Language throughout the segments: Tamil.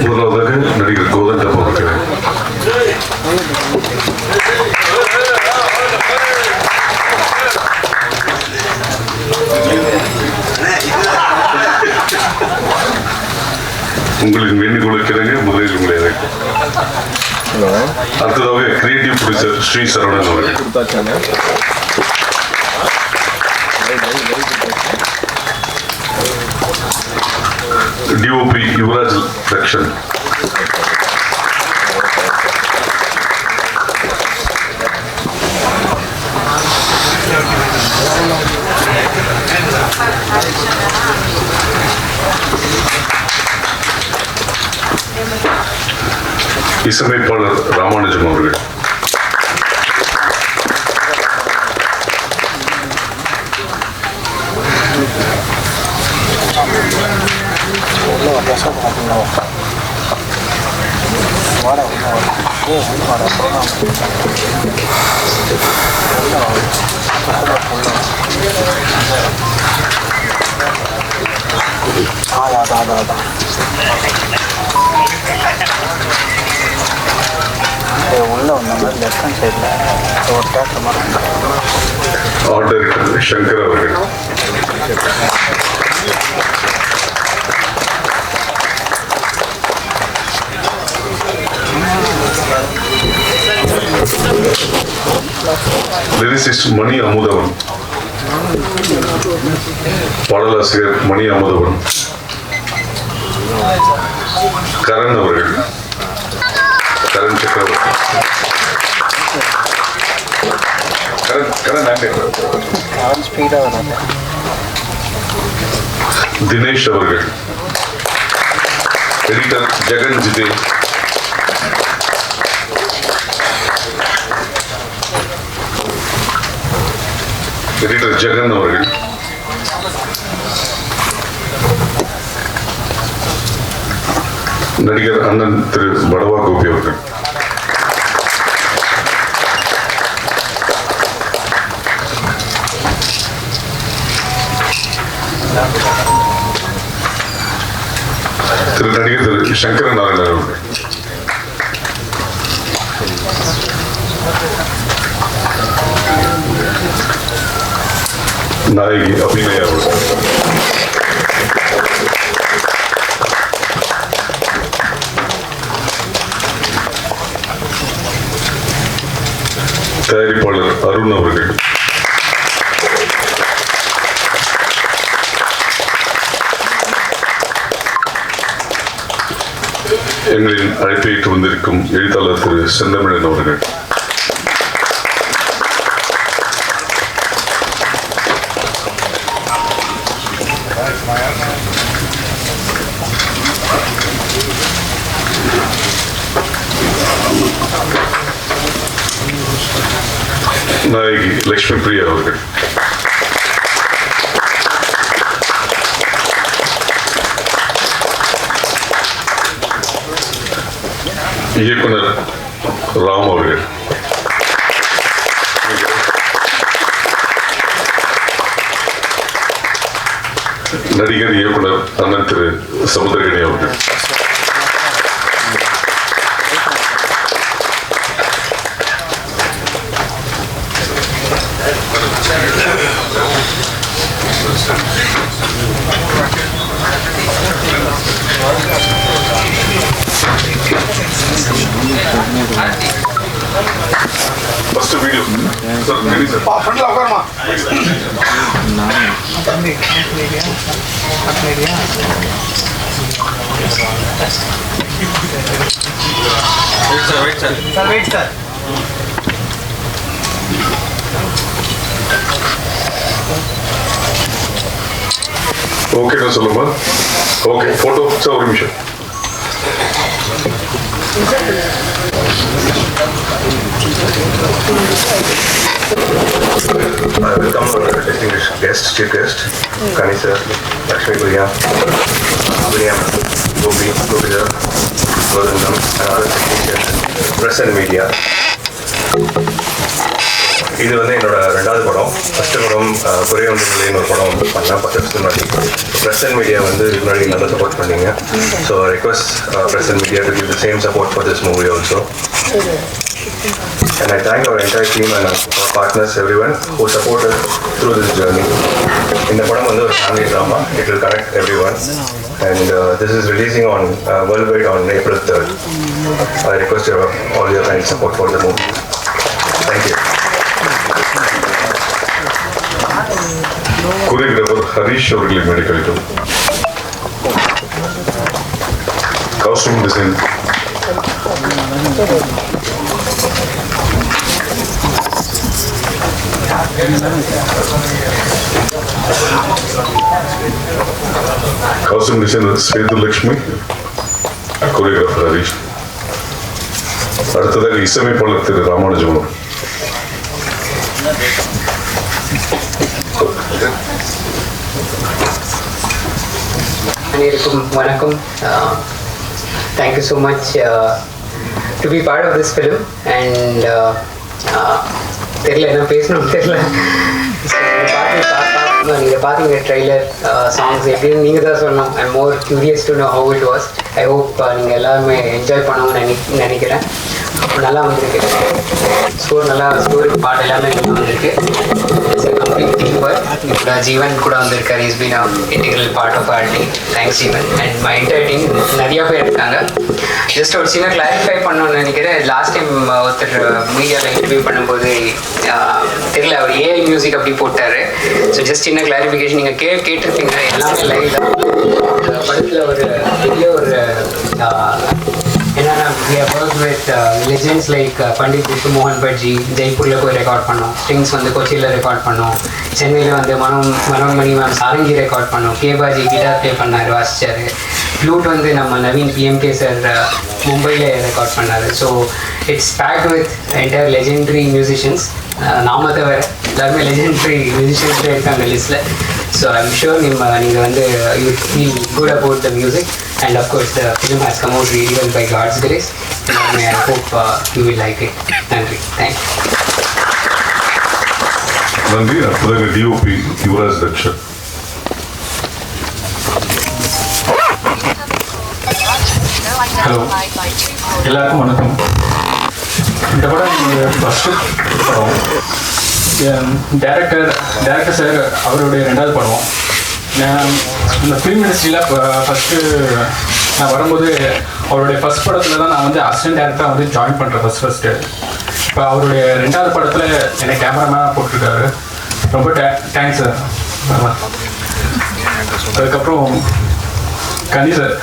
முதலாவதாக நடிகர் கோதண்டம் அவர்கள். உங்களுக்கு வேண்டுகோளுக்கிறேங்க முதலில் உங்களை அழைப்போம். அடுத்ததாக கிரியேட்டிவ் ப்ரொடியூசர் ஸ்ரீ சரவணன் அவர்கள். டிஓபி யுவராஜ் தக்ஷன். இசையமைப்பாளர் ராமானுஜம் அவர்கள். ஆர்டர் சங்கர் அவர்கள். லிரிசிஸ்ட் மணி அமுதவன். பாடலாசிரியர் மணி அமுதவன். கரண் அவர்கள். கரண் சக்கரவர்த்தி. தினேஷ் அவர்கள். எடிட்டர் ஜெகன் ஜிதே. எடிட்டர் ஜெகன் அவர்கள். நடிகர் அண்ணன் திரு படவா கோபி அவர்கள். திரு நடிகர் திரு சங்கர நாராயணன் அவர்கள். நாயகி அபிநயா அவர்கள். தயாரிப்பாளர் அருண் அவர்கள். எங்களின் அழைப்பேற்று வந்திருக்கும் எழுத்தாளர் திரு செந்தமிழன் அவர்கள். நாயகி லட்சுமி பிரியா அவர்கள். இயக்குனர் ராம் அவர்கள். நடிகர் இயக்குனர் அண்ணன் திரு சமுத்திரகனி அவர்கள். First video sir ready sir ஃப்ரண்ட்ல உட்காருமா வெயிட் சார் ஓகேடா சொல்லுமா ஓகே போட்டோ சார் ஒரு நிமிஷம் welcome our distinguished guest, chief guest, Kani sir, Lakshmi Priya, William. Gopi, Gopijar, Varundam, and other technicians, press and media. இது வந்து என்னோட ரெண்டாவது படம். ஃபஸ்ட்டு படம் குறை ஒன்றுமில்லைன்னு ஒரு படம் வந்து பண்ணேன் 10 வருஷத்துக்கு முன்னாடி. ப்ரெஸ் அண்ட் மீடியா வந்து முன்னாடி நல்லா சப்போர்ட் பண்ணீங்க. So request press and media to give the same support for this movie also. And I thank our entire team and our partners, everyone who supported through this journey. In the padam vandu family drama, it will connect everyone, and this is releasing on worldwide on April 3rd. I request all your kind support for the movie. Thank you. Choreographer Harish அவர்களை மேடைக்கழிக்கும். Costume design costume designer Sedu Lakshmi, choreographer Harish. அடுத்ததாக இசையமைப்பாளர் திரு ராமானுஜம். அனைவருக்கும் வணக்கம். Thank you so much to be part of this film, and தெரியல என்ன பேசணும் தெரியல. நீங்கள் பார்த்தீங்க ட்ரெய்லர் சாங்ஸ் எப்படின்னு நீங்கள் தான் சொல்லணும். I am more curious to know how it was. I hope நீங்கள் எல்லாருமே என்ஜாய் பண்ணணும்னு நினைக்கிறேன். நல்லா வந்திருக்கு ஸ்கோர், நல்லா ஸ்டோரி பாட்டு எல்லாமே நல்லா வந்திருக்கு. It's complete team work. இப்போ ஜீவன் கூட வந்திருக்காரு. Is been integral part of our team. Thanks Jeevan and my entire team. நிறையா பேர் இருக்காங்க. ஜஸ்ட் ஒரு சின்ன கிளாரிஃபை பண்ணணும்னு நினைக்கிறேன். லாஸ்ட் டைம் ஒருத்தர் மீடியாவில் இன்டர்வியூ பண்ணும்போது தெரியல, அவர் ஏஐ மியூசிக் அப்படி போட்டார். ஸோ ஜஸ்ட் சின்ன கிளாரிஃபிகேஷன். நீங்கள் கேட்டிருப்பீங்க எல்லாமே லைவ் தான். படத்தில் ஒரு பெரிய ஒரு என்னன்னா, we have worked with legends like Pandit Vishnu மோகன் பட்ஜி. ஜெய்ப்பூரில் போய் ரெக்கார்ட் பண்ணோம். ஸ்ட்ரிங்ஸ் வந்து கொச்சியில் ரெக்கார்ட் பண்ணோம். சென்னையில் வந்து மனோன்மணி மேம் சாரங்கி ரெக்கார்ட் பண்ணோம். கேபாஜி கிட்டார் ப்ளே பண்ணார், வாசிச்சார். ஃப்ளூட் வந்து நம்ம நவீன் பிஎம்கே சார் மும்பையில் ரெக்கார்ட் பண்ணார். So it's packed with entire legendary musicians. நாம தவிர எல்லாருமே லெஜெண்டரி மியூசிஷியன்ஸில் இருக்காங்க லிஸ்ட்டில். ஸோ ஐ எம் ஷூர் நீங்கள் வந்து you feel good about the music. And of course the film has come out really well by God's grace, and I hope you will like it. Thank you. நன்றி. அடுத்ததாக டிஓபி யுவராஜ் தக்ஷன். ஹலோ, எல்லாருக்கும் வணக்கம். இந்த படம் என்னுடைய ஃபஸ்ட்டு படம். டேரக்டர் சார் அவருடைய ரெண்டாவது படம். இந்த ஃபிலிம் இண்டஸ்ட்ரியில் ஃபஸ்ட்டு நான் வரும்போது அவருடைய ஃபஸ்ட் படத்தில் தான் நான் வந்து அசிஸ்டன்ட் டேரக்டராக வந்து ஜாயின் பண்ணுறேன் ஃபஸ்ட்டு. இப்போ அவருடைய ரெண்டாவது படத்தில் என்னை கேமராமேனாக போட்டிருக்காரு. ரொம்ப தேங்க்ஸ் சார். அதுக்கப்புறம் கனி சார்,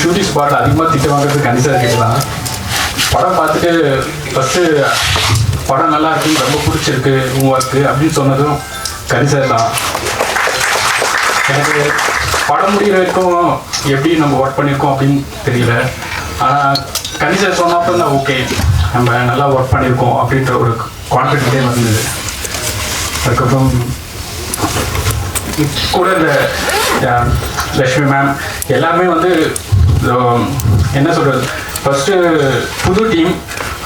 ஷூட்டிங் ஸ்பாட்டில் அதிகமாக திட்டு வாங்குறது கனி சார் கிட்ட தான். படம் பார்த்துட்டு ஃபஸ்ட்டு படம் நல்லா இருக்குன்னு ரொம்ப பிடிச்சிருக்கு உங்கள் ஒர்க்கு அப்படின்னு சொன்னதும் கனி சார் தான். எனக்கு படம் முடிகிற வரைக்கும் எப்படி நம்ம ஒர்க் பண்ணியிருக்கோம் அப்படின்னு தெரியல. ஆனால் கனி சார் சொன்னப்போ தான் ஓகே, நம்ம நல்லா ஒர்க் பண்ணியிருக்கோம் அப்படின்ற ஒரு கான்ஃபிடென்ட்டே வந்தது. அதுக்கப்புறம் கூட இந்த லக்ஷ்மி மேம் எல்லாமே வந்து என்ன சொல்கிறது, ஃபஸ்ட்டு புது டீம்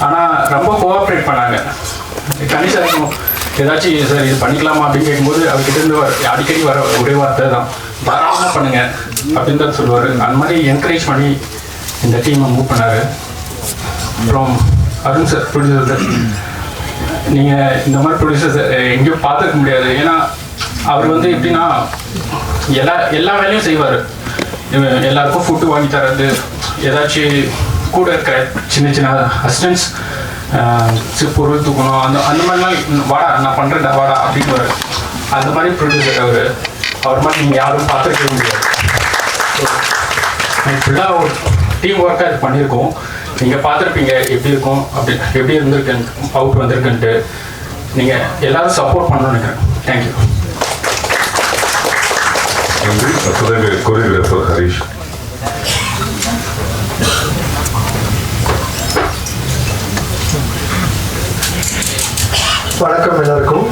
ஆனால் ரொம்ப கோஆப்ரேட் பண்ணாங்க. கனி சார் ஏதாச்சும் சார் இது பண்ணிக்கலாமா அப்படின்னு கேட்கும்போது அவர்கிட்டருந்து அடிக்கடி வர ஒரே வார்த்தை தான், தாராளமாக பண்ணுங்க அப்படின்னு தான் சொல்லுவார். அந்த மாதிரி என்கரேஜ் பண்ணி இந்த டீமை மூவ் பண்ணார். அப்புறம் அருண் சார், ப்ரொடியூசர் சார், நீங்கள் இந்த மாதிரி ப்ரொடியூசர் சார் எங்கேயும் பார்த்துக்க முடியாது. ஏன்னா அவர் வந்து எப்படின்னா எல்லா வேலையும் செய்வார். எல்லாருக்கும் ஃபுட்டு வாங்கி தர்றது, ஏதாச்சும் கூட இருக்கிற சின்ன சின்ன அசிஸ்டன்ஸ் பொருள் தூக்கணும், அந்த மாதிரிலாம் வாடா நான் பண்ணுறேன்டா வாடா அப்படின்னு வர அந்த மாதிரி ப்ரொடியூசர் அவர் மாதிரி நீங்கள் யாரும் பார்த்துருக்க முடியாது. ஃபுல்லாக ஒரு டீம் ஒர்க்காக இது பண்ணியிருக்கோம். நீங்கள் பார்த்துருப்பீங்க எப்படி இருக்கும், எப்படி இருந்திருக்குன்னு, அவுட் வந்திருக்குன்ட்டு. நீங்கள் எல்லோரும் சப்போர்ட் பண்ணணும்னு நினைக்கிறேன். தேங்க்யூ. நன்றி. அடுத்ததாக கொரியோகிராஃபர் ஹரிஷ். வணக்கம் எல்லாருக்கும்.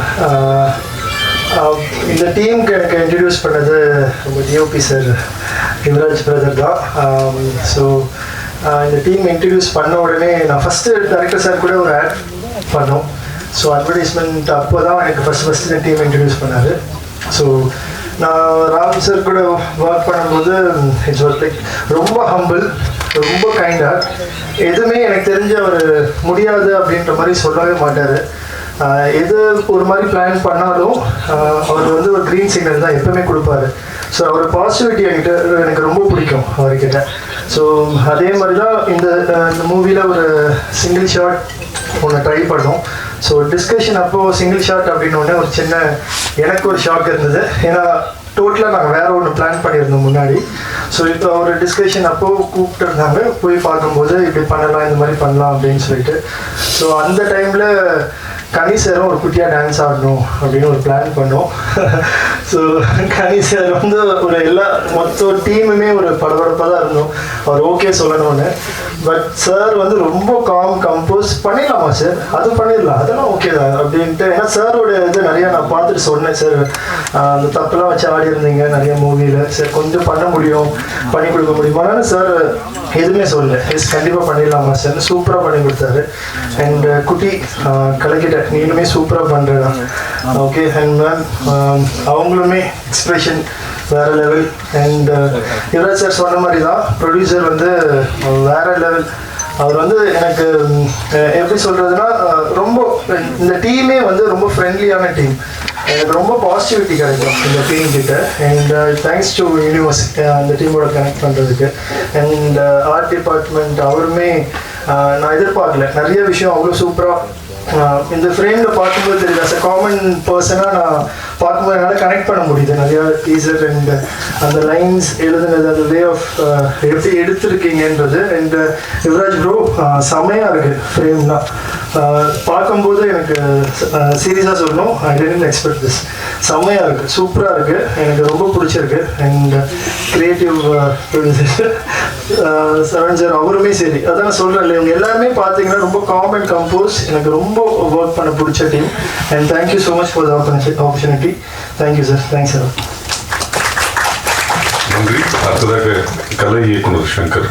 இந்த டீமுக்கு எனக்கு இன்ட்ரடியூஸ் பண்ணது நம்ம டிஓபி சார் யுவராஜ் பிரதர் தான். ஸோ இந்த டீம் இன்ட்ரடியூஸ் பண்ண உடனே நான் ஃபஸ்ட்டு டைரக்டர் சார் கூட ஒரு ஆட் பண்ணோம். ஸோ அட்வர்டைஸ்மெண்ட் அப்போ தான் எனக்கு ஃபஸ்ட்டு இந்த டீம் இன்ட்ரடியூஸ் பண்ணார். ஸோ நான் ராம் சார் கூட ஒர்க் பண்ணும்போது இட்ஸ் வாஸ் லைக் ரொம்ப ஹம்பிள், ரொம்ப கைண்டாக, எதுவுமே எனக்கு தெரிஞ்ச அவர் முடியாது அப்படின்ற மாதிரி சொல்லவே மாட்டார். எது ஒரு மாதிரி பிளான் பண்ணாலும் அவர் வந்து ஒரு க்ரீன் சிக்னல் தான் எப்பவுமே கொடுப்பாரு. ஸோ அவர் பாசிட்டிவிட்டி எனக்கு ரொம்ப பிடிக்கும் அவர்கிட்ட. ஸோ அதே மாதிரி தான் இந்த மூவியில் ஒரு சிங்கிள் ஷாட் ஒன்று ட்ரை பண்ணோம். ஸோ டிஸ்கஷன் அப்போது சிங்கிள் ஷாட் அப்படின்னோடனே ஒரு சின்ன எனக்கு ஒரு ஷாக் இருந்தது. ஏன்னா டோட்டலாக நாங்கள் வேறு ஒன்று பிளான் பண்ணியிருந்தோம் முன்னாடி. ஸோ இப்போ ஒரு டிஸ்கஷன் அப்போது கூப்பிட்டுருந்தாங்க, போய் பார்க்கும்போது இப்படி பண்ணலாம், இந்த மாதிரி பண்ணலாம் அப்படின்னு சொல்லிட்டு. ஸோ அந்த டைமில் கனி சாரும் ஒரு குட்டியாக டான்ஸ் ஆடணும் அப்படின்னு ஒரு பிளான் பண்ணோம். ஸோ கனி சார் வந்து ஒரு மொத்த டீமுமே ஒரு படபடப்பாக தான் இருந்தோம் அவர் ஓகே சொல்லணும்னு. பட் சார் வந்து ரொம்ப கம்போஸ் பண்ணிடலாமா சார், அது பண்ணிடலாம், அதெல்லாம் ஓகே தான் அப்படின்ட்டு. ஏன்னா சாரோட இது நிறையா நான் பார்த்துட்டு சொன்னேன், சார் அந்த தப்புலாம் வச்சு ஆடி இருந்தீங்க நிறைய மூவியில், சார் கொஞ்சம் பண்ண முடியும், பண்ணி கொடுக்க முடியுமான்னு சார் எதுவுமே சொல்லலை. எஸ் கண்டிப்பாக பண்ணிடலாமா சார், சூப்பராக பண்ணி கொடுத்தாரு. அண்ட் குட்டி கலக்கிட்ட நீனுமே சூப்பராக பண்ணுறா ஓகே. அண்ட் மேம் அவங்களுமே எக்ஸ்பிரஷன் வேறு லெவல். அண்ட் யுவராஜ் சார் சொன்ன மாதிரி தான் ப்ரொடியூசர் வந்து வேறு லெவல். அவர் வந்து எனக்கு எப்படி சொல்கிறதுனா ரொம்ப இந்த டீமே வந்து ரொம்ப ஃப்ரெண்ட்லியான டீம். எனக்கு ரொம்ப பாசிட்டிவிட்டி கிடைக்கும் இந்த டீம் கிட்ட. அண்ட் தேங்க்ஸ் டு யூனிவர்ஸ் அந்த டீமோட கனெக்ட் பண்ணுறதுக்கு. அண்ட் ஆர்ட் டிபார்ட்மெண்ட் அவருமே நான் எதிர்பார்க்கல, நிறைய விஷயம் அவ்வளோ சூப்பராக இந்த ஃப்ரேமில் பார்க்கும்போது தெரியுது. அஸ் அ காமன் பர்சனாக நான் பார்க்கும்போது என்னால் கனெக்ட் பண்ண முடியுது நிறையா டீசர் அண்ட் அந்த லைன்ஸ் எழுதுனது, அந்த வே ஆஃப் எப்படி எடுத்துருக்கீங்கன்றது. அண்ட் யுவராஜ் ப்ரோ செமையாக இருக்குது ஃப்ரேம்லாம் பார்க்கும்போது. எனக்கு சீரியஸாக சொல்லணும், ஐ டென்ட் எக்ஸ்பெக்ட் திஸ். செம்மையாக இருக்குது, சூப்பராக இருக்குது, எனக்கு ரொம்ப பிடிச்சிருக்கு. அண்ட் கிரியேட்டிவ் சரண் சார் அவருமே சரி, அதான் சொல்கிறேன் இல்லை, இவங்க எல்லாருமே பார்த்தீங்கன்னா ரொம்ப காமன் கம்போஸ். எனக்கு ரொம்ப ஒர்க் பண்ண பிடிச்ச team. And thank you so much for the opportunity. Thank you sir, thanks sir. நன்றி. அடுத்ததாக கலை இயக்குனர் சங்கர்.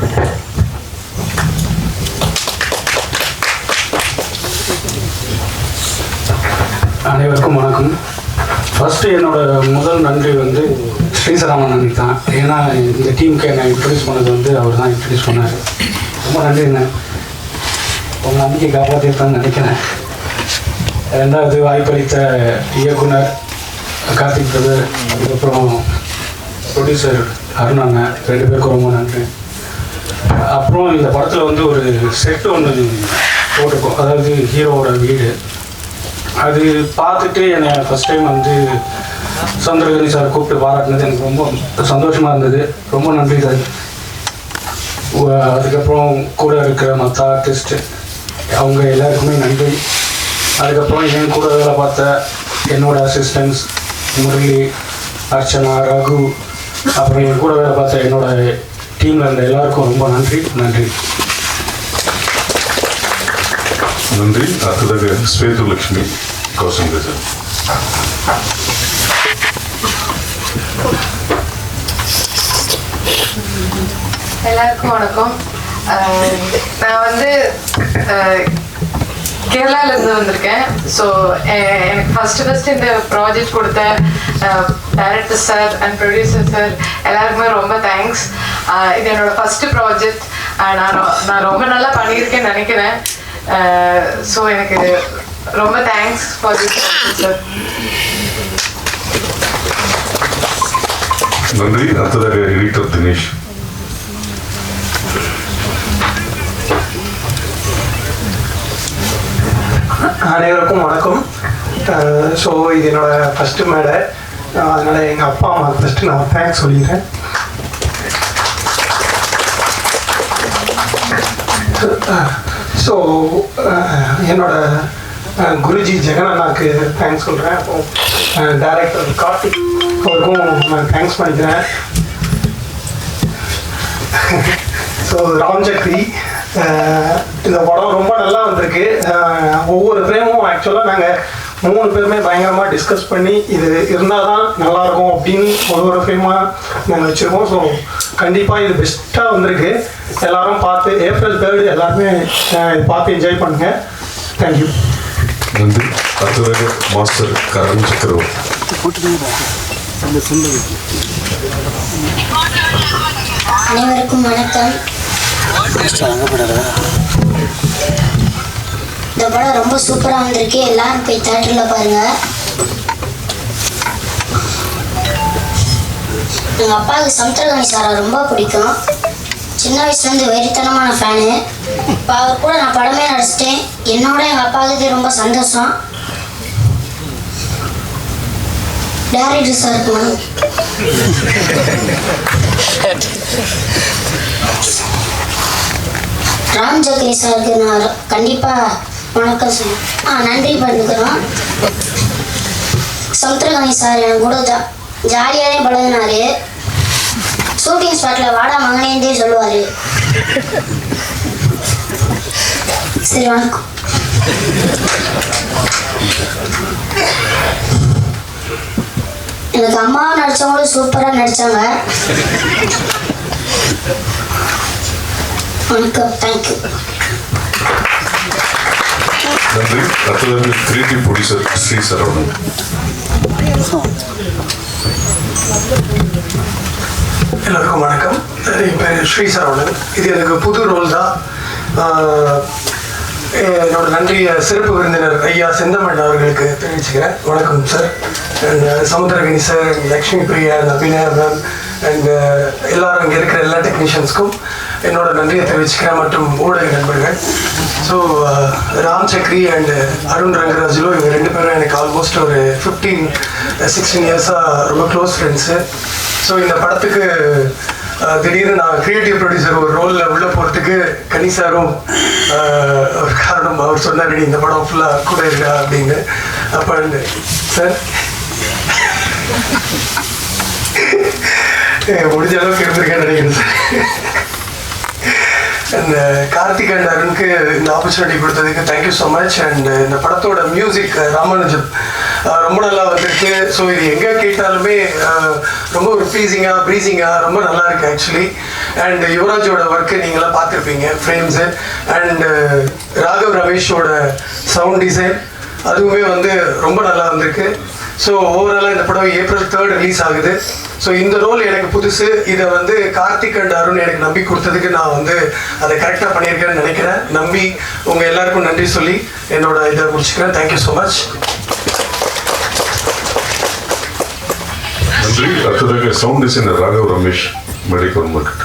அனைவருக்கும் வணக்கம். ஃபஸ்ட்டு என்னோட முதல் நன்றி வந்து ஸ்ரீசராமன் நன்றி தான். ஏன்னா இந்த டீமுக்கு என்னை இன்ட்ரடியூஸ் பண்ணது வந்து அவர் தான் இன்ட்ரடியூஸ் பண்ணார். ரொம்ப நன்றிண்ணே, உங்கள் நம்பிக்கை காப்பாற்றிருப்பான்னு நினைக்கிறேன். ரெண்டாவது வாய்ப்பளித்த இயக்குனர் கார்த்திக் பிரதர், அதுக்கப்புறம் ப்ரொடியூசர் அருண் அண்ணன், 2 பேருக்கும் ரொம்ப நன்றி. அப்புறம் இந்த படத்தில் வந்து ஒரு செட்டு ஒன்று போட்டிருக்கோம், அதாவது ஹீரோவோட வீடு. அது பார்த்துட்டு என்னை ஃபஸ்ட் டைம் வந்து சந்திரகனி சார் கூப்பிட்டு பாராட்டினது எனக்கு ரொம்ப சந்தோஷமாக இருந்தது. ரொம்ப நன்றி சார். அதுக்கப்புறம் கூட இருக்கிற மற்ற ஆர்டிஸ்ட்டு அவங்க எல்லாருக்குமே நன்றி. அதுக்கப்புறம் என் கூட வேலை பார்த்த என்னோடய அசிஸ்டன்ஸ் முரளி, அர்ச்சனா, ரகு, அப்புறம் என் கூட வேலை பார்த்த என்னோடய டீமில் இருந்த எல்லாருக்கும் ரொம்ப நன்றி. நன்றி. அடுத்ததாக ஸ்வேதுலக்ஷ்மி கௌசம் கஜன். எல்லாருக்கும் வணக்கம். நான் வந்து கேரளாவிலேருந்து வந்திருக்கேன். ஸோ எனக்கு ஃபஸ்ட்டு இந்த ப்ராஜெக்ட் கொடுத்த director sir and producer sir எல்லாருக்குமே ரொம்ப தேங்க்ஸ். இது என்னோட ஃபஸ்ட்டு ப்ராஜெக்ட். நான் ரொம்ப நல்லா பண்ணியிருக்கேன்னு நினைக்கிறேன். ஸோ எனக்கு ரொம்ப தேங்க்ஸ் ஃபார் திஸ் சார். நன்றி. அடுத்ததாக எடிட்டர் தினேஷ். அனைவருக்கும் வணக்கம். ஸோ இது என்னோடய ஃபஸ்ட்டு மேடை, அதனால் எங்கள் அப்பா அம்மாவுக்கு ஃபஸ்ட்டு நான் தேங்க்ஸ் சொல்லிடுறேன். ஸோ என்னோட குருஜி ஜெகன் அண்ணாவுக்கு தேங்க்ஸ் சொல்கிறேன். அப்போ டைரக்டர் கார்த்திக் அவருக்கும் நான் தேங்க்ஸ் பண்ணிக்கிறேன். ஸோ ராம்சக்தி, இந்த படம் ரொம்ப நல்லா வந்திருக்கு. ஒவ்வொரு ஃப்ரேமும் ஆக்சுவலாக நாங்கள் 3 பேருமே பயங்கரமாக டிஸ்கஸ் பண்ணி இது இருந்தால் தான் நல்லாயிருக்கும் அப்படின்னு ஒரு ஃப்ரேமாக நாங்கள் வச்சுருக்கோம். ஸோ கண்டிப்பாக இது பெஸ்ட்டாக வந்திருக்கு. எல்லாரும் பார்த்து ஏப்ரல் 3 எல்லாருமே பார்த்து என்ஜாய் பண்ணுங்கள். தேங்க்யூ. நன்றி. அடுத்ததாக மாஸ்டர் கரண் சக்கரவர்த்தி. அனைவருக்கும் வணக்கம். இந்த படம் ரொம்ப சூப்பராக வந்திருக்கு. எல்லாரும் போய் தியேட்டரில் பாருங்க. எங்கள் அப்பாவுக்கு சமுத்திரகனி சாரை ரொம்ப பிடிக்கும். சின்ன வயசுலேருந்து வெறித்தனமான ஃபேனு. இப்போ அவர் கூட நான் படமே நடிச்சிட்டேன். என்னோட எங்கள் அப்பாவுக்கு ரொம்ப சந்தோஷம். டைரக்டர் சாருக்கு வணக்கம். ராம் ஜக்கரி சாருக்கு நான் கண்டிப்பாக வணக்கம் சொல்லுவேன். நன்றி பண்ணிக்கிறோம். சமுத்திரகனி சார் எனக்கு கூட ஜாலியாகவே பழகினாரு. ஷூட்டிங் ஸ்பாட்டில் வாடா மகனேந்தே சொல்லுவார். சரி வணக்கம். எனக்கு அம்மாவும் நடித்தவங்களும் சூப்பராக நடித்தாங்க. வணக்கம். தேங்க்யூ. நன்றி. அடுத்ததாக கிரியேட்டிவ் ப்ரொடியூசர் ஸ்ரீ சரவணன். எல்லாருக்கும் வணக்கம். என் பேர் ஸ்ரீ சரவணன். இது எனக்கு புது ரோல் தான். என்னோட நன்றியை சிறப்பு விருந்தினர் ஐயா செந்தமன் அவர்களுக்கு தெரிவிச்சுக்கிறேன். வணக்கம் sir. And Samuthirakani sir, Lakshmi Priya, Abhinaya ma'am and எல்லாரும் இங்கே இருக்கிற எல்லா டெக்னீஷியன்ஸ்க்கும் என்னோட நன்றியை தெரிவிச்சுக்கிறேன் மற்றும் ஊடக நண்பர்கள். ஸோ ராம் சக்ரி அண்ட் அருண் ரங்கராஜுலோ இவங்க 2 பேரும் எனக்கு ஆல்மோஸ்ட் ஒரு 15-16 இயர்ஸாக ரொம்ப க்ளோஸ் ஃப்ரெண்ட்ஸு. ஸோ இந்த படத்துக்கு திடீர்னு நான் கிரியேட்டிவ் ப்ரொடியூசர் ஒரு ரோலில் உள்ளே போகிறதுக்கு கனி சாரும் ஒரு காரணம். அவர் சொன்னார், நீ இந்த படம் ஃபுல்லாக கூட இருக்கா அப்படின்னு. அப்போ சார் முடிஞ்ச அளவுக்கு இருந்திருக்கேன்னு நினைக்கிறேன் சார். அண்ட் கார்த்திக் அண்ட் அருணுக்கு இந்த ஆப்பர்ச்சுனிட்டி கொடுத்ததுக்கு தேங்க்யூ ஸோ மச். அண்ட் இந்த படத்தோட மியூசிக் ராமானுஜம் ரொம்ப நல்லா வந்திருக்கு. ஸோ இது எங்கே கேட்டாலுமே ரொம்ப ஒரு ப்ளீஸிங்காக ரொம்ப நல்லா இருக்குது ஆக்சுவலி. அண்ட் யுவராஜோட ஒர்க்கு நீங்களாம் பார்த்துருப்பீங்க, ஃப்ரேம்ஸு. அண்ட் ராகவ் ரமேஷோட சவுண்ட் டிசைன் அதுவுமே வந்து ரொம்ப நல்லா வந்திருக்கு. ஸோ ஓவராலாக இந்த படம் ஏப்ரல் 3 ரிலீஸ் ஆகுது. ஸோ இந்த ரோல் எனக்கு புதுசு. இதை வந்து கார்த்திக் அண்ட் அருண் எனக்கு நம்பி கொடுத்ததுக்கு நான் வந்து அதை கரெக்டாக பண்ணியிருக்கேன்னு நினைக்கிறேன். நம்பி உங்கள் எல்லாருக்கும் நன்றி சொல்லி என்னோட இதை முடிச்சுக்கிறேன். Thank you so much. நன்றி. அடுத்ததாக sound designer Raghav Ramesh medical market.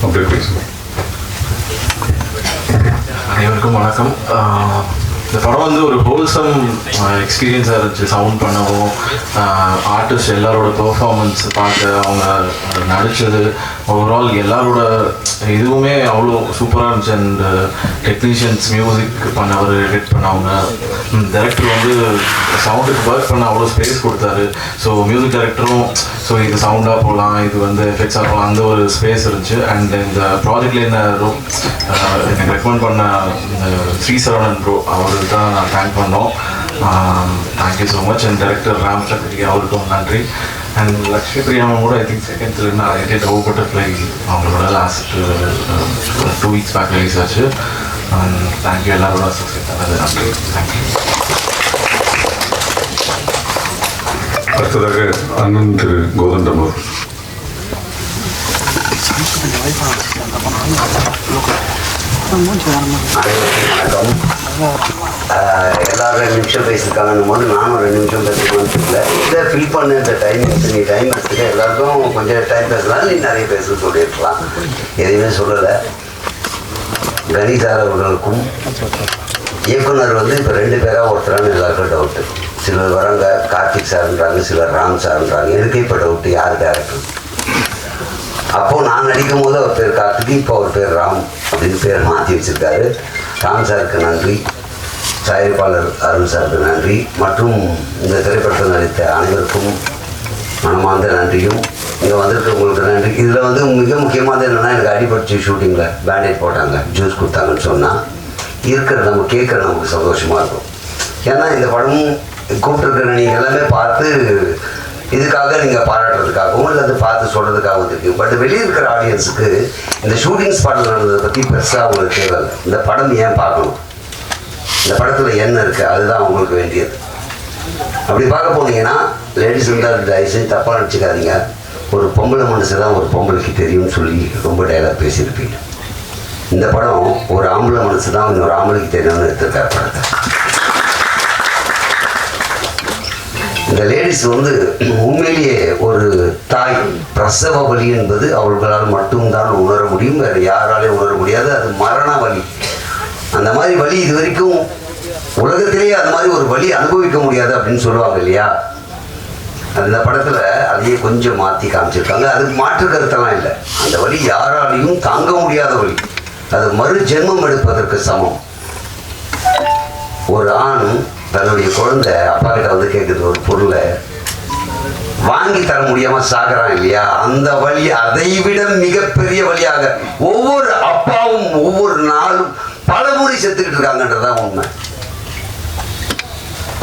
அப்படியே பேசுவோம். அனைவருக்கும் வணக்கம். இந்த படம் வந்து ஒரு ஹோல்சம் எக்ஸ்பீரியன்ஸாக இருந்துச்சு. சவுண்ட் பண்ணவும், ஆர்டிஸ்ட் எல்லாரோட பெர்ஃபார்மன்ஸ் பார்க்க, அவங்க நடித்தது, ஓவரால் எல்லாரோட இதுவுமே அவ்வளோ சூப்பராக இருந்துச்சு. அண்ட் டெக்னீஷியன்ஸ், மியூசிக் பண்ணவர், எடிட் பண்ணவங்க, டைரக்டர் வந்து சவுண்டுக்கு ஒர்க் பண்ண அவ்வளோ ஸ்பேஸ் கொடுத்தாரு. ஸோ மியூசிக் டைரக்டரும் ஸோ இது சவுண்டாக போகலாம், இது வந்து எஃபெக்ட்ஸாக போகலாம், அந்த ஒரு ஸ்பேஸ் இருந்துச்சு. அண்ட் இந்த ப்ராஜெக்டில் என்ன எனக்கு ரெக்கமெண்ட் பண்ண இந்த ஸ்ரீ சரவணன் ப்ரோ அவருக்கு தான் நான் தேங்க் பண்ணோம். Thank you so much. And director Ram Chakri அவருக்கும் நன்றி. அண்ட் லக்ஷ்மி பிரியாவும் கூட I think second love butterfly அவங்களோட லாஸ்ட் 2 வீக்ஸ் பேக் ரிலீஸ் ஆச்சு. தேங்க்யூ எல்லாரோட அசோசியேட் பண்ணது நன்றி. தேங்க்யூ. அடுத்ததாக அண்ணன் திரு கோதண்டம் அவர். வணக்கம். எல்லாரும் 2 நிமிஷம் பேசியிருக்காங்கன்னும் போது நானும் 2 நிமிஷம் பேசணும்னு தெரியல. இதை ஃபில் பண்ண இந்த டைம் நீ டைம் எடுத்துக்க. எல்லாருக்கும் கொஞ்சம் டைம் பேசலாம், நீ நிறைய பேச சொல்லியிருக்கலாம். எதுவுமே சொல்லலை. கணி சார் அவர்களுக்கும் இயக்குனர் வந்து இப்போ 2 பேராக ஒருத்தரான்னு எல்லாருக்கும் டவுட்டு. சிலர் வராங்க கார்த்திக் சார்ன்றாங்க, சிலர் ராம் சார்ன்றாங்க. எனக்கு இப்போ டவுட்டு யார் டேரக்டர். அப்போது நான் நடிக்கும் போது அவர் பேர் கார்த்திக், இப்போ அவர் பேர் ராம் அப்படின்னு பேர் மாற்றி வச்சுருக்காரு. ராம் சாருக்கு நன்றி, தயாரிப்பாளர் அருண் சாருக்கு நன்றி, மற்றும் இந்த திரைப்படத்தில் நடித்த அனைவருக்கும் மனமார்ந்த நன்றியும் இங்கே வந்திருக்கவங்களுக்கு நன்றி. இதில் வந்து மிக முக்கியமானது என்னென்னா, எனக்கு அடிபடிச்சு ஷூட்டிங்கில் பேண்டேஜ் போட்டாங்க, ஜூஸ் கொடுத்தாங்கன்னு சொன்னால் இருக்கிறது நம்ம கேட்குற நமக்கு சந்தோஷமாக இருக்கும். ஏன்னா இந்த படம் கூப்பிட்டுருக்கிற நீங்கள் எல்லாமே பார்த்து இதுக்காக நீங்கள் பாராட்டுறதுக்காகவும் இல்லை அது பார்த்து சொல்கிறதுக்காகவும் இருக்குது. பட் வெளியே இருக்கிற ஆடியன்ஸுக்கு இந்த ஷூட்டிங் ஸ்பாட்டில் நடந்ததை பற்றி பெருசாக அவங்களுக்கு தேவையில்லை. இந்த படம் ஏன் பார்க்கணும், இந்த படத்தில் என்ன இருக்குது, அதுதான் அவங்களுக்கு வேண்டியது. அப்படி பார்க்க போனீங்கன்னா லேடிஸ் இருந்தால் தயவுசெய்து தப்பாக நினச்சிக்காதீங்க. ஒரு பொம்பளை மனசு தான் ஒரு பொம்பளைக்கு தெரியும்னு சொல்லி ரொம்ப டைலாக் பேசியிருப்பீங்க. இந்த படம் ஒரு ஆம்பளை மனசு தான் இன்னொரு ஆம்பளைக்கு தெரியும்னு எடுத்திருக்காரு படத்தை. இந்த லேடிஸ் உண்மையிலேயே ஒரு தாய் பிரசவ வலி என்பது அவர்களால் மட்டும்தான் உணர முடியும், வேறு யாராலையும் உணர முடியாது. அது மரண வலி. அந்த மாதிரி வலி இது வரைக்கும் உலகத்திலேயே அந்த மாதிரி ஒரு வலி அனுபவிக்க முடியாது அப்படின்னு சொல்லுவாங்க இல்லையா. அந்த படத்தில் அதையே கொஞ்சம் மாற்றி காமிச்சிருக்காங்க. அதுக்கு மாற்று கருத்தெல்லாம் இல்லை. அந்த வலி யாராலையும் தாங்க முடியாத வலி, அது மறு ஜென்மம் எடுப்பதற்கு சமம். ஒரு ஆண் தன்னுடைய குழந்தை அப்பா கிட்ட கேட்குது ஒரு பொருளை, வாங்கி தர முடியாம சாகுறான் இல்லையா, அந்த வழி அதை விட மிகப்பெரிய வழியாக ஒவ்வொரு அப்பாவும் ஒவ்வொரு நாளும் பல முறை செத்துக்கிட்டு இருக்காங்கன்றதான் உண்மை.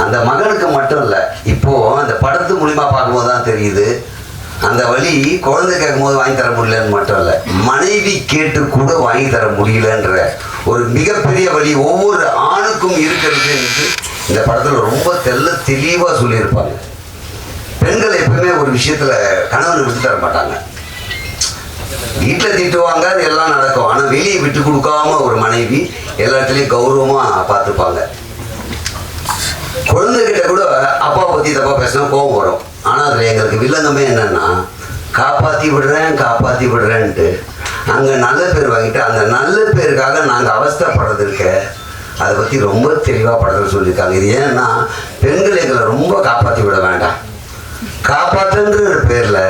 அந்த மகனுக்கு மட்டும் இல்லை, இப்போ அந்த படத்து மூலியமா பார்க்கும்போது தான் தெரியுது அந்த வழி. குழந்தை கேட்கும் போது வாங்கி தர முடியலன்னு மட்டும் இல்லை, மனைவி கேட்டு கூட வாங்கி தர முடியலன்ற ஒரு மிகப்பெரிய வழி ஒவ்வொரு ஆணுக்கும் இருக்கிறது என்று இந்த படத்தில் ரொம்ப தெளிவாக சொல்லியிருப்பாங்க. பெண்கள் எப்பவுமே ஒரு விஷயத்துல கணவனை விட்டு தர மாட்டாங்க. வீட்டில் திட்டுவாங்க, அது எல்லாம் நடக்கும். ஆனால் வெளியே விட்டு கொடுக்காம ஒரு மனைவி எல்லா இடத்துலையும் கௌரவமா பார்த்துப்பாங்க. குழந்தைகிட்ட கூட அப்பா பத்தி தப்பா பேசினா கோபம் வரும். ஆனால் அதில் எங்களுக்கு வில்லங்கமே என்னன்னா, காப்பாற்றி விடுறேன்ட்டு அங்கே நல்ல பேர் வாங்கிட்டு அந்த நல்ல பேருக்காக நாங்கள் அவஸ்தைப்படுறது இருக்க, அதை பற்றி ரொம்ப தெளிவாக படத்தில் சொல்லியிருக்காங்க. இது ஏன்னா பெண்கள் எங்களை ரொம்ப காப்பாற்றி விட வேண்டாம், காப்பாற்றுன்ற பேரில்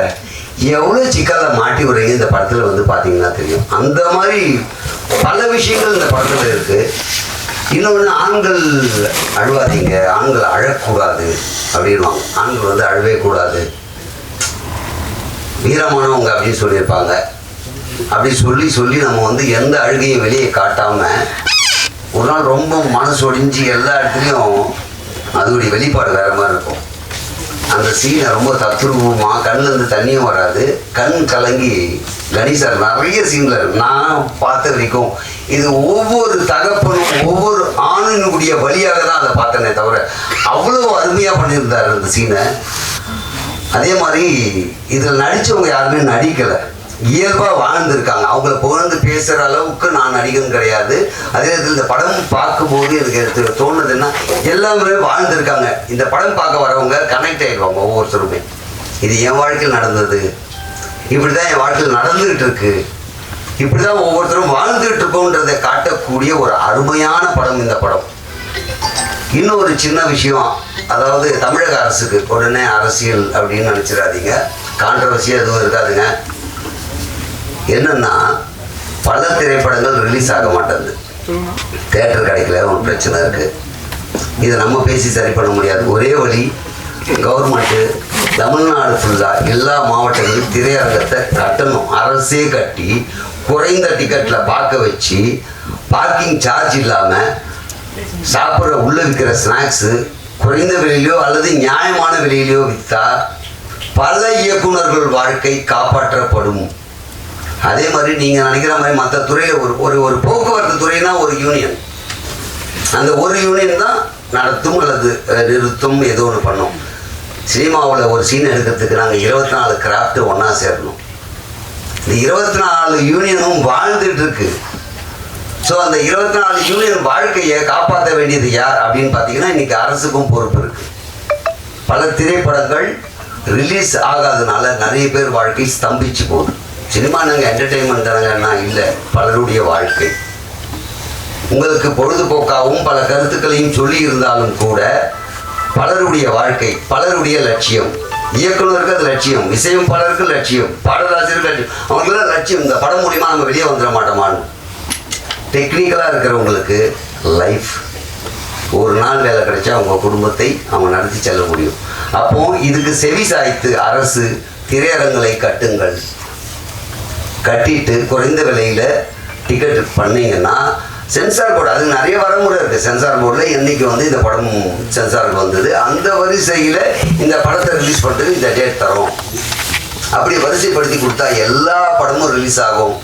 எவ்வளோ சிக்கலை மாட்டி விடுறீங்க இந்த படத்தில் பார்த்தீங்கன்னா தெரியும். அந்த மாதிரி பல விஷயங்கள் இந்த படத்தில் இருக்குது. இன்னொன்று, ஆண்கள் அழுவாதீங்க, ஆண்கள் அழக்கூடாது அப்படின்வாங்க. ஆண்கள் அழவே கூடாது, வீரமானவங்க அப்படின்னு சொல்லியிருப்பாங்க. அப்படி சொல்லி நம்ம எந்த அழுகையும் வெளியே காட்டாமல் ஒரு நாள் ரொம்ப மனசு ஒடிஞ்சு எல்லா இடத்துலையும் அதோடைய வெளிப்பாடு வேறு மாதிரி இருக்கும். அந்த சீனை ரொம்ப தத்ரூபமாக கண்ணிலேருந்து தண்ணியும் வராது, கண் கலங்கி கணேசர் நிறைய சீனில் நான் பார்த்த வரைக்கும் இது ஒவ்வொரு தகப்பனும் ஒவ்வொரு ஆணினுடைய வழியாக தான் அதை பார்த்தனே தவிர அவ்வளோ அருமையாக பண்ணியிருந்தார் அந்த சீனை. அதே மாதிரி இதில் நடித்தவங்க யாருமே நடிக்கலை, இயல்பாக வாழ்ந்துருக்காங்க. அவங்கள புகழ்ந்து பேசுகிற அளவுக்கு நான் நடிகன் கிடையாது. அதே நேரத்தில் இந்த படம் பார்க்கும்போது எனக்கு தோணுதுன்னா எல்லாமே வாழ்ந்துருக்காங்க. இந்த படம் பார்க்க வரவங்க கனெக்ட் ஆகிடுவாங்க ஒவ்வொருத்தருமே. இது என் வாழ்க்கையில் நடந்தது, இப்படி தான் என் வாழ்க்கையில் நடந்துகிட்டு இருக்கு, இப்படி தான் ஒவ்வொருத்தரும் வாழ்ந்துகிட்டு இருக்கோன்றதை காட்டக்கூடிய ஒரு அருமையான படம் இந்த படம். இன்னும் ஒரு சின்ன விஷயம், அதாவது தமிழக அரசுக்கு உடனே அரசியல் அப்படின்னு நினச்சிடாதீங்க, கான்ட்ரவர்சியாக எதுவும் இருக்காதுங்க. என்னன்னா பல திரைப்படங்கள் ரிலீஸ் ஆக மாட்டேங்குது, தேட்டர் கிடைக்கல, ஒரு பிரச்சனை இருக்கு. இதை நம்ம பேசி சரி பண்ண முடியாது. ஒரே வழி, கவர்மெண்ட்டு தமிழ்நாடு ஃபுல்லாக எல்லா மாவட்டங்களிலும் திரையரங்கத்தை கட்டணும். அரசே கட்டி குறைந்த டிக்கெட்டில் பார்க்க வச்சு பார்க்கிங் சார்ஜ் இல்லாமல் சாப்பிட்ற உள்ள விற்கிற ஸ்நாக்ஸு குறைந்த விலையிலையோ அல்லது நியாயமான விலையிலையோ விற்றா பல இயக்குநர்கள் வாழ்க்கை காப்பாற்றப்படும். அதே மாதிரி நீங்கள் நினைக்கிற மாதிரி மற்ற துறையில் ஒரு போக்குவரத்து துறைனா ஒரு யூனியன், அந்த ஒரு யூனியன் தான் நடத்தும் அல்லது நிறுத்தும் ஏதோ ஒன்று பண்ணும். சினிமாவில் ஒரு சீன் எடுக்கிறதுக்கு நாங்கள் 24 கிராஃப்ட்டு ஒன்றா சேரணும். இந்த 24 யூனியனும் வாழ்ந்துட்டு இருக்கு. ஸோ அந்த 24 யூனியன் வாழ்க்கையை காப்பாற்ற வேண்டியது யார் அப்படின்னு பார்த்தீங்கன்னா இன்றைக்கி அரசுக்கும் பொறுப்பு இருக்குது. பல திரைப்படங்கள் ரிலீஸ் ஆகாதனால நிறைய பேர் வாழ்க்கை ஸ்தம்பிச்சு போகுது. சினிமா நாங்கள் என்டர்டெயின்மெண்ட் தானங்கன்னா இல்லை, பலருடைய வாழ்க்கை. உங்களுக்கு பொழுதுபோக்காகவும் பல கருத்துக்களையும் சொல்லி இருந்தாலும் கூட பலருடைய வாழ்க்கை, பலருடைய லட்சியம். இயக்குனருக்கு அது லட்சியம், இசையமைப்பாளருக்கு லட்சியம், பாடலாசிரியருக்கு லட்சியம், அவங்களுக்குலாம் லட்சியம் இந்த படம் மூலிமா நம்ம வெளியே வந்துட மாட்டோமான்னு. டெக்னிக்கலாக இருக்கிறவங்களுக்கு லைஃப், ஒரு நாள் வேலை கிடைச்சா அவங்க குடும்பத்தை அவங்க நடத்தி செல்ல முடியும். அப்போது இதுக்கு செவி சாய்த்து அரசு திரையரங்களை கட்டுங்கள், கட்டிட்டு குறைந்த விலையில் டிக்கெட் பண்ணிங்கன்னா சென்சார் போர்டு அது நிறைய வரமுறை இருக்குது. சென்சார் போர்டில் என்னைக்கு வந்து இந்த படம் சென்சாருக்கு வந்தது, அந்த வரிசையில் இந்த படத்தை ரிலீஸ் பண்ணுறதுக்கு இந்த டேட் தரோம் அப்படி வரிசைப்படுத்தி கொடுத்தா எல்லா படமும் ரிலீஸ் ஆகும்.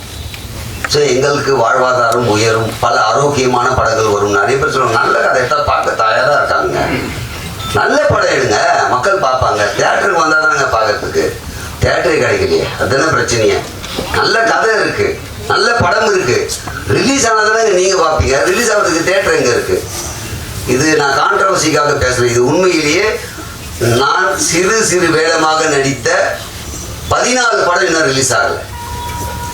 ஸோ எங்களுக்கு வாழ்வாதாரம் உயரும், பல ஆரோக்கியமான படங்கள் வரும். நிறைய பேர் சொல்லுவாங்க நல்ல கதை எடுத்தால் பார்க்க தயாராக இருக்காங்க. நல்ல படம் எடுங்க, மக்கள் பார்ப்பாங்க. தியேட்டருக்கு வந்தால் தானங்க பார்க்கறதுக்கு, தியேட்டரே கிடைக்கலையே, அதுதானே பிரச்சனையே. நல்ல கதை இருக்குது, நல்ல படம் இருக்குது, ரிலீஸ் ஆனதானே நீங்கள் பார்ப்பீங்க. ரிலீஸ் ஆகிறதுக்கு தியேட்டர் எங்கே இருக்குது? இது நான் கான்ட்ரவர்சிக்காக பேசுகிறேன். இது உண்மையிலேயே நான் சிறு சிறு வேடமாக நடித்த 14 படம் இன்னும் ரிலீஸ் ஆகலை.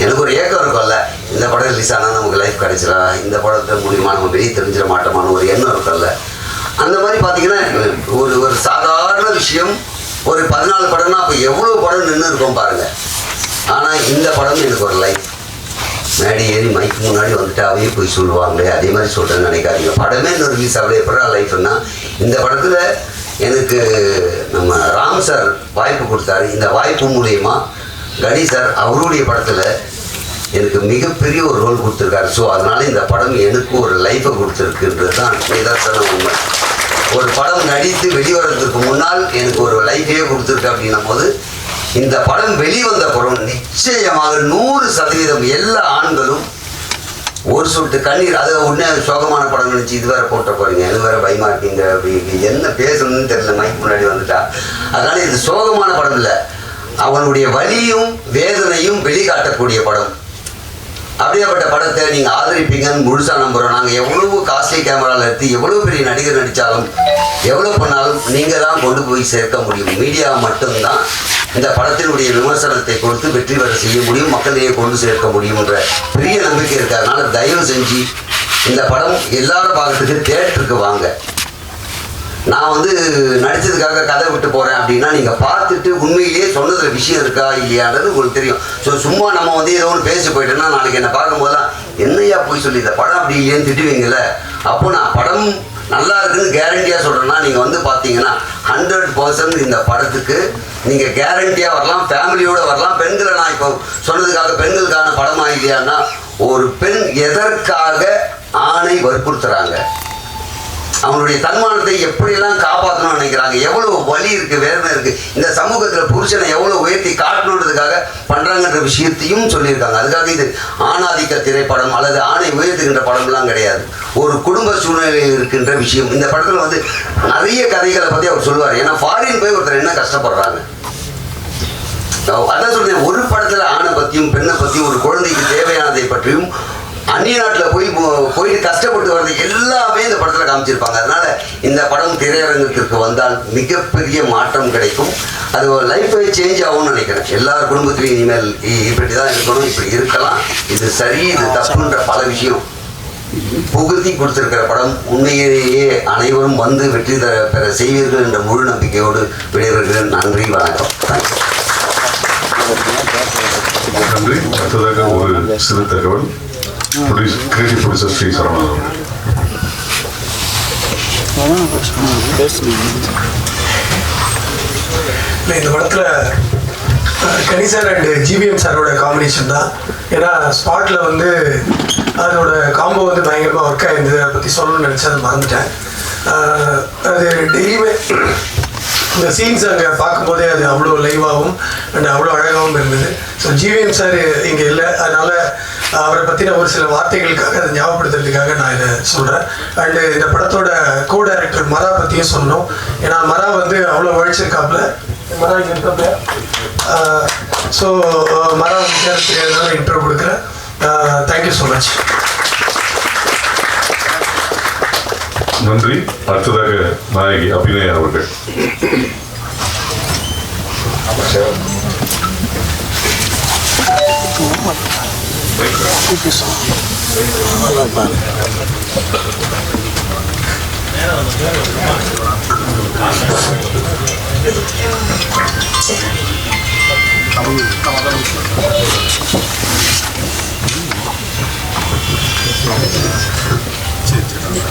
எனக்கு ஒரு ஏக்கம் இருக்கும்ல, இந்த படம் ரிலீஸ் ஆனால் நமக்கு லைஃப் கிடைச்சிடா, இந்த படத்தை மூலியமாக நம்ம வெளியே தெரிஞ்சிட மாட்டோமான ஒரு எண்ணம் இருக்கும்ல. அந்த மாதிரி பார்த்தீங்கன்னா ஒரு சாதாரண விஷயம், ஒரு 14 படம்னா அப்போ எவ்வளோ படம் நின்று இருக்கும் பாருங்கள். ஆனால் இந்த படம் எனக்கு ஒரு லைஃப். மேடி ஏறி மைக்கு முன்னாடி வந்துட்டு அவையே போய் சொல்லுவாங்களே, அதே மாதிரி சொல்கிறேன்னு நினைக்காதீங்க. படமே இன்னும் ரிலீஸ் ஆகல, எப்படா லைஃப்னா இந்த படத்தில் எனக்கு நம்ம ராம் சார் வாய்ப்பு கொடுத்தாரு. இந்த வாய்ப்பு மூலயமா கணி சார் அவருடைய படத்தில் எனக்கு மிகப்பெரிய ஒரு ரோல் கொடுத்துருக்காரு. ஸோ அதனால் இந்த படம் எனக்கு ஒரு லைஃப்பை கொடுத்துருக்குன்றது தான் நிதர்சன உண்மை. ஒரு படம் நடித்து வெளிவரதுக்கு முன்னால் எனக்கு ஒரு லைஃபையே கொடுத்துருக்கு அப்படின்னும் போது, இந்த படம் வெளிவந்த பிறகு நிச்சயமாக 100% எல்லா ஆண்களும் ஒரு சொட்டு கண்ணீர், அதை உடனே சோகமான படம் நினச்சி இது வேறு போட்ட போகிறீங்க, இது வேறு பயமாக இருக்கீங்க, அப்படி என்ன பேசணும்னு தெரியல, மைக் முன்னாடி வந்துட்டா. அதனால் இது சோகமான படம் இல்லை, அவனுடைய வலியும் வேதனையும் வெளிக்காட்டக்கூடிய படம். அப்படியேப்பட்ட படத்தை நீங்கள் ஆதரிப்பீங்கன்னு முழுசாக நம்புகிறோம். நாங்கள் எவ்வளவு காஸ்ட்லி கேமராவில் எடுத்து எவ்வளோ பெரிய நடிகர் நடித்தாலும் எவ்வளோ பண்ணாலும் நீங்கள் தான் கொண்டு போய் சேர்க்க முடியும். மீடியா மட்டும்தான் இந்த படத்தினுடைய விமர்சனத்தை கொடுத்து வெற்றி பெற செய்ய முடியும், மக்களையே கொண்டு சேர்க்க முடியும்ன்ற பெரிய நம்பிக்கை இருக்குது. அதனால் தயவு செஞ்சு இந்த படம் எல்லாரும் பார்க்கறதுக்கு தியேட்டருக்கு வாங்க. நான் வந்து நடித்ததுக்காக கதை விட்டு போகிறேன் அப்படின்னா நீங்கள் பார்த்துட்டு உண்மையிலேயே சொன்னதில் விஷயம் இருக்கா இல்லையான்றது உங்களுக்கு தெரியும். ஸோ சும்மா நம்ம வந்து ஏதோ ஒன்று பேசி போயிட்டோன்னா நாளைக்கு என்னை பார்க்கும்போதுலாம் என்னையா போய் சொல்லி இந்த படம் அப்படி இல்லையேன்னு திட்டுவீங்கல்ல. அப்போ நான் படம் நல்லா இருக்குன்னு கேரண்டியாக சொல்கிறேன்னா நீங்கள் வந்து பார்த்தீங்கன்னா 100% இந்த படத்துக்கு நீங்கள் கேரண்டியாக வரலாம், ஃபேமிலியோடு வரலாம். பெண்களை நான் இப்போ சொன்னதுக்காக பெண்களுக்கான படமாக இல்லையான்னா, ஒரு பெண் எதற்காக ஆணை வற்புறுத்துறாங்க, அவனுடைய தன்மானத்தை எப்படியெல்லாம் காப்பாற்றணும்னு நினைக்கிறாங்க, எவ்வளோ வலி இருக்குது, வேதனை இருக்குது, இந்த சமூகத்தில் புருஷனை எவ்வளோ உயர்த்தி காட்டணுன்றதுக்காக பண்ணுறாங்கன்ற விஷயத்தையும் சொல்லியிருக்காங்க. அதுக்காக இது ஆணாதிக்க திரைப்படம் அல்லது ஆணை உயர்த்துகின்ற படம்லாம் கிடையாது, ஒரு குடும்ப சூழ்நிலையில் இருக்கின்ற விஷயம். இந்த படத்தில் வந்து நிறைய கதைகளை பற்றி அவர் சொல்லுவார். ஏன்னா ஃபாரின் போய் ஒருத்தர் என்ன கஷ்டப்படுறாங்க, அதான் சொல்றேன். ஒரு படத்தில் ஆணை பற்றியும் பெண்ணை பற்றியும் ஒரு குழந்தைக்கு தேவையானதை பற்றியும் அந்நிய நாட்டில் போயிட்டு கஷ்டப்பட்டு வர்றது எல்லாமே இந்த படத்தில் காமிச்சிருப்பாங்க. அதனால் இந்த படம் திரையரங்கத்திற்கு வந்தால் மிகப்பெரிய மாற்றம் கிடைக்கும். அது லைஃபை சேஞ்ச் ஆகும்னு நினைக்கிறேன். எல்லார் குடும்பத்திலையும் இனிமேல் இப்படி தான் இருக்கணும், இப்படி இருக்கலாம், இது சரி இது தப்புன்ற பல விஷயம் புகுத்தி கொடுத்திருக்கிற படம். உண்மையிலேயே அனைவரும் வந்து வெற்றி பெற செய்வீர்கள் என்ற முழு நம்பிக்கையோடு விடைபெறுகிறேன். நன்றி, வணக்கம். நன்றி. அடுத்ததாக ஒரு சிறு தகவல். கிரியேட்டிவ் ப்ரொடியூசர் ஸ்ரீ சரவணன் இல்லை, இந்த படத்தில் கனி சார் அண்ட் ஜிவிஎம் சாரோட காம்பினேஷன் தான். ஏன்னா ஸ்பாட்டில் வந்து அதோட காம்போ வந்து பயங்கரமாக ஒர்க் ஆகிருந்தது. அதை பற்றி சொல்லணும்னு நினச்சி அதை மறந்துட்டேன். அது டெய்லியுமே இந்த சீன்ஸ் அங்கே பார்க்கும்போதே அது அவ்வளோ லைவாகவும் அண்ட் அவ்வளோ அழகாகவும் இருந்தது. ஸோ ஜிவிஎம் சார் இங்கே இல்லை, அதனால் அவரை பற்றின ஒரு சில வார்த்தைகளுக்காக அதை ஞாபகப்படுத்துறதுக்காக நான் இதை சொல்கிறேன். அண்டு இந்த படத்தோட கோ டைரக்டர் மரா பற்றியும் சொல்லணும். ஏன்னா மரா வந்து அவ்வளோ உழைச்சிருக்காப்புல. மரா இங்கே இருக்காப்புல. ஸோ மரா விசாரிக்கிறதுனால இன்ட்ரோ கொடுக்குறேன். Thank you so much. நன்றி. அடுத்ததாக நாயகி அபிநயா அவர்கள்.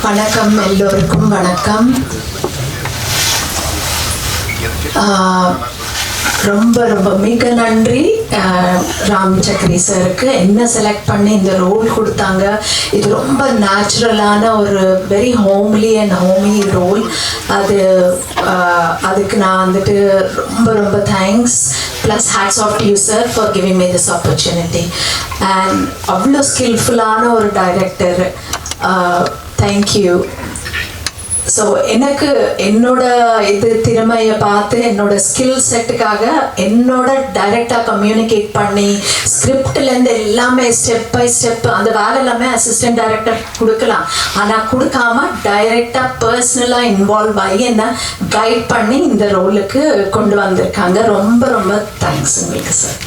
வணக்கம், எல்லோருக்கும் வணக்கம். ரொம்ப ரொம்ப மிக நன்றி ராம் சக்கரி சாருக்கு என்ன செலக்ட் பண்ணி இந்த ரோல் கொடுத்தாங்க. இது ரொம்ப நேச்சுரலான ஒரு very homely and homie role. அதுக்கு நான் வந்துட்டு ரொம்ப ரொம்ப thanks. Plus hats off to you sir for giving me this opportunity. And அவ்வளோ ஸ்கில்ஃபுல்லான ஒரு டைரக்டர். தேங்க்யூ. ஸோ எனக்கு என்னோட திறமையை பார்த்து என்னோட ஸ்கில் செட்டுக்காக என்னோட டைரெக்டாக கம்யூனிகேட் பண்ணி ஸ்கிரிப்ட்லேருந்து எல்லாமே ஸ்டெப் பை ஸ்டெப் அந்த வேலை எல்லாமே அசிஸ்டன்ட் டைரக்டர் கொடுக்கலாம். ஆனால் கொடுக்காம டைரெக்டாக பர்சனலாக இன்வால்வ் ஆகி என்ன கைட் பண்ணி இந்த ரோலுக்கு கொண்டு வந்திருக்காங்க. ரொம்ப ரொம்ப தேங்க்ஸ் உங்களுக்கு சார்.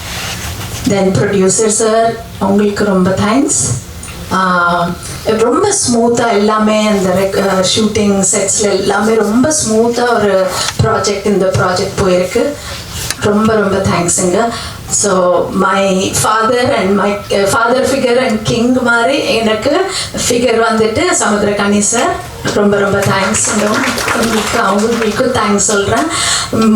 தென் ப்ரொடியூசர் சார் உங்களுக்கு ரொம்ப தேங்க்ஸ். ரொம்ப ஸ்மூத்தாக எல்லாமே அந்த ஷூட்டிங் செட்ஸில் எல்லாமே ரொம்ப ஸ்மூத்தாக ஒரு இந்த ப்ராஜெக்ட் போயிருக்கு. ரொம்ப ரொம்ப தேங்க்ஸுங்க. So my father and my father figure and king மாதிரி எனக்கு ஃபிகர் வந்துட்டு சமுத்திரகனி சார். ரொம்ப ரொம்ப தேங்க்ஸுங்க. அவங்களுக்கும் தேங்க்ஸ் சொல்கிறேன்.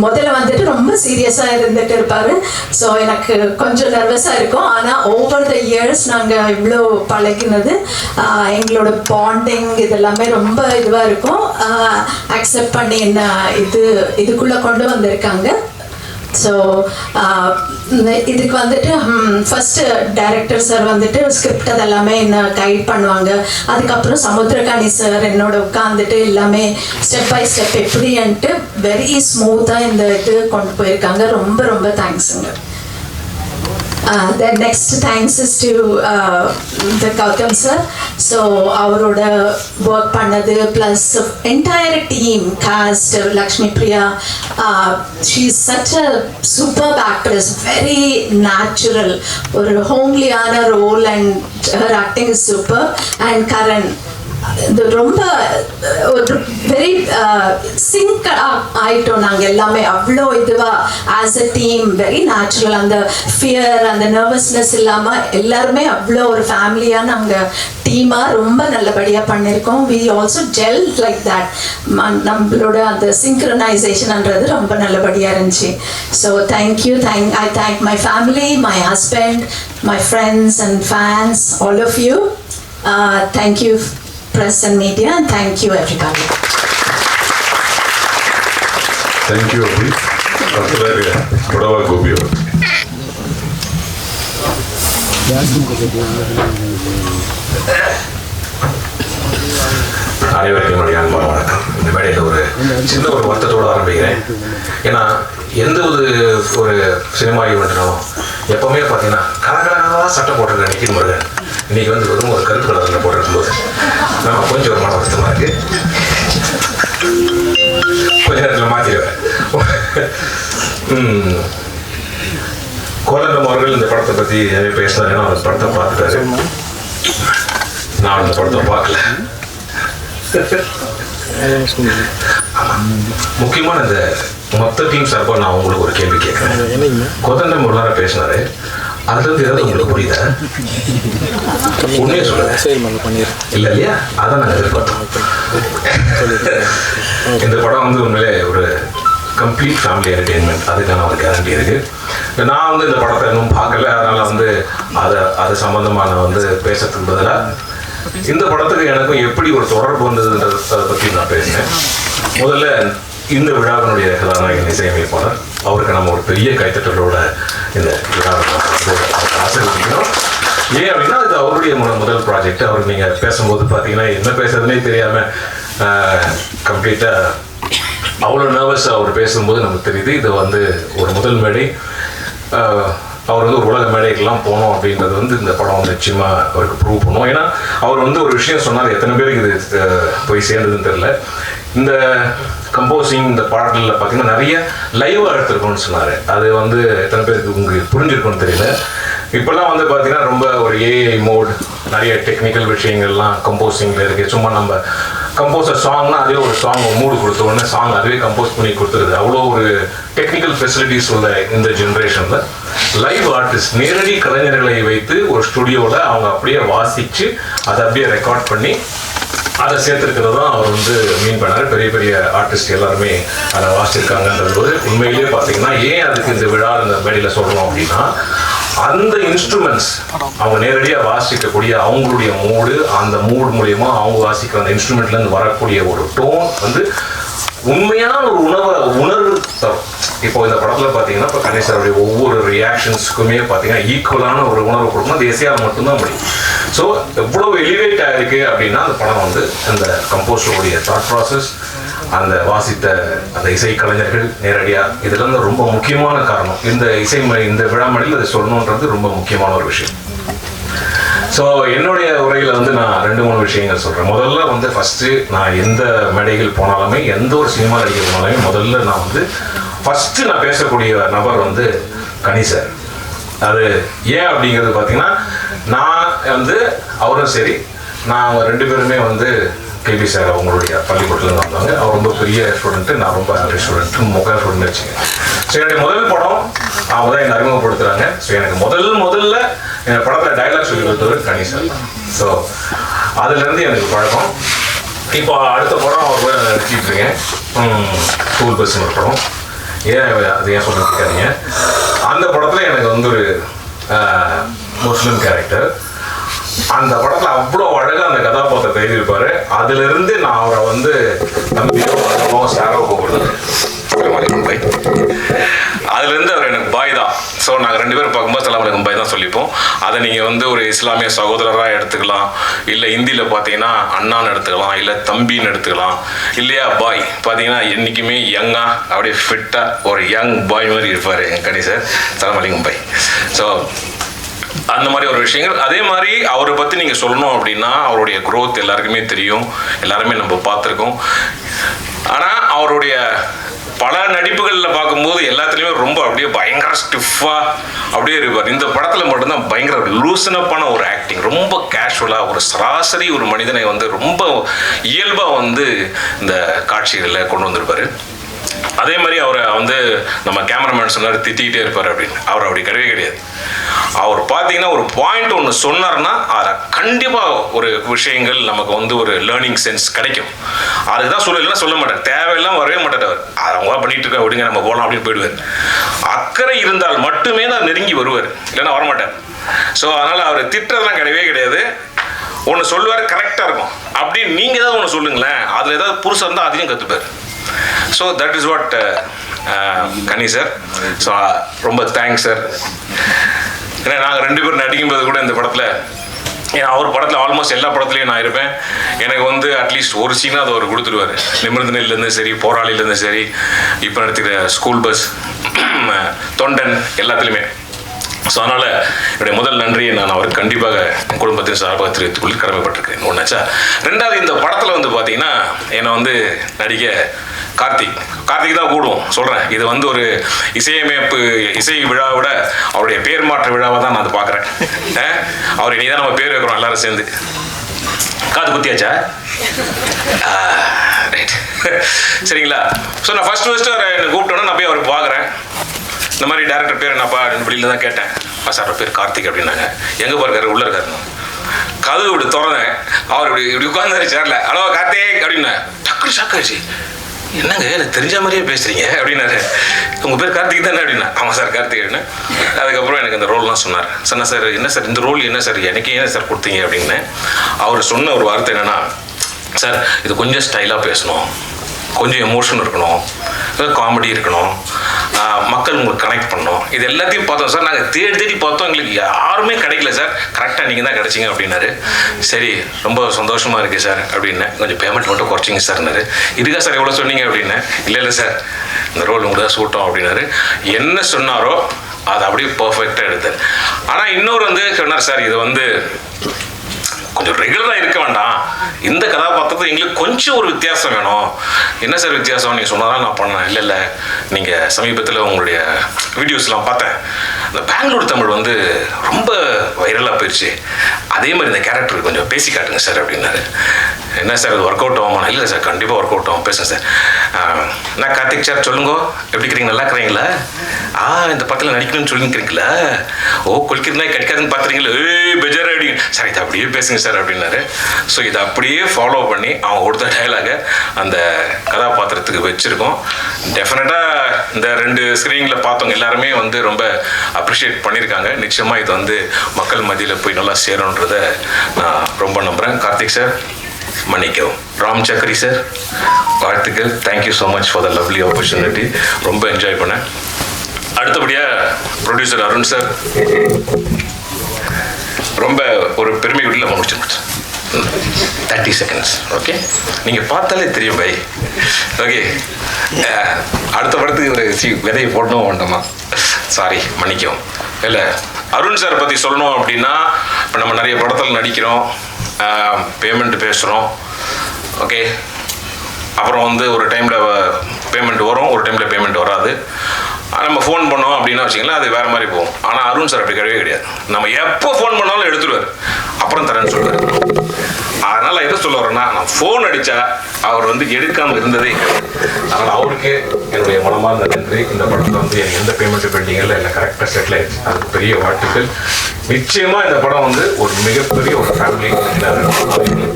முதல்ல வந்துட்டு ரொம்ப சீரியஸாக இருந்துட்டு இருப்பார். ஸோ எனக்கு கொஞ்சம் நர்வஸாக இருக்கும். ஆனால் ஓவர் த இயர்ஸ் நாங்கள் இவ்வளோ பழகினது எங்களோட பாண்டிங் இதெல்லாமே ரொம்ப இதுவாக இருக்கும். அக்செப்ட் பண்ணி என்ன இதுக்குள்ளே கொண்டு வந்திருக்காங்க. ஸோ இதுக்கு வந்துட்டு ஃபஸ்ட்டு டைரக்டர் சார் வந்துட்டு ஸ்கிரிப்ட் அதெல்லாமே என்ன கைட் பண்ணுவாங்க. அதுக்கப்புறம் சமுத்திரகாணி சார் என்னோட உட்காந்துட்டு எல்லாமே ஸ்டெப் பை ஸ்டெப் எப்படின்ட்டு வெரி ஸ்மூத்தாக இந்த இது கொண்டு போயிருக்காங்க. ரொம்ப ரொம்ப தேங்க்ஸுங்க. The next thanks is to the Gautam sir. So அவரோட ஒர்க் பண்ணது plus entire team cost Lakshmi Priya. She is such a superb actress, very natural, ஒரு ஹோம்லியான role and her acting is superb. And Karan இது ரொம்ப ஒரு வெரி சிங்க் ஆயிட்டோம் நாங்கள் எல்லாமே. அவ்வளோ இதுவாக as a team very natural. அந்த ஃபியர் அந்த நர்வஸ்னஸ் இல்லாமல் எல்லாருமே அவ்வளோ ஒரு ஃபேமிலியாக நாங்கள் டீமாக ரொம்ப நல்லபடியாக பண்ணியிருக்கோம். We also gel like that. நம்மளோட அந்த சிங்க்ரனைசேஷன்ன்றது ரொம்ப நல்லபடியாக இருந்துச்சு. So thank you. I thank my family, my husband, my friends and fans, all of you. Thank you press and media, and thank you everybody. Thank you Abhi. After Kodava Gopi. அனைவருக்கும் என்னுடைய அன்பான வணக்கம். இந்த மேடையில் ஒரு சின்ன ஒரு வருத்தத்தோடு ஆரம்பிக்கிறேன். ஏன்னா எந்த ஒரு சினிமா ஈவெண்ட்னாலும் எப்பவுமே பார்த்தீங்கன்னா கலகலகலாக சட்டை போட்டிருக்க நிக்கின் முருகன் இன்னைக்கு வந்து வெறும் ஒரு கருப்பு கலரில் போட்டிருக்கும்போது நம்ம கொஞ்சம் ஒரு மன வருத்தமாக இருக்கு. கொஞ்ச நேரத்தில் மாற்றிடுவேன். கோலண்டம் அவர்கள் இந்த படத்தை பற்றி நிறைய பேசினார். ஏன்னா அந்த படத்தை பார்த்துட்டாரு. நான் அந்த படத்தை பார்க்கல. முக்கியமான இந்த மொத்த டீம் சார்பாக நான் உங்களுக்கு ஒரு கேள்வி கேட்குறேன். கோதண்டம் ஒரு நேரம் பேசினாரு. அதுலேருந்து ஏதாவது உங்களுக்கு புரியுதா? உண்மையை சொல்லுங்க. இல்லை இல்லையா? அதான் நாங்கள் எதிர்பார்த்தோம். இந்த படம் வந்து உண்மையிலே ஒரு கம்ப்ளீட் ஃபேமிலி என்டர்டெயின்மெண்ட். அதுக்கான ஒரு கேரண்டி இருக்குது. நான் வந்து இந்த படத்தை இன்னும் பார்க்கல. அதனால் வந்து அது சம்மந்தமாக வந்து பேசுறதுக்கு பதிலாக இந்த படத்துக்கு எனக்கும் எப்படி ஒரு தொடர்பு வந்ததுன்றதை பற்றி நான் பேசினேன். முதல்ல இந்த விழாவினுடைய கதாநாயகன் இசையமைப்பாளர் அவருக்கு நம்ம ஒரு பெரிய கைத்தட்டலோட இந்த விழாவை ஆசீர்வதிக்கணும். ஏன் அப்படின்னா இது அவருடைய முதல் ப்ராஜெக்ட். அவருக்கு நீங்கள் பேசும்போது பார்த்தீங்கன்னா என்ன பேசுறதுனே தெரியாமல் கம்ப்ளீட்டாக அவ்வளோ நர்வஸாக அவர் பேசும்போது நமக்கு தெரியுது இது வந்து ஒரு முதல் மேடை. அவர் வந்து ஒரு உலக மேடைக்கெல்லாம் போனோம் அப்படின்றது வந்து இந்த படம் வந்து நிச்சயமாக அவருக்கு ப்ரூவ் பண்ணும். ஏன்னா அவர் வந்து ஒரு விஷயம் சொன்னார், எத்தனை பேருக்கு இது போய் சேர்ந்ததுன்னு தெரியல. இந்த கம்போசிங் இந்த பாடலில் பார்த்தீங்கன்னா நிறைய லைவாக எடுத்துருக்கோன்னு சொன்னார். அது வந்து எத்தனை பேருக்கு உங்களுக்கு புரிஞ்சிருக்குன்னு தெரியல. இப்போல்லாம் வந்து பார்த்தீங்கன்னா ரொம்ப ஒரு ஏஐ மோட், நிறைய டெக்னிக்கல் விஷயங்கள்லாம் கம்போசிங்கில் இருக்குது. சும்மா நம்ம கம்போசர் சாங்னா அதே ஒரு சாங் மூடு கொடுத்த உடனே சாங் அதுவே கம்போஸ் பண்ணி கொடுத்துருது. அவ்வளோ ஒரு டெக்னிக்கல் ஃபெசிலிட்டிஸ் உள்ள இந்த ஜென்ரேஷனில் லைவ் ஆர்டிஸ்ட் நேரடி கலைஞர்களை வைத்து ஒரு ஸ்டுடியோவில் அவங்க அப்படியே வாசித்து அதை அப்படியே ரெக்கார்ட் பண்ணி அதை சேர்த்துருக்கிறதும் அவர் வந்து மீன் பண்ணார். பெரிய பெரிய ஆர்டிஸ்ட் எல்லாருமே அதை வாசிச்சிருக்காங்கன்றது உண்மையிலேயே பார்த்தீங்கன்னா ஏன் அதுக்கு இந்த விழா இந்த மேடையில் சொல்கிறோம் அப்படின்னா, அந்த இன்ஸ்ட்ருமெண்ட்ஸ் அவங்க நேரடியாக வாசிக்கக்கூடிய அவங்களுடைய மூடு, அந்த மூடு மூலயமா அவங்க வாசிக்கிற அந்த இன்ஸ்ட்ருமெண்ட்லேருந்து வரக்கூடிய ஒரு டோன் வந்து உண்மையான ஒரு உணர்வு தரும். இப்போ இந்த படத்தில் பார்த்தீங்கன்னா இப்போ கணேசருடைய ஒவ்வொரு ரியாக்ஷன்ஸுக்குமே பார்த்தீங்கன்னா ஈக்குவலான ஒரு உணர்வு கொடுக்கணும். அது எஸ்ஆர் மட்டும்தான் முடியும். ஸோ எவ்வளோ எலிவேட் ஆகிருக்கு அப்படின்னா அந்த படம் வந்து அந்த கம்போஸருடைய தாட் ப்ராசஸ், அந்த வாசித்த அந்த இசைக்கலைஞர்கள் நேரடியாக இதெல்லாம் தான் ரொம்ப முக்கியமான காரணம். இந்த விழா மணியில் அதை சொல்லணுன்றது ரொம்ப முக்கியமான ஒரு விஷயம். ஸோ என்னுடைய உரையில் வந்து நான் 2-3 விஷயங்கள் சொல்கிறேன். முதல்ல வந்து ஃபஸ்ட்டு நான் எந்த மேடைகள் போனாலுமே, எந்த ஒரு சினிமா நடிகர் போனாலுமே முதல்ல நான் வந்து ஃபஸ்ட்டு நான் பேசக்கூடிய நபர் வந்து கணேசர். அது ஏன் அப்படிங்கிறது பார்த்தீங்கன்னா, நான் வந்து அவரும் சரி, நான் அவங்க 2 பேருமே வந்து கேபி சார் அவங்களுடைய பள்ளிக்கூடத்துலேருந்து வந்தாங்க. அவர் ரொம்ப பெரிய ஸ்டூடெண்ட்டு, நான் ரொம்ப ஆவரேஜ் ஸ்டூடெண்ட்டு, முக்கால் ஸ்டூடெண்ட் வச்சுக்கேன். ஸோ என்னுடைய முதல் படம் அவங்க தான் என்னை அறிமுகப்படுத்துகிறாங்க. ஸோ எனக்கு முதல்ல என் படத்தில் டைலாக் சொல்லி கொடுத்தவர் கணேசன். ஸோ அதுலேருந்து எனக்கு பழக்கம். இப்போ அடுத்த படம் அவர் நடிச்சிட்டு இருக்கேன், ஸ்கூல் பஸ் ஒரு படம். அது ஏன் சொல்ல கேட்காதீங்க. அந்த படத்தில் எனக்கு வந்து ஒரு முஸ்லிம் கேரக்டர். அந்த படத்தில் அவ்வளோ அழகாக அந்த கதாபாத்திரத்தை எழுதியிருப்பார். அதுலேருந்து நான் அவரை வந்து தம்பியோ சாரோ கூப்பிடுறது பாய். அதுலேருந்து அவர் எனக்கு பாய் தான். ஸோ நாங்கள் 2 பேரும் பார்க்கும்போது சலாம் பாய் தான் சொல்லிப்போம். அதை நீங்கள் வந்து ஒரு இஸ்லாமிய சகோதரராக எடுத்துக்கலாம், இல்லை ஹிந்தியில் பார்த்தீங்கன்னா அண்ணான்னு எடுத்துக்கலாம், இல்லை தம்பின்னு எடுத்துக்கலாம், இல்லையா பாய் பார்த்தீங்கன்னா என்றைக்குமே யங்காக அப்படியே ஃபிட்டாக ஒரு யங் பாய் மாதிரி இருப்பார் என் கணேசர். சலாம் பாய். ஸோ அந்த மாதிரி ஒரு விஷயங்கள். அதே மாதிரி அவரை பற்றி நீங்கள் சொல்லணும் அப்படின்னா அவருடைய க்ரோத் எல்லாருக்குமே தெரியும், எல்லாருமே நம்ம பார்த்துருக்கோம். ஆனால் அவருடைய பல நடிப்புகளில் பார்க்கும்போது எல்லாத்துலேயுமே ரொம்ப அப்படியே பயங்கர ஸ்டிஃபாக அப்படியே இருப்பார். இந்த படத்தில் மட்டும்தான் பயங்கர லூசனப்பான ஒரு ஆக்டிங், ரொம்ப கேஷுவலாக ஒரு சராசரி ஒரு மனிதனை வந்து ரொம்ப இயல்பாக வந்து இந்த காட்சிகளில் கொண்டு வந்திருப்பார். அதே மாதிரி அவரை வந்து நம்ம கேமராமேன் சொன்னார் திட்டிகிட்டே இருப்பார் அப்படின்னு. அவர் அப்படி கிடையாது. அவர் பார்த்தீங்கன்னா ஒரு பாயிண்ட் ஒன்று சொன்னார்னா அதை கண்டிப்பாக ஒரு விஷயங்கள் நமக்கு வந்து ஒரு லேர்னிங் சென்ஸ் கிடைக்கும். அதுக்கு தான் சொல்லலாம் சொல்ல மாட்டார், தேவையெல்லாம் வரவே மாட்டார். அவர் அவங்க பண்ணிட்டு இருக்க விடுங்க நம்ம போகலாம் அப்படின்னு போயிடுவார். அக்கறை இருந்தால் மட்டுமே தான் நெருங்கி வருவார், இல்லைன்னா வரமாட்டார். ஸோ அதனால் அவர் திட்டுறதுலாம் கிடையாது. ஒன்று சொல்லுவார் கரெக்டாக இருக்கும். அப்படி நீங்கள் ஏதாவது ஒன்று சொல்லுங்களேன், அதில் ஏதாவது புதுசாக இருந்தால் அதையும் கற்றுப்பார். So that is what Ghani sir. So ரொம்ப தேங்க்ஸ் சார். ஏன்னா நாங்கள் 2 பேரும் நடிக்கும்போது கூட இந்த படத்தில், ஏன்னா அவர் படத்தில் ஆல்மோஸ்ட் எல்லா படத்துலையும் நான் இருப்பேன். எனக்கு வந்து அட்லீஸ்ட் ஒரு சீனாக அதை அவர் கொடுத்துருவார். நிமிர்ந்தனிலேருந்து சரி, போராளிலேருந்து சரி, இப்போ நடத்துகிற ஸ்கூல் பஸ், தொண்டன் எல்லாத்துலேயுமே. ஸோ அதனால் என்னுடைய முதல் நன்றியை நான் அவருக்கு கண்டிப்பாக என் குடும்பத்தின் சார்பாக தெரிவித்துக்கொள்ள கடமைப்பட்டிருக்கேன். ஒன்றாச்சா. 2வது இந்த படத்தில் வந்து பார்த்தீங்கன்னா என்னை வந்து நடிக்க கார்த்திக் தான் கூடுவோம் சொல்கிறேன். இது வந்து ஒரு இசை விழாவோட அவருடைய பேர் மாற்ற விழாவை தான் நான் அதை பார்க்குறேன். அவர் இனி தான் நம்ம பேர் வைக்கிறோம் எல்லாரும் சேர்ந்து. காது குத்தியாச்சா? ரைட், சரிங்களா. ஸோ நான் ஃபஸ்ட்டு அவரை என்னை கூப்பிட்டோன்னா நான் போய் அவருக்கு பார்க்குறேன். இந்த மாதிரி டேரக்டர் பேர் என்னப்பா வெளியில் தான் கேட்டேன். சார் பேர் கார்த்திக் அப்படின்னாங்க. எங்கே பாருக்காரு? உள்ளே இருக்காரு. கதவு இப்படி திறந்தேன். அவர் இப்படி உட்கார்ந்தாரு சேரில். ஹலோ கார்த்திக் அப்படின்னா டக்குனு ஷாக் ஆயிடுச்சு. என்னங்க எனக்கு தெரிஞ்ச மாதிரியே பேசுகிறீங்க அப்படின்னாரு. உங்கள் பேர் கார்த்திக் தானே அப்படின்னா. ஆமாம் சார் கார்த்திக் அப்படின்னு. அதுக்கப்புறம் எனக்கு அந்த ரோல்லாம் சொன்னார். சொன்னால் சார் என்ன சார் இந்த ரோல் என்ன சார் எனக்கு ஏன் சார் கொடுத்தீங்க அப்படின்னு. அவர் சொன்ன ஒரு வார்த்தை என்னென்னா, சார் இது கொஞ்சம் ஸ்டைலாக பேசணும், கொஞ்சம் எமோஷன் இருக்கணும், காமெடி இருக்கணும், மக்கள் உங்களுக்கு கனெக்ட் பண்ணணும். இது எல்லாத்தையும் பார்த்தோம் சார். நாங்கள் தேடி பார்த்தோம், எங்களுக்கு யாருமே கிடைக்கல சார். கரெக்டாக நீங்கள் தான் கிடைச்சிங்க அப்படின்னாரு. சரி ரொம்ப சந்தோஷமாக இருக்குது சார் அப்படின்னேன். கொஞ்சம் பேமெண்ட் மட்டும் குறைச்சிங்க சார்னாரு. இதுக்கா சார் எவ்வளோ சொன்னீங்க அப்படின்னேன். இல்லை சார் இந்த ரோல் உங்களுக்கு தான் சூட்டோம் அப்படின்னாரு. என்ன சொன்னாரோ அதை அப்படியே பர்ஃபெக்டாக எடுத்தார். ஆனால் இன்னொரு வந்து சொன்னார், சார் இது வந்து கொஞ்சம் ரெகுலராக இருக்க வேண்டாம், இந்த கதாபாத்திரத்தை எங்களுக்கு கொஞ்சம் ஒரு வித்தியாசம் வேணும். என்ன சார் வித்தியாசம் நீங்கள் சொன்னதான் நான் பண்ணேன். இல்லை நீங்கள் சமீபத்தில் உங்களுடைய வீடியோஸ்லாம் பார்த்தேன், இந்த பெங்களூர் தமிழ் வந்து ரொம்ப வைரலாக போயிடுச்சு, அதே மாதிரி இந்த கேரக்டர் கொஞ்சம் பேசி காட்டுங்க சார் அப்படின்னாரு. என்ன சார் இது ஒர்க் அவுட் ஆகுமா? இல்லை சார் கண்டிப்பாக ஒர்க் அவுட் ஆகும், பேசுங்க சார். நான் கார்த்திக் சார் சொல்லுங்க, எப்படி இருக்கிறீங்க, நல்லா இருக்கிறீங்களா? இந்த படத்தில் நடிக்கணும்னு சொல்லிக்கிறீங்களா? ஓ கொல்கிறதுனா கிடைக்காதுன்னு பார்த்துறீங்களா? பெஜார் அடி சார், இதை அப்படியே பேசுங்க சார் அப்படின்னாரு. ஸோ இதை அப்படியே ஃபாலோ பண்ணி அவங்க கொடுத்த டைலாகை அந்த கதாபாத்திரத்துக்கு வச்சுருக்கோம். டெஃபினட்டாக இந்த 2 ஸ்க்ரீனில் பார்த்தவங்க எல்லாருமே வந்து ரொம்ப அப்ரிஷியேட் பண்ணியிருக்காங்க. நிச்சயமாக இது வந்து மக்கள் மத்தியில் போய் நல்லா சேரும்ன்றதை நான் ரொம்ப நம்புகிறேன். கார்த்திக் சார் மன்னிக்கவும். ராம் சக்கரி சார் வாழ்த்துக்கள். Thank you so much for the lovely opportunity. ரொம்ப என்ஜாய் பண்ணேன். அடுத்தபடியாக ப்ரொடியூசர் அருண் சார் ரொம்ப ஒரு பெருமை வீட்டில் முடிச்சிருந்தேன். 30 seconds. ஓகே, நீங்கள் பார்த்தாலே தெரியும் பை. ஓகே, அடுத்த படத்துக்கு ஒரு விதையை போடணும் வேண்டாமா? சாரி, மன்னிக்கும். இல்லை, அருண் சார் பற்றி சொல்லணும் அப்படின்னா, இப்போ நம்ம நிறைய படத்தில் நடிக்கிறோம், பேமெண்ட் பேசுகிறோம். ஓகே, அப்புறம் வந்து ஒரு டைமில் பேமெண்ட் வரும், ஒரு டைமில் பேமெண்ட் வராது. நம்ம ஃபோன் பண்ணோம் அப்படின்னா வச்சிங்களேன், அது வேறு மாதிரி போகும். ஆனால் அருண் சார் அப்படி கிடையவே கிடையாது. நம்ம எப்போ ஃபோன் பண்ணாலும் எடுத்துருவார், அப்புறம் தரேன்னு சொல்லுவார். அதனால் எதை சொல்ல வரேன்னா, நான் ஃபோன் அடித்தா அவர் வந்து எடுக்காமல் இருந்ததே கிடையாது. அதனால் அவருக்கு என்னுடைய மனமார்ந்த நன்றி. இந்த படத்தில் வந்து எனக்கு எந்த பேமெண்ட்டு பெண்டிங்கில் இல்லை, கரெக்டாக செட்டில் ஆயிடுச்சு. அதுக்கு பெரிய வாழ்த்துக்கள். நிச்சயமாக இந்த படம் வந்து ஒரு மிகப்பெரிய ஒரு ஃபேமிலி.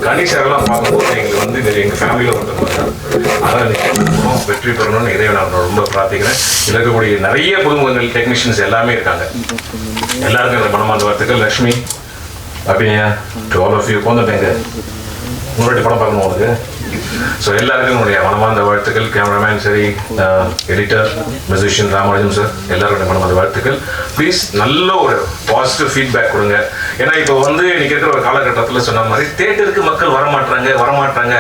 கணிசரெல்லாம் பார்க்கும்போது எங்களுக்கு வந்து எங்கள் ஃபேமிலியில் வந்து அதனால் நிச்சயம் வெற்றி பெறணும்னு இதை நான் ரொம்ப பிரார்த்திக்கிறேன். இருக்கக்கூடிய நிறைய புதுமுகங்கள் டெக்னீஷியன்ஸ் எல்லாமே இருக்காங்க. எல்லாருக்கும் இந்த மனமார்ந்த வாழ்த்துக்கள். லக்ஷ்மி அப்படியா டு ஆல் ஆஃப் யூ போந்துட்டேங்க முன்னாடி படம் பார்க்கணும் உங்களுக்கு. ஸோ எல்லாருக்கும் என்னுடைய மனமார்ந்த வாழ்த்துக்கள். கேமராமேன் சரி, எடிட்டர், மியூசிஷியன் ராமராஜன் சார், எல்லாருடைய மனமார்ந்த வாழ்த்துக்கள். ப்ளீஸ் நல்ல ஒரு பாசிட்டிவ் ஃபீட்பேக் கொடுங்க. ஏன்னா இப்போ வந்து இன்னைக்கு இருக்கிற ஒரு காலகட்டத்தில் சொன்ன மாதிரி தேட்டருக்கு மக்கள் வரமாட்டாங்க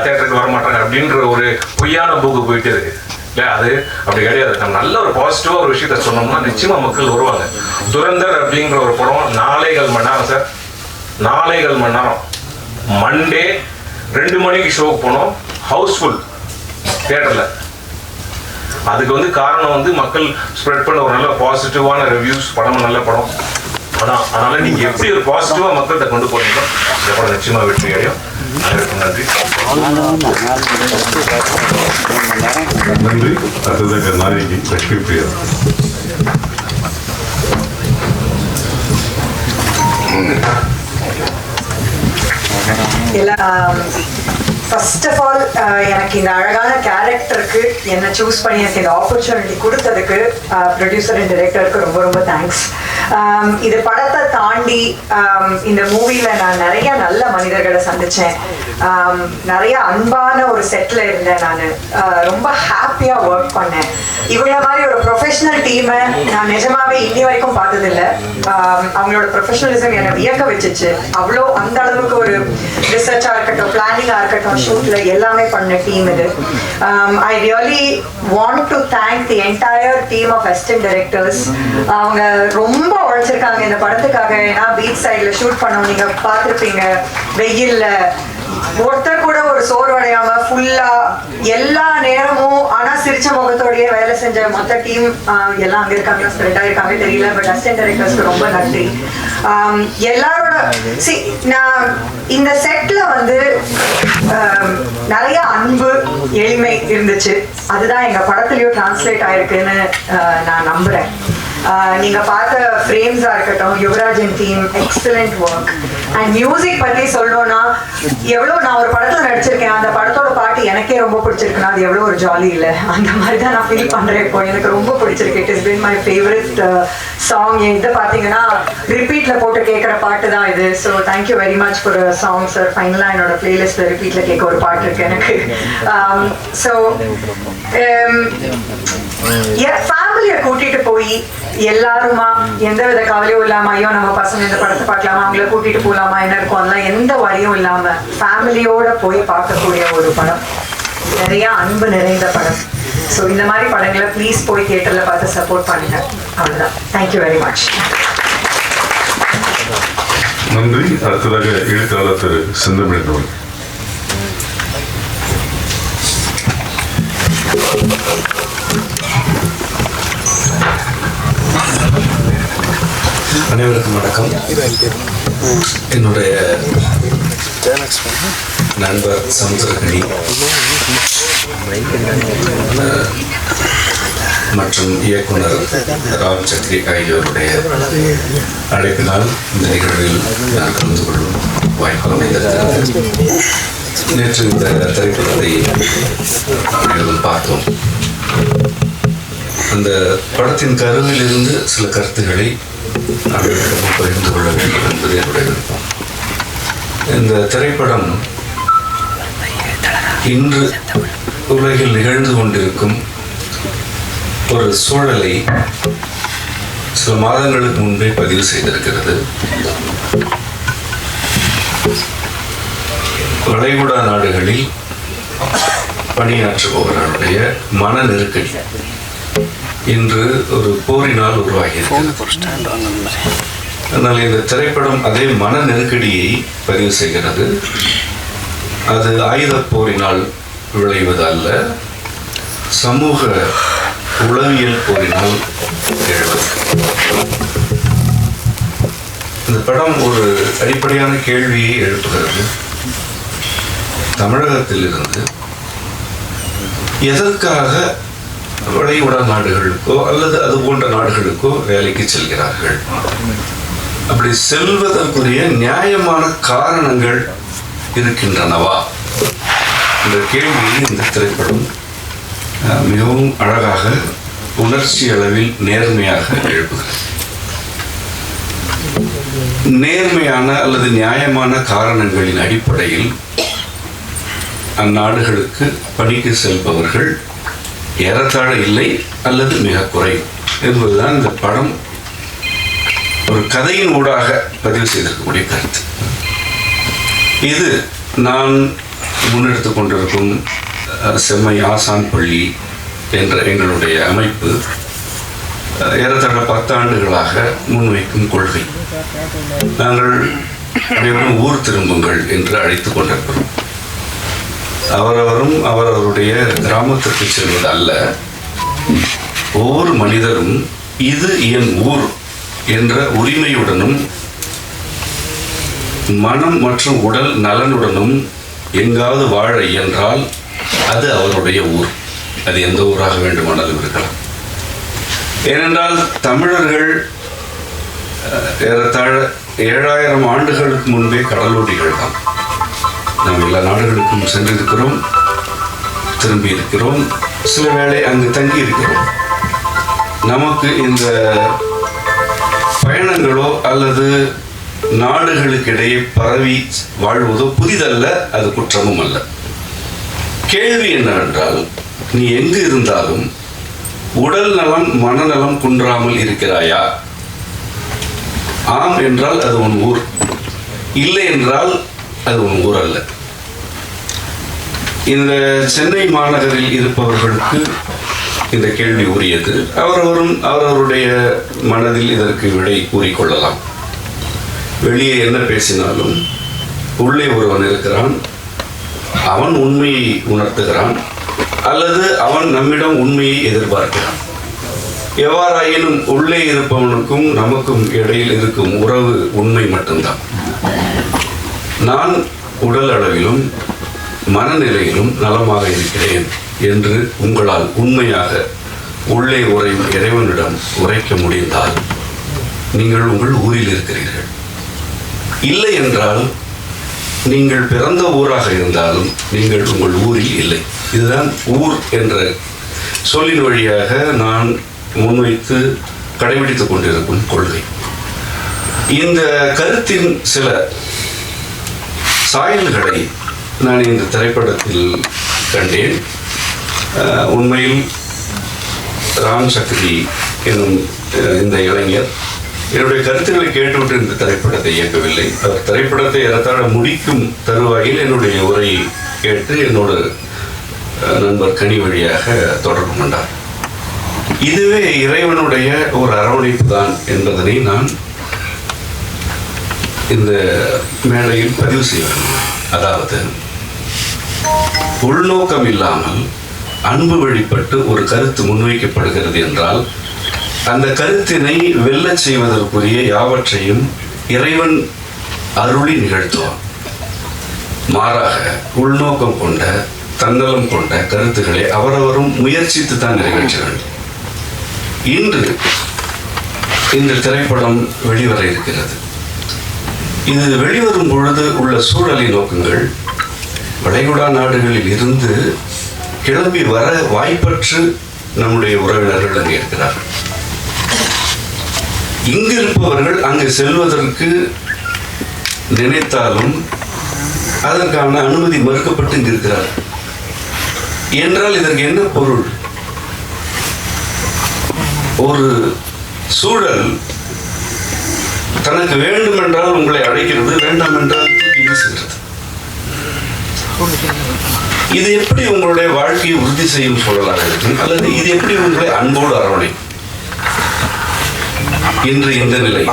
தேட்டருக்கு வரமாட்டாங்க அப்படின்ற ஒரு பொய்யான போக்கு போயிட்டு இருக்கு. இல்லை, அது அப்படி கிடையாது. நம்ம நல்ல ஒரு பாசிட்டிவாக ஒரு விஷயத்த சொன்னோம்னா நிச்சயமாக மக்கள் வருவாங்க. துரந்தர் அப்படிங்கிற ஒரு படம் 4.25 மணி நேரம் சார், 4.25 மணி நேரம். மண்டே 2 மணிக்கு ஷோக்கு போனோம், ஹவுஸ்ஃபுல் தியேட்டரில். அதுக்கு வந்து காரணம் வந்து மக்கள் ஸ்ப்ரெட் பண்ண ஒரு நல்ல பாசிட்டிவான ரிவ்யூஸ். படம் நல்ல படம் அதான். அதனால நீங்கள் எப்படி ஒரு பாசிட்டிவாக மக்கள்கிட்ட கொண்டு போறீங்களோ இந்த படம் நிச்சயமாக வெற்றி அடையும். நன்றி. நன்றி. அடுத்ததாக நாயகி Lakshmi Priya. First of all எனக்கு இந்த அழகான கேரக்டருக்கு என்னை சூஸ் பண்ணி எனக்கு இந்த ஆப்பர்ச்சுனிட்டி கொடுத்ததுக்கு ப்ரொடியூசர் அண்ட் டைரக்டருக்கு ரொம்ப ரொம்ப தேங்க்ஸ். இது படத்தை தாண்டி இந்த மூவியில் நான் நிறைய நல்ல மனிதர்களை சந்தித்தேன். நிறைய அன்பான ஒரு செட்டில் இருந்தேன். நான் ரொம்ப ஹாப்பியாக ஒர்க் பண்ணேன். இவங்கள மாதிரி ஒரு ப்ரொஃபஷனல் டீமை நான் நிஜமாவே இன்னி வரைக்கும் பார்த்ததில்லை. அவங்களோட ப்ரொஃபஷனலிசம் என்னை வியக்க வச்சுச்சு. அவ்வளோ அந்த அளவுக்கு ஒரு ரிசர்ச்சாக இருக்கட்டும், பிளானிங்காக இருக்கட்டும், ஷூட்ல எல்லாமே பண்ண டீம் இது. I really want to thank the entire team of assistant directors. அவங்க ரொம்ப உழைச்சிருக்காங்க இந்த படத்துக்காக. ஏன்னா பீச் சைடில் ஷூட் பண்ணோம், நீங்க பார்த்துருப்பீங்க. வெயில்ல ஒருத்தர் கூட ஒரு சோர்வடையாம ஃபுல்லா எல்லா நேரமும் ஆனா சிரிச்ச முகத்தோடய வேலை செஞ்ச மொத்த டீம் எல்லாம் அங்க இருக்காங்க, ஸ்ப்ரெட் ஆயிருக்காங்க தெரியல. பட் அசிஸ்டன்ட் டைரக்டர்ஸ்க்கு ரொம்ப நன்றி. எல்லாரோட நான் இந்த செட்ல வந்து நிறைய அன்பு, எளிமை இருந்துச்சு. அதுதான் எங்க படத்துலயும் டிரான்ஸ்லேட் ஆயிருக்குன்னு நான் நம்புறேன். நீங்க பார்த்த ஃப்ரேம்ஸா இருக்கட்டும், Yuvarajan team excellent work. And music பத்தி சொல்லணும்னா எவ்வளவு நான் ஒரு படத்துல நடிச்சிருக்கேன், அந்த படத்தோட பாட்டு எனக்கே ரொம்ப பிடிச்சிருக்குன்னா அது எவ்வளவு ஒரு ஜாலி இல்லை. அந்த மாதிரி தான் நான் ஃபீல் பண்றேன். இப்போ எனக்கு ரொம்ப பிடிச்சிருக்கு. It is been my favourite song. இதை பார்த்தீங்கன்னா ரிப்பீட்ல போட்டு கேட்குற பாட்டு தான் இது. So thank you very much for song sir. ஃபைனலாக என்னோட பிளேலிஸ்ட்ல ரிப்பீட்ல கேட்க ஒரு பாட்டு இருக்கு எனக்கு. ஸோ ஃபேமிலியை கூட்டிட்டு போய் எல்லாருமா எந்த வித கவலையும் இல்லாம, ஐயோ நம்ம பசங்க இந்த படத்தை பார்க்கலாமா, அவங்கள கூட்டிட்டு போகலாமா, என்ன இருக்கும், அதெல்லாம் எந்த வழியும் இல்லாம ஃபேமிலியோட போய் பார்க்கக்கூடிய ஒரு படம். நிறைய அன்பு நிறைந்த படம். ஸோ இந்த மாதிரி படங்களை ப்ளீஸ் போய் தியேட்டர்ல பார்த்து சப்போர்ட் பண்ணுங்க. அவ்வளவுதான். Thank you very much. நன்றி. அடுத்ததாக எழுத்தாளர் திரு செந்தமிழன். அனைவருக்கும் வணக்கம். என்னுடைய நண்பர் சமுத்திரகனி மற்றும் இயக்குனர் ராம் சக்ரி ஆகியோருடைய அழைப்பினால் இந்த நிகழ்வில் நான் கலந்து கொள்ளும் வாய்ப்பு அமைந்திருக்கிறது. நேற்று இந்த திரைப்படத்தை அனைவரும் பார்த்தோம். அந்த படத்தின் கருவிலிருந்து சில கருத்துக்களை அனைவரிடமும் பகிர்ந்து கொள்ள வேண்டும் என்பது என்னுடைய விருப்பம். இந்த திரைப்படம் இன்று உலகில் நிகழ்ந்து கொண்டிருக்கும் ஒரு சூழலை சில மாதங்களுக்கு முன்பே பதிவு செய்திருக்கிறது. வளைகுடா நாடுகளில் பணியாற்றுபவர்களுடைய மன நெருக்கடி இன்று ஒரு போரினால் உருவாகியிருக்கிறது. அதனால் இந்த திரைப்படம் அதே மன நெருக்கடியை பதிவு செய்கிறது. அது ஆயுத போரினால் விளைவது அல்ல, சமூக உளவியல் போரினால் எழுவது. இந்த படம் ஒரு அடிப்படையான கேள்வியை எழுப்புகிறது. தமிழகத்தில் இருந்து எதற்காக வளைகுடா நாடுகளுக்கோ அல்லது அது போன்ற நாடுகளுக்கோ வேலைக்கு செல்கிறார்கள்? அப்படி செல்வதற்குரிய நியாயமான காரணங்கள் இருக்கின்றனவா? இந்த கேள்வியை இந்த திரைப்படம் மிகவும் அழகாக உணர்ச்சி அளவில் நேர்மையாக எழுப்புகிறது. நேர்மையான அல்லது நியாயமான காரணங்களின் அடிப்படையில் அந்நாடுகளுக்கு பணிக்கு செல்பவர்கள் ஏறத்தாழ இல்லை அல்லது மிக குறை என்பதுதான் இந்த படம் ஒரு கதையின் ஊடாக பதிவு செய்திருக்கக்கூடிய கருத்து. இது நான் முன்னெடுத்து கொண்டிருக்கும் செம்மை ஆசான் பள்ளி என்ற எங்களுடைய அமைப்பு ஏறத்தாழ 10 ஆண்டுகளாக முன்வைக்கும் கொள்கை. நாங்கள் அனைவரும் ஊர் திரும்புங்கள் என்று அழைத்துக் கொண்டிருக்கிறோம். அவரவரும் அவரவருடைய கிராமத்திற்கு செல்வது அல்ல, ஒவ்வொரு மனிதரும் இது என் ஊர் என்ற உரிமையுடனும் மனம் மற்றும் உடல் நலனுடனும் எங்காவது வாழ இயன்றால் அது அவருடைய ஊர். அது எந்த ஊராக வேண்டுமானாலும் இருக்கலாம். ஏனென்றால் தமிழர்கள் ஏறத்தாழ 7000 ஆண்டுகளுக்கு முன்பே கடலோடிகள் தான். நாம் எல்லா நாடுகளுக்கும் சென்றிருக்கிறோம், திரும்பி இருக்கிறோம், சில வேளை அங்கு தங்கி இருக்கிறோம். நமக்கு இந்த பயணங்களோ அல்லது நாடுகளுக்கிடையே பரவி வாழ்வதோ புதிதல்ல, அது குற்றமும் அல்ல. கேள்வி என்னவென்றால், நீ எங்கு இருந்தாலும் உடல் நலம் மனநலம் குன்றாமல் இருக்கிறாயா? ஆம் என்றால் அது உன் ஊர், இல்லை என்றால் அது உன் ஊர் அல்ல. இந்த சென்னை மாநகரில் இருப்பவர்களுக்கு இந்த கேள்வி உரியது. அவரவரும் அவரவருடைய மனதில் இதற்கு விடை கூறிக்கொள்ளலாம். வெளியே என்ன பேசினாலும் உள்ளே ஒருவன் இருக்கிறான், அவன் உண்மையை உணர்த்துகிறான் அல்லது அவன் நம்மிடம் உண்மையை எதிர்பார்க்கிறான். எவ்வாறாயினும் உள்ளே இருப்பவனுக்கும் நமக்கும் இடையில் இருக்கும் உறவு உண்மை மட்டும்தான். நான் உடல் அளவிலும் மனநிலையிலும் நலமாக இருக்கிறேன் என்று உங்களால் உண்மையாக உள்ளே உறையும் இறைவனிடம் உரைக்க முடிந்தால் நீங்கள் உங்கள் ஊரில் இருக்கிறீர்கள். இல்லை என்றால் நீங்கள் பிறந்த ஊராக இருந்தாலும் நீங்கள் உங்கள் ஊரில் இல்லை. இதுதான் ஊர் என்ற சொல்லின் வழியாக நான் முன்வைத்து கடைபிடித்துக் கொண்டிருக்கும் கொள்கை. இந்த கருத்தின் சில சாயல்களை நான் இந்த திரைப்படத்தில் கண்டேன். உண்மையில் ராம் சக்ரி எனும் இந்த இளைஞர் என்னுடைய கருத்துக்களை கேட்டுவிட்டு இந்த திரைப்படத்தை இயக்கவில்லை. அவர் திரைப்படத்தை ஏறத்தாழ முடிக்கும் தருவாயில் என்னுடைய உரையை கேட்டு என்னோட நண்பர் கனி வழியாக தொடர்பு கொண்டார். இதுவே இறைவனுடைய ஒரு அரவணைப்பு தான் என்பதனை நான் இந்த மேடையில் பதிவு செய்ய வேண்டும். அதாவது உள்நோக்கம் இல்லாமல் அன்பு வழிபட்டு ஒரு கருத்து முன்வைக்கப்படுகிறது என்றால் அந்த கருத்தினை வெல்லச் செய்வதற்குரிய யாவற்றையும் இறைவன் அருளி நிகழ்த்துவான். மாறாக உள்நோக்கம் கொண்ட தன்னலம் கொண்ட கருத்துக்களை அவரவரும் முயற்சித்து தான் நிறைவேற்ற இன்று இந்த திரைப்படம் வெளிவர இருக்கிறது. இது வெளிவரும் பொழுது உள்ள சூழலை நோக்குங்கள். வளைகுடா நாடுகளில் இருந்து கிளம்பி வர வாய்ப்பற்று நம்முடைய உறவினர்கள் அங்கே இருக்கிறார்கள். இங்கு இருப்பவர்கள் அங்கு செல்வதற்கு நினைத்தாலும் அதற்கான அனுமதி மறுக்கப்பட்டு இங்கு இருக்கிறார்கள் என்றால் இதற்கு என்ன பொருள்? ஒரு சூழல் தனக்கு வேண்டும் என்றால் உங்களை அழைக்கிறது, வேண்டாம் என்றால் வீசுகிறது. இது எப்படி உங்களுடைய வாழ்க்கையை உறுதி செய்யும் சூழலாக இருக்கு, அல்லது இது எப்படி உங்களை அன்போடு அரவணை? இன்று இந்த நிலை,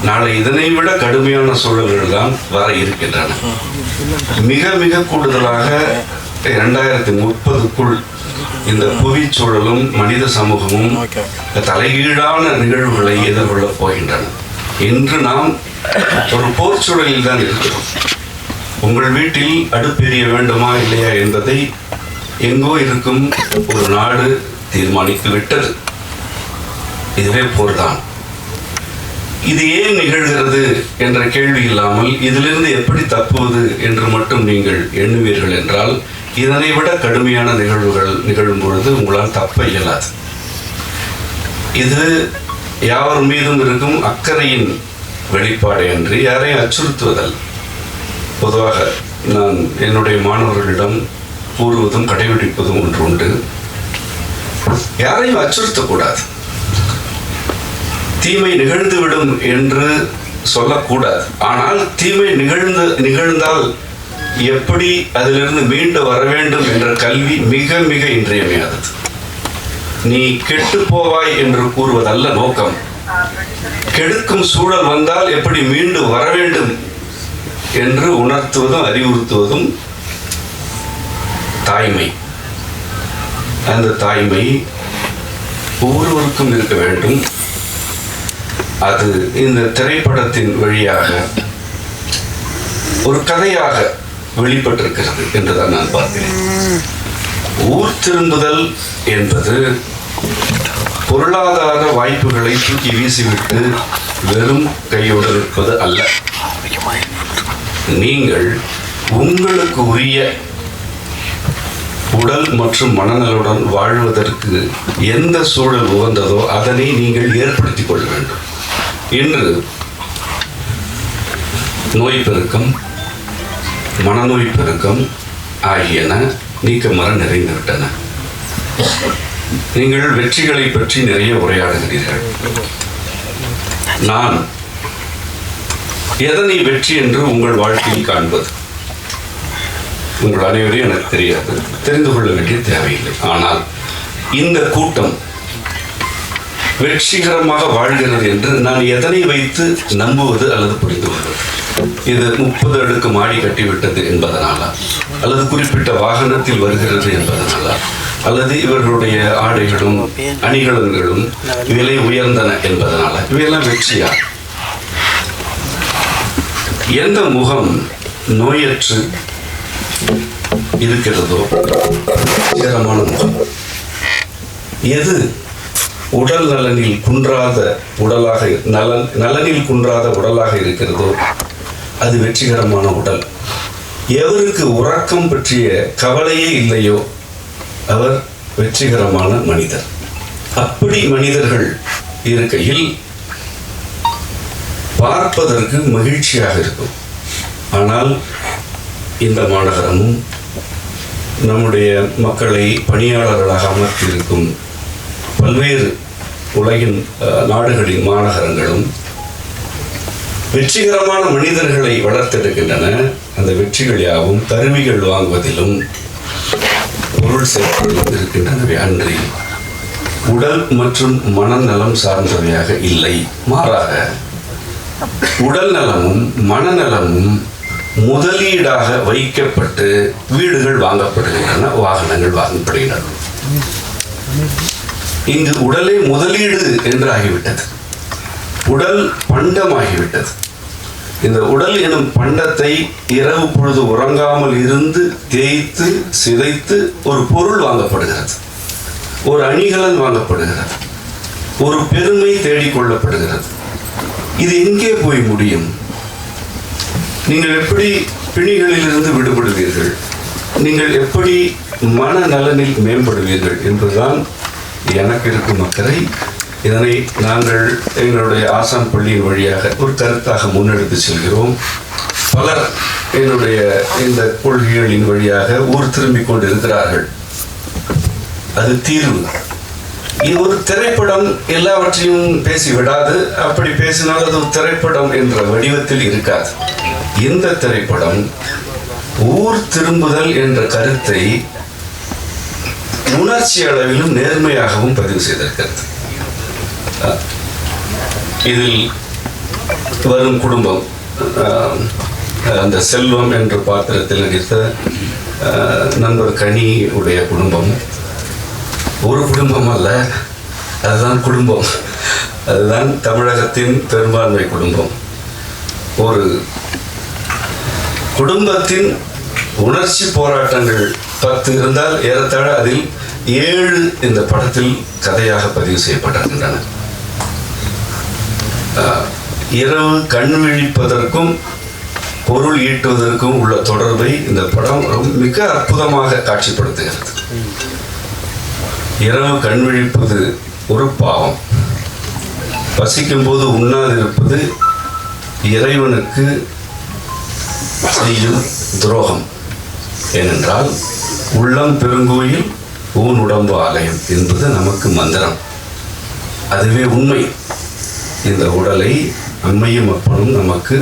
நாளை இதனை விட கடுமையான சூழல்கள் தான் வர இருக்கின்றன. மிக மிக கூடுதலாக 2030க்குள் இந்த புவி சூழலும் மனித சமூகமும் தலைகீழான நிகழ்வுகளை எதிர்கொள்ளப் போகின்றன. இன்று நாம் ஒரு போர் சூழலில் தான் இருக்கிறோம். உங்கள் வீட்டில் அடுப்பெரிய வேண்டுமா இல்லையா என்பதை எங்கோ இருக்கும் ஒரு நாடு தீர்மானித்து விட்டது. இதுவே போர்தான். இது ஏன் நிகழ்கிறது என்ற கேள்வி இல்லாமல் இதிலிருந்து எப்படி தப்புவது என்று மட்டும் நீங்கள் எண்ணுவீர்கள் என்றால் இதனை விட கடுமையான நிகழ்வுகள் நிகழும் பொழுது உங்களால் தப்ப இயலாது. இது யாவர் மீதும் இருக்கும் அக்கறையின் வெளிப்பாடு என்று யாரையும் அச்சுறுத்துவதல்ல. பொதுவாக நான் என்னுடைய மாணவர்களிடம் கூறுவதும் கடைபிடிப்பதும் ஒன்று உண்டு. யாரையும் அச்சுறுத்தக்கூடாது, தீமை நிகழ்ந்துவிடும் என்று சொல்லக்கூடாது. ஆனால் தீமை நிகழ்ந்தால் எப்படி அதிலிருந்து மீண்டு வர வேண்டும் என்ற கல்வி மிக மிக இன்றியமையாதது. நீ கெட்டு போவாய் என்று கூறுவதல்ல நோக்கம். கெடுக்கும் சூழல் வந்தால் எப்படி மீண்டு வர வேண்டும் என்று உணர்த்துவதும் அறிவுறுத்துவதும் தாய்மை. அந்த தாய்மை ஒவ்வொருவருக்கும் இருக்க வேண்டும். அது இந்த திரைப்படத்தின் வழியாக ஒரு கதையாக வெளிப்பட்டிருக்கிறது என்றுதான் நான் பார்க்கிறேன். ஊர் திரும்புதல் என்பது பொருளாதார வாய்ப்புகளை தூக்கி வீசிவிட்டு வெறும் கையோடு இருப்பது அல்ல. நீங்கள் உங்களுக்கு உரிய உடல் மற்றும் மனநலுடன் வாழ்வதற்கு எந்த சூழல் உகந்ததோ அதனை நீங்கள் ஏற்படுத்திக் கொள்ள வேண்டும். இன்று நோய் பெருக்கம், மனநோய் பெருக்கம் ஆகியன நீக்கமர நிறைந்துவிட்டன. நீங்கள் வெற்றிகளை பற்றி நிறைய உரையாடுகிறீர்கள். நான் எதனை வெற்றி என்று உங்கள் வாழ்க்கையில் காண்பது? உங்கள் அனைவரையும் எனக்கு தெரியாது, தெரிந்து கொள்ள வேண்டிய தேவையில்லை. ஆனால் இந்த கூட்டம் வெற்றிகரமாக வாழ்கிறது என்று நான் எதனை வைத்து நம்புவது அல்லது புரிந்து கொள்வது? இது 30 அடுக்கு மாடி கட்டிவிட்டது என்பதனாலா, அல்லது குறிப்பிட்ட வாகனத்தில் வருகிறது என்பதனாலா, அல்லது இவர்களுடைய ஆடைகளும் அணிகலன்களும் விலை உயர்ந்தன என்பதனால இவையெல்லாம் வெற்றியா? எந்த முகம் நோயற்று இருக்கிறதோ சிரமமான முகம், எது உடல் நலனில் குன்றாத உடலாக நலனில் குன்றாத உடலாக இருக்கிறதோ அது வெற்றிகரமான உடல். எவருக்கு உறக்கம் பற்றிய கவலையே இல்லையோ அவர் வெற்றிகரமான மனிதர். அப்படி மனிதர்கள் இருக்கையில் பார்ப்பதற்கு மகிழ்ச்சியாக இருக்கும். ஆனால் இந்த மாநகரமும் நம்முடைய மக்களை பணியாளர்களாக அமர்த்தியிருக்கும் பல்வேறு உலகின் நாடுகளின் மாநகரங்களும் வெற்றிகரமான மனிதர்களை வளர்த்தெடுக்கின்றன. அந்த வெற்றிகள் யாவும் கருவிகள் வாங்குவதிலும் பொருள் சேர்ப்பதிலும் இருக்கின்றனவே அன்றி உடல் மற்றும் மனநலம் சார்ந்தவையாக இல்லை. மாறாக உடல் நலமும் மனநலமும் முதலீடாக வைக்கப்பட்டு வீடுகள் வாங்கப்படுகின்றன, வாகனங்கள் வாங்கப்படுகின்றன. இங்கு உடலே முதலீடு என்று ஆகிவிட்டது, உடல் பண்டமாகிவிட்டது. இந்த உடல் எனும் பண்டத்தை இரவு பொழுது உறங்காமல் இருந்து தேய்த்து சிதைத்து ஒரு பொருள் வாங்கப்படுகிறது, ஒரு அணிகலன் வாங்கப்படுகிறது, ஒரு பெருமை தேடிக்கொள்ளப்படுகிறது. இது எங்கே போய் முடியும்? நீங்கள் எப்படி பிணிகளிலிருந்து விடுபடுவீர்கள்? நீங்கள் எப்படி மனநலனில் மேம்படுவீர்கள் என்பதுதான் எனக்கு இருக்கும் அக்கறை. இதனை நாங்கள் எங்களுடைய ஆசான் பள்ளியின் வழியாக ஒரு கருத்தாக முன்னெடுத்து செல்கிறோம். பலர் என்னுடைய இந்த கொள்கைகளின் வழியாக ஊர் திரும்பிக் கொண்டிருக்கிறார்கள். அது தீர்வு. இது ஒரு திரைப்படம் எல்லாவற்றையும் பேசிவிடாது. அப்படி பேசினால் அது ஒரு திரைப்படம் என்ற வடிவத்தில் இருக்காது. இந்த திரைப்படம் ஊர் திரும்புதல் என்ற கருத்தை உணர்ச்சி அளவிலும் நேர்மையாகவும் பதிவு செய்திருக்கிறது. இதில் வரும் குடும்பம், அந்த செல்வம் என்ற பாத்திரத்தில் நடித்த நண்பர் கனி உடைய குடும்பம் ஒரு குடும்பம் அல்ல, அதுதான் குடும்பம். அதுதான் தமிழகத்தின் பெரும்பான்மை குடும்பம். ஒரு குடும்பத்தின் உணர்ச்சி போராட்டங்கள் 10 இருந்தால் ஏறத்தாழ அதில் 7 இந்த படத்தில் கதையாக பதிவு செய்யப்பட்டிருக்கின்றன. இரவு கண் விழிப்பதற்கும் பொருள் ஈட்டுவதற்கும் உள்ள தொடர்பை இந்த படம் மிக அற்புதமாக காட்சிப்படுத்துகிறது. இரவு கண் விழிப்பது ஒரு பாவம். பசிக்கும் போது உண்ணாதிருப்பது இறைவனுக்கு செய்யும் துரோகம். ஏனென்றால் உள்ளம் பெருங்கோயில் ஊன் உடம்பு ஆலயம் என்பது நமக்கு மந்திரம். அதுவே உண்மை. இந்த உடலை அம்மையும் அப்பனும் நமக்கு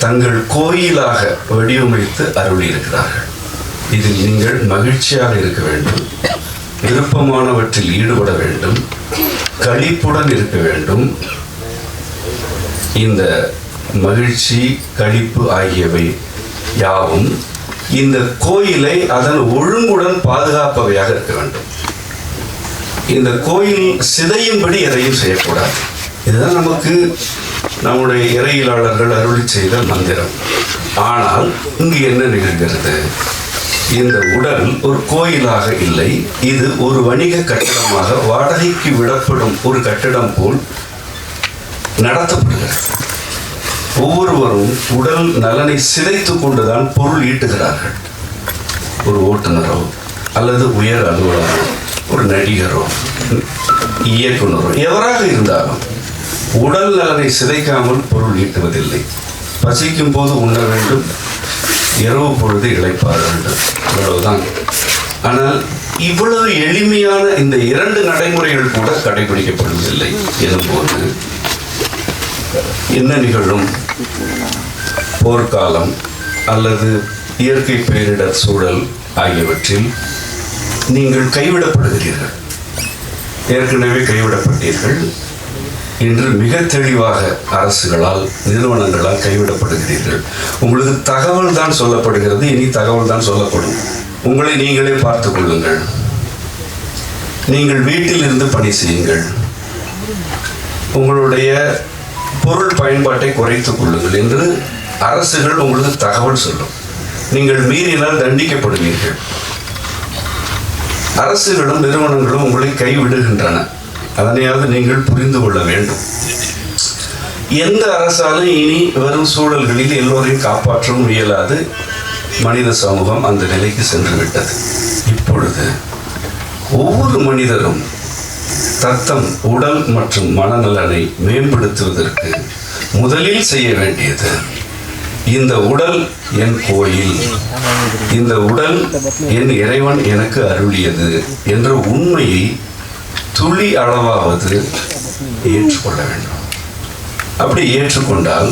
தங்கள் கோயிலாக வடிவமைத்து அருளியிருக்கிறார்கள். இதில் நீங்கள் மகிழ்ச்சியாக இருக்க வேண்டும், விருப்பமானவற்றில் ஈடுபட வேண்டும், களிப்புடன் இருக்க வேண்டும். இந்த மகிழ்ச்சி, களிப்பு ஆகியவை யாவும் இந்த கோயிலை அதன் ஒழுங்குடன் பாதுகாப்பவையாக இருக்க வேண்டும். இந்த கோயில் சிதையும்படி எதையும் செய்யக்கூடாது. இதுதான் நமக்கு நம்முடைய இறையியலாளர்கள் அருளி செய்த மந்திரம். ஆனால் இங்கு என்ன நிகழ்கிறது? இந்த உடல் ஒரு கோயிலாக இல்லை, இது ஒரு வணிக கட்டிடமாக வாடகைக்கு விடப்படும் ஒரு கட்டிடம் போல் நடத்தப்படுகிறது. ஒவ்வொருவரும் உடல் நலனை சிதைத்து கொண்டுதான் பொருள் ஈட்டுகிறார்கள். ஒரு ஓட்டுநரோ அல்லது உயர் அலுவலரோ, ஒரு நடிகரோ, இயக்குனரோ, எவராக இருந்தாலும் உடல் நலனை சிதைக்காமல் பொருள் ஈட்டுவதில்லை. பசிக்கும் போது உண்ண வேண்டும், இரவு பொழுது இளைப்பாற வேண்டும், இவ்வளவுதான். ஆனால் இவ்வளவு எளிமையான இந்த 2 நடைமுறைகள் கூட கடைபிடிக்கப்படுவதில்லை எனும்போது என்ன நிகழும்? போர்க்காலம் அல்லது இயற்கை பேரிடர் சூழல் ஆகியவற்றில் நீங்கள் கைவிடப்படுகிறீர்கள். ஏற்கனவே கைவிடப்பட்டீர்கள். இன்று மிக தெளிவாக அரசுகளால், நிறுவனங்களால் கைவிடப்படுகிறீர்கள். உங்களுக்கு தகவல் தான் சொல்லப்படுகிறது, இனி தகவல் தான் சொல்லப்படும். உங்களை நீங்களே பார்த்துக் கொள்ளுங்கள். நீங்கள் வீட்டில் இருந்து பணி செய்யுங்கள். உங்களுடைய பொருள் பயன்பாட்டை குறைத்துக் கொள்ளுங்கள் என்று அரசுகள் உங்களுக்கு தகவல் சொல்லும். நீங்கள் மீறினால் தண்டிக்கப்படுவீர்கள். அரசுகளும் நிறுவனங்களும் உங்களை கைவிடுகின்றன. அதனையாவது நீங்கள் புரிந்து கொள்ள வேண்டும். எந்த அரசாலும் இனி வரும் சூழல்களில் எல்லோரையும் காப்பாற்றவும் இயலாது. மனித சமூகம் அந்த நிலைக்கு சென்று விட்டது. இப்பொழுது ஒவ்வொரு மனிதரும் தத்தம் உடல் மற்றும் மனநலனை மேம்படுத்துவதற்கு முதலில் செய்ய வேண்டியது, இந்த உடல் என் கோயில், இந்த உடல் என் இறைவன் எனக்கு அருளியது என்ற உண்மையை துளி அளவாவது ஏற்றுக்கொள்ள வேண்டும். அப்படி ஏற்றுக்கொண்டால்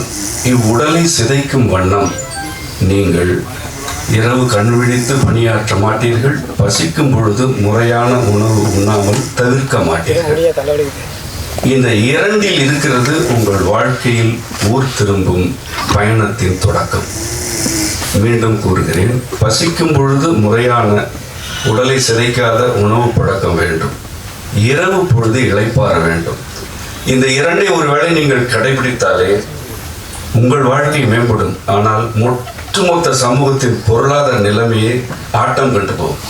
இவ்வுடலை சிதைக்கும் வண்ணம் நீங்கள் இரவு கண் விழித்து பணியாற்ற மாட்டீர்கள். பசிக்கும் பொழுது முறையான உணவு உண்ணாமல் தவிர்க்க மாட்டீர்கள். இந்த 2இல் இருக்கிறது உங்கள் வாழ்க்கையில் ஊர் திரும்பும் பயணத்தின் தொடக்கம். மீண்டும் கூறுகிறேன், பசிக்கும் பொழுது முறையான உடலை சிதைக்காத உணவு பழக்கம் வேண்டும். இரவு பொழுது இளைப்பாற வேண்டும். இந்த 2ஐ ஒருவேளை நீங்கள் கடைபிடித்தாலே உங்கள் வாழ்க்கை மேம்படும். ஆனால் ஒட்டுமொத்த சமூகத்தின் பொருளாதார நிலைமையை ஆட்டம் கண்டு போகும்.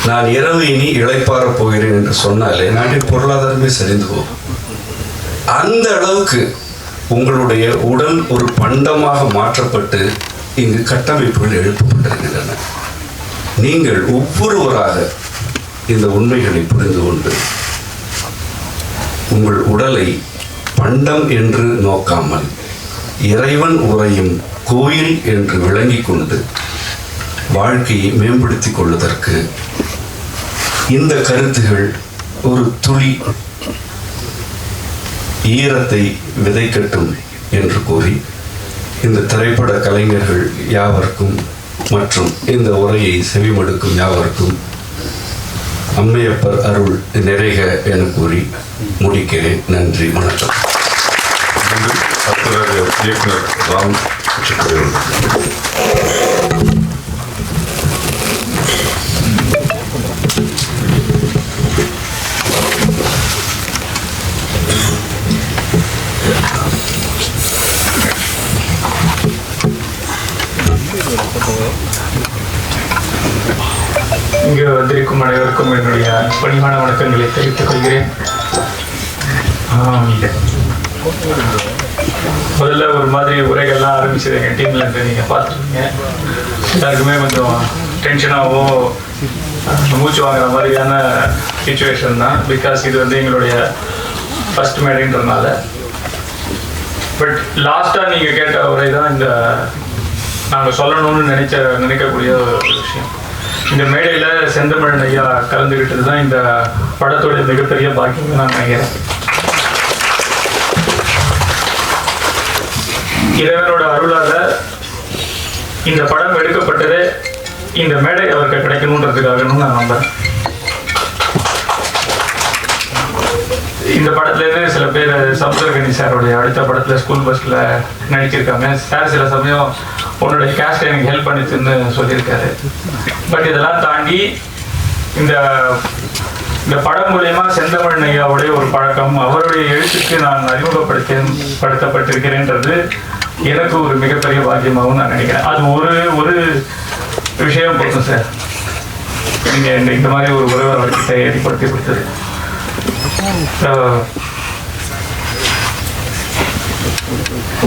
நான் இரவு இனி இளைப்பாற போகிறேன் என்று சொன்னாலே நாட்டின் பொருளாதாரமே சரிந்து போகும். அந்த அளவுக்கு உங்களுடைய உடல் ஒரு பண்டமாக மாற்றப்பட்டு இங்கு கட்டமைப்புகள் எழுப்பப்பட்டிருக்கின்றன. நீங்கள் ஒவ்வொருவராக இந்த உண்மைகளை புரிந்து கொண்டு உங்கள் உடலை பண்டம் என்று நோக்காமல் இறைவன் உறையும் கோயில் என்று விளங்கி கொண்டு வாழ்க்கையை மேம்படுத்திக் கொள்வதற்கு இந்த கருத்துகள் ஒரு துளி ஈரத்தை விதைக்கட்டும் என்று கூறி இந்த திரைப்பட கலைஞர்கள் யாவருக்கும் மற்றும் இந்த உரையை செவிமடுக்கும் யாவருக்கும் அம்மையப்பர் அருள் நிறைக என கூறி முடிக்கிறேன். நன்றி, வணக்கம். இயக்குனர் ராம் சக்கரவர்த்தி. இங்கு வந்திருக்கும் அனைவருக்கும் என்னுடைய பணிவான வணக்கங்களை தெரிவித்துக் கொள்கிறேன். முதல்ல ஒரு மாதிரி உரைகள்லாம் ஆரம்பிச்சது எங்கள் டீம்ல இருந்து நீங்கள் பார்த்துருக்கீங்க. எல்லாருக்குமே கொஞ்சம் டென்ஷனாகவும் மூச்சு வாங்குற மாதிரியான சுச்சுவேஷன் தான். பிகாஸ் இது வந்து எங்களுடைய ஃபர்ஸ்ட் மேடைன்றதுனால. பட் லாஸ்ட்டாக நீங்கள் கேட்ட உரை தான் இந்த நாங்கள் சொல்லணும்னு நினைக்கக்கூடிய ஒரு விஷயம். இந்த மேடையில் செந்தமிழன் ஐயா கலந்துக்கிட்டது தான் இந்த படத்தோடைய மிகப்பெரிய பாக்கியம் நான் நினைக்கிறேன். இறைவனோட அருளால இந்த படம் எடுக்கப்பட்டதே இந்த மேடை அவருக்கு கிடைக்கணுன்றதுக்காகன்னு நான் நம்புறேன். இந்த படத்துலேருந்து சில பேர் சமுத்திரகனி சாரோடைய அடுத்த படத்தில் ஸ்கூல் பஸ்ஸில் நடிச்சிருக்காங்க. சார் சில சமயம் உன்னுடைய கேஸ்ட் எனக்கு ஹெல்ப் பண்ணிச்சுன்னு சொல்லியிருக்காரு. பட் இதெல்லாம் தாண்டி இந்த படம் மூலயமா செந்தமிழன் ஐயாவுடைய ஒரு பழக்கம், அவருடைய எழுத்துக்கு நான் அறிமுகப்படுத்தப்பட்டிருக்கிறேன்றது எனக்கு ஒரு மிகப்பெரிய பாக்கியமாகவும் நான் நினைக்கிறேன். அது ஒரு விஷயம் போதும் சார், நீங்கள் இந்த மாதிரி ஒரு உறவை அவர்கிட்ட ஏற்படுத்தி கொடுத்தது.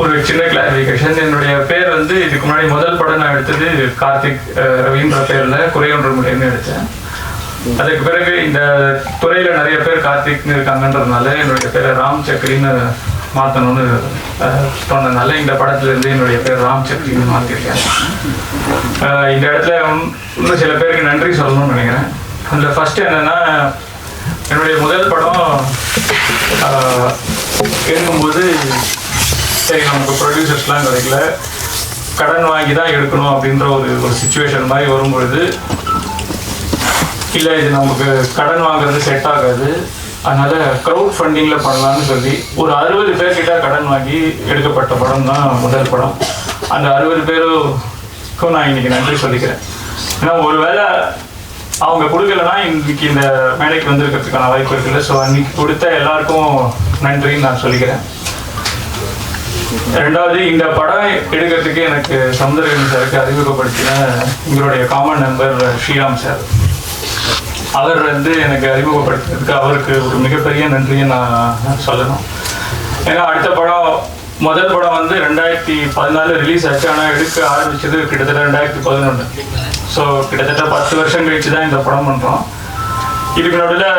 ஒரு சின்ன கிளாரிஃபிகேஷன். என்னுடைய பேர் வந்து இதுக்கு முன்னாடி முதல் படம் நான் எடுத்தது கார்த்திக் ரவின்ற பேரில் குறையொன்று முடியும்னு எடுத்தேன். அதுக்கு பிறகு இந்த துறையில் நிறைய பேர் கார்த்திக்னு இருக்காங்கன்றதுனால என்னுடைய பேரை ராம் சக்ரின்னு மாற்றணும்னு சொன்னதுனால இந்த படத்துலேருந்து என்னுடைய பேர் ராம் சக்ரின்னு மாற்றிருக்கேன். இந்த இடத்துல இன்னும் சில பேருக்கு நன்றி சொல்லணும்னு நினைக்கிறேன். அதில் ஃபஸ்ட்டு என்னென்னா, என்னுடைய முதல் படம் எடுக்கும்போது சரி நமக்கு ப்ரொடியூசர்ஸ்லாம் கிடைக்கல, கடன் வாங்கி தான் எடுக்கணும் அப்படின்ற ஒரு சுச்சுவேஷன் மாதிரி வரும்பொழுது, இல்லை இது நமக்கு கடன் வாங்குறது செட் ஆகாது, அதனால் க்ரௌட் ஃபண்டிங்கில் பண்ணலான்னு சொல்லி ஒரு 60 பேர்கிட்ட கடன் வாங்கி எடுக்கப்பட்ட படம் தான் முதல் படம். அந்த 60 பேருக்கும் நான் இன்றைக்கி நன்றி சொல்லிக்கிறேன். ஏன்னா ஒரு வேளை அவங்க கொடுக்கலன்னா இன்றைக்கி இந்த மேடைக்கு வந்திருக்கிறதுக்கான வாய்ப்பு இருக்குல்ல. ஸோ அன்றைக்கி கொடுத்த எல்லாருக்கும் நன்றின்னு நான் சொல்லிக்கிறேன். ரெண்டாவது, இந்த படம் எடுக்கிறதுக்கு எனக்கு சமுத்திரகனி சாருக்கு அறிமுகப்படுத்தின எங்களுடைய காமன் நம்பர் ஸ்ரீராம் சார், அவர் வந்து எனக்கு அறிமுகப்படுத்துறதுக்கு அவருக்கு ஒரு மிகப்பெரிய நன்றியை நான் சொல்லணும். ஏன்னா அடுத்த படம் முதல் படம் வந்து 2014 ரிலீஸ் ஆச்சு. ஆனால் எடுக்க ஆரம்பிச்சது கிட்டத்தட்ட 2011. ஸோ கிட்டத்தட்ட 10 வருஷம் கழிச்சு தான் இந்த படம் பண்ணுறோம். இதுக்கு நடுவில்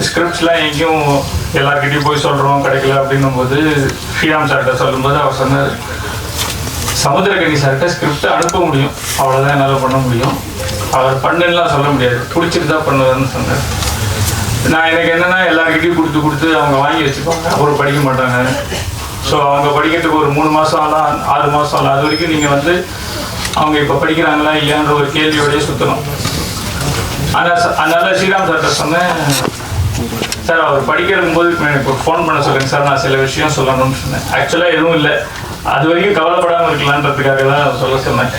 ஸ்கிரிப்ட்ஸ்லாம் எங்கேயும் எல்லாருக்கிட்டையும் போய் சொல்கிறோம் கிடைக்கல அப்படின்னும் போது ஸ்ரீராம் சார்கிட்ட சொல்லும்போது அவர் சொன்னார், சமுத்திரகனி சார்கிட்ட ஸ்கிரிப்டை அனுப்ப முடியும், அவ்வளோதான் என்னால் பண்ண முடியும், அவர் பண்ணுலாம் சொல்ல முடியாது, பிடிச்சிட்டு தான் பண்ணுவார்னு சொன்னார். நான் எனக்கு என்னென்னா எல்லாருக்கிட்டையும் கொடுத்து அவங்க வாங்கி வச்சுப்பாங்க, அப்புறம் படிக்க மாட்டாங்க. ஸோ அவங்க படிக்கிறதுக்கு ஒரு 3 மாதம் ஆகலாம், 6 மாதம் ஆகலாம். அது வரைக்கும் நீங்கள் வந்து அவங்க இப்போ படிக்கிறாங்களா இல்லையான்ற ஒரு கேள்வியோடய சுற்றணும். அதனால் ஸ்ரீராம் சார்கிட்ட சொன்னேன், சார் அவர் படிக்கிறக்கும் போது எனக்கு ஒரு ஃபோன் பண்ண சொல்லுங்கள் சார், நான் சில விஷயம் சொல்லணும்னு சொன்னேன். ஆக்சுவலாக எதுவும் இல்லை, அது வரைக்கும் கவலைப்படாமல் இருக்கலான்றதுக்காக தான் சொல்ல சொன்னேன்.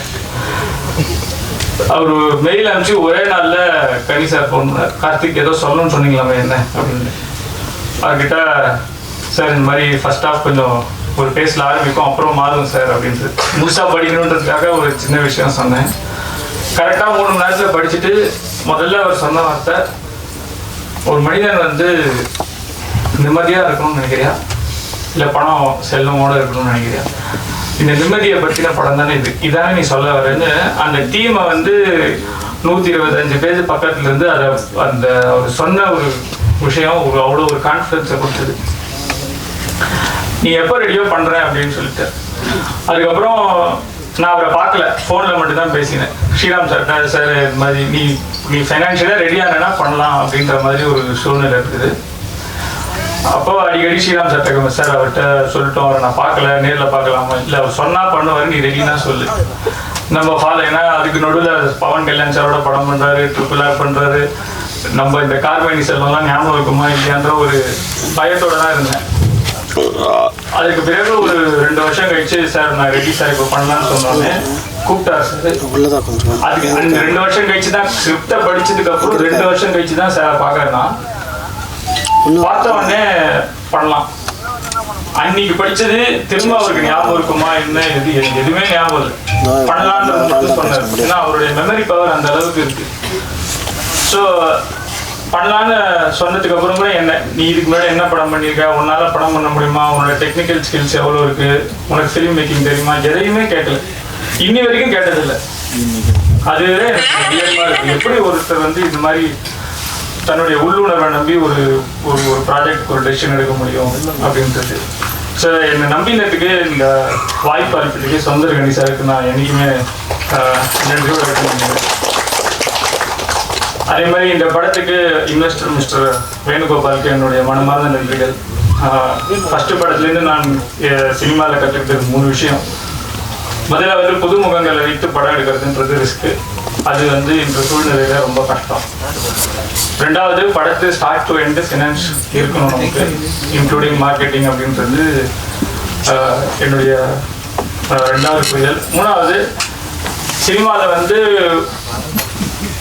அவர் மெயில் அனுப்பிச்சு ஒரே நாளில் கனி சார் ஃபோன் பண்ணார், கார்த்திக் ஏதோ சொல்லணும்னு சொன்னீங்களாமே என்ன அப்படின்னு. அவர்கிட்ட சார் இந்த மாதிரி ஃபர்ஸ்ட் ஹாஃப் கொஞ்சம் ஒரு பேஸில் ஆரம்பிக்கும், அப்புறம் மாறும் சார் அப்படின்ட்டு. முழுசாக படிக்கணுன்றதுக்காக ஒரு சின்ன விஷயம் சொன்னேன். கரெக்டாக 3 மணி நேரத்தில் படிச்சுட்டு முதல்ல அவர் சொன்ன வார்த்தை, ஒரு மனிதன் வந்து நிம்மதியாக இருக்கணும்னு நினைக்கிறியா, இல்லை பணம் செல்வமோடு இருக்கணும்னு நினைக்கிறியா, இந்த நிம்மதியை பற்றின படம் தானே இதானே நீ சொல்ல வரேன்னு அந்த டீமை வந்து 125 பேஜ் பக்கத்துல இருந்து அதை அந்த அவர் சொன்ன ஒரு விஷயம் அவ்வளோ ஒரு கான்ஃபிடன்ஸை கொடுத்தது. நீ எப்போ ரெடியோ பண்ணுற அப்படின்னு சொல்லிட்டு அதுக்கப்புறம் நான் அவரை பார்க்கல, ஃபோனில் மட்டும்தான் பேசினேன். ஸ்ரீராம் சார் சார் இது மாதிரி நீ ஃபைனான்ஷியலாக ரெடியானா பண்ணலாம் அப்படின்ற மாதிரி ஒரு சூழ்நிலை இருக்குது. அப்போ அடிக்கடி ஸ்ரீராம் சார் சார் அவர்கிட்ட சொல்லிட்டோம், அவரை நான் பார்க்கல, நேரில் பார்க்கலாமா, இல்லை அவர் சொன்னால் பண்ணுவார், நீ ரெடினா சொல்லு நம்ம ஃபாலோ. ஏன்னா அதுக்கு நடுவில் பவன் கல்யாண் சாரோட படம் பண்ணுறாரு, RRR பண்ணுறாரு, நம்ம இந்த கார்மேனி செல்வம்லாம் ஞாபகம் இருக்குமா இல்லையான்ற ஒரு பயத்தோடு தான் இருந்தேன். அதுக்கு பிறகு ஒரு 2 வருஷம் கழிச்சு சார் நான் ரெடி சார் இப்போ பண்ணலான்னு சொன்னோன்னே கூப்பிட்டார் சார். அதுக்கு அந்த 2 வருஷம் கழிச்சு தான் ஸ்கிரிப்டை படிச்சதுக்கு அப்புறம் 2 வருஷம் கழிச்சு தான் சார் பார்க்கறேன்னா பார்த்த உடனே பண்ணலாம். அன்னைக்கு படிச்சது திரும்ப அவருக்கு ஞாபகம் இருக்குமா என்ன இது எதுவுமே ஞாபகம் இல்லை, பண்ணலான்றது மட்டும் சொன்னார். ஏன்னா அவருடைய மெமரி பவர் அந்த அளவுக்கு இருக்கு. ஸோ பண்ணலான்னு சொன்னதுக்கு அப்புறம் கூட என்ன நீ இதுக்கு முன்னாடி என்ன படம் பண்ணியிருக்க, உன்னால படம் பண்ண முடியுமா, உன்னோட டெக்னிக்கல் ஸ்கில்ஸ் எவ்வளோ இருக்கு, உனக்கு ஃபிலிம் மேக்கிங் தெரியுமா, எதையுமே கேட்கல, இன்னி வரைக்கும் கேட்டதில்லை. அதுவே எனக்கு எப்படி ஒருத்தர் வந்து இது மாதிரி தன்னுடைய உள்ளுணர்வை நம்பி ஒரு ஒரு ப்ராஜெக்ட் ஒரு டெசிஷன் எடுக்க முடியும் அப்படின்றது. ஸோ என்னை நம்பினதுக்கு இந்த வாய்ப்பு அளிப்பதுக்கு சுந்தர் கணி சாருக்கு நான் என்றைக்குமே நன்றியோடு இருக்கணும். அதே மாதிரி இந்த படத்துக்கு இன்வெஸ்டர் மிஸ்டர் வேணுகோபாலுக்கு என்னுடைய மனமார்ந்த நன்றிகள். ஃபஸ்ட்டு படத்துலேருந்து நான் சினிமாவில் கற்றுக்கிட்டது 3 விஷயம். முதல்ல வந்து புதுமுகங்களை வைத்து படம் எடுக்கிறதுன்றது ரிஸ்க்கு, அது வந்து இந்த சூழ்நிலையில் ரொம்ப கஷ்டம். 2வது படத்து ஸ்டார்ட் டு எண்டு ஃபினான்ஸ் இருக்கணும் நமக்கு, இன்க்ளூடிங் மார்க்கெட்டிங் அப்படின்றது என்னுடைய 2வது புரிதல். 3வது சினிமாவில் வந்து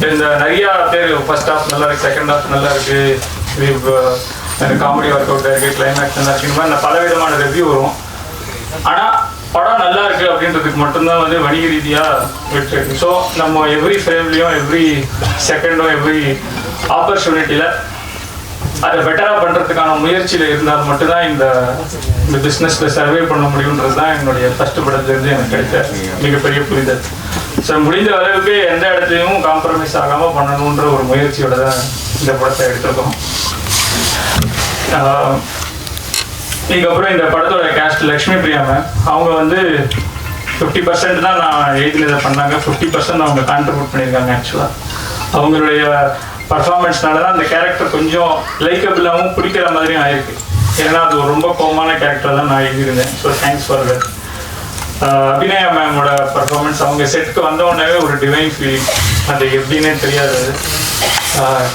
இந்த நிறையா பேர் ஃபர்ஸ்ட் ஹாஃப் நல்லா இருக்குது, செகண்ட் ஹாஃப் நல்லா இருக்குது, காமெடி ஒர்க் அவுட் இருக்குது, கிளைமேக்ஸ் நல்லா இருக்குது, இந்த மாதிரி பலவிதமான ரிவ்யூ வரும். ஆனால் படம் நல்லா இருக்குது அப்படின்றதுக்கு மட்டும்தான் வந்து வணிக ரீதியாக வெற்றி. ஸோ நம்ம எவ்ரி ஃப்ரேம்லேயும் எவ்ரி செகண்டும் எவ்ரி ஆப்பர்ச்சுனிட்டியில் அதை பெட்டராக பண்ணுறதுக்கான முயற்சியில் இருந்தால் மட்டும்தான் இந்த பிஸ்னஸில் சர்வே பண்ண முடியுன்றது தான் என்னுடைய ஃபஸ்ட்டு படத்துலேருந்து எனக்கு கிடைத்த மிகப்பெரிய புரிதல். ஸோ முடிந்த அளவுக்கு எந்த இடத்துலையும் காம்ப்ரமைஸ் ஆகாமல் பண்ணணுன்ற ஒரு முயற்சியோட தான் இந்த படத்தை எடுத்திருக்கோம். இதுக்கப்புறம் இந்த படத்தோட கேஸ்ட் லக்ஷ்மி பிரியா மேம், அவங்க வந்து 50% தான் நான் எழுதினதை பண்ணாங்க, 50% அவங்க கான்ட்ரிபியூட் பண்ணியிருக்காங்க. ஆக்சுவலாக அவங்களுடைய பர்ஃபார்மன்ஸ்னால தான் அந்த கேரக்டர் கொஞ்சம் லைக்கபிளாகவும் பிடிக்கிற மாதிரியும் ஆயிருக்கு. ஏன்னா அது ஒரு ரொம்ப கோமான கேரக்டர் தான் நான் எழுதியிருந்தேன். So thanks for that. Abhinaya மேமோட பர்ஃபார்மன்ஸ், அவங்க செட்டுக்கு வந்தோடனே ஒரு டிவைன் ஃபீலிங், அது எப்படின்னே தெரியாது.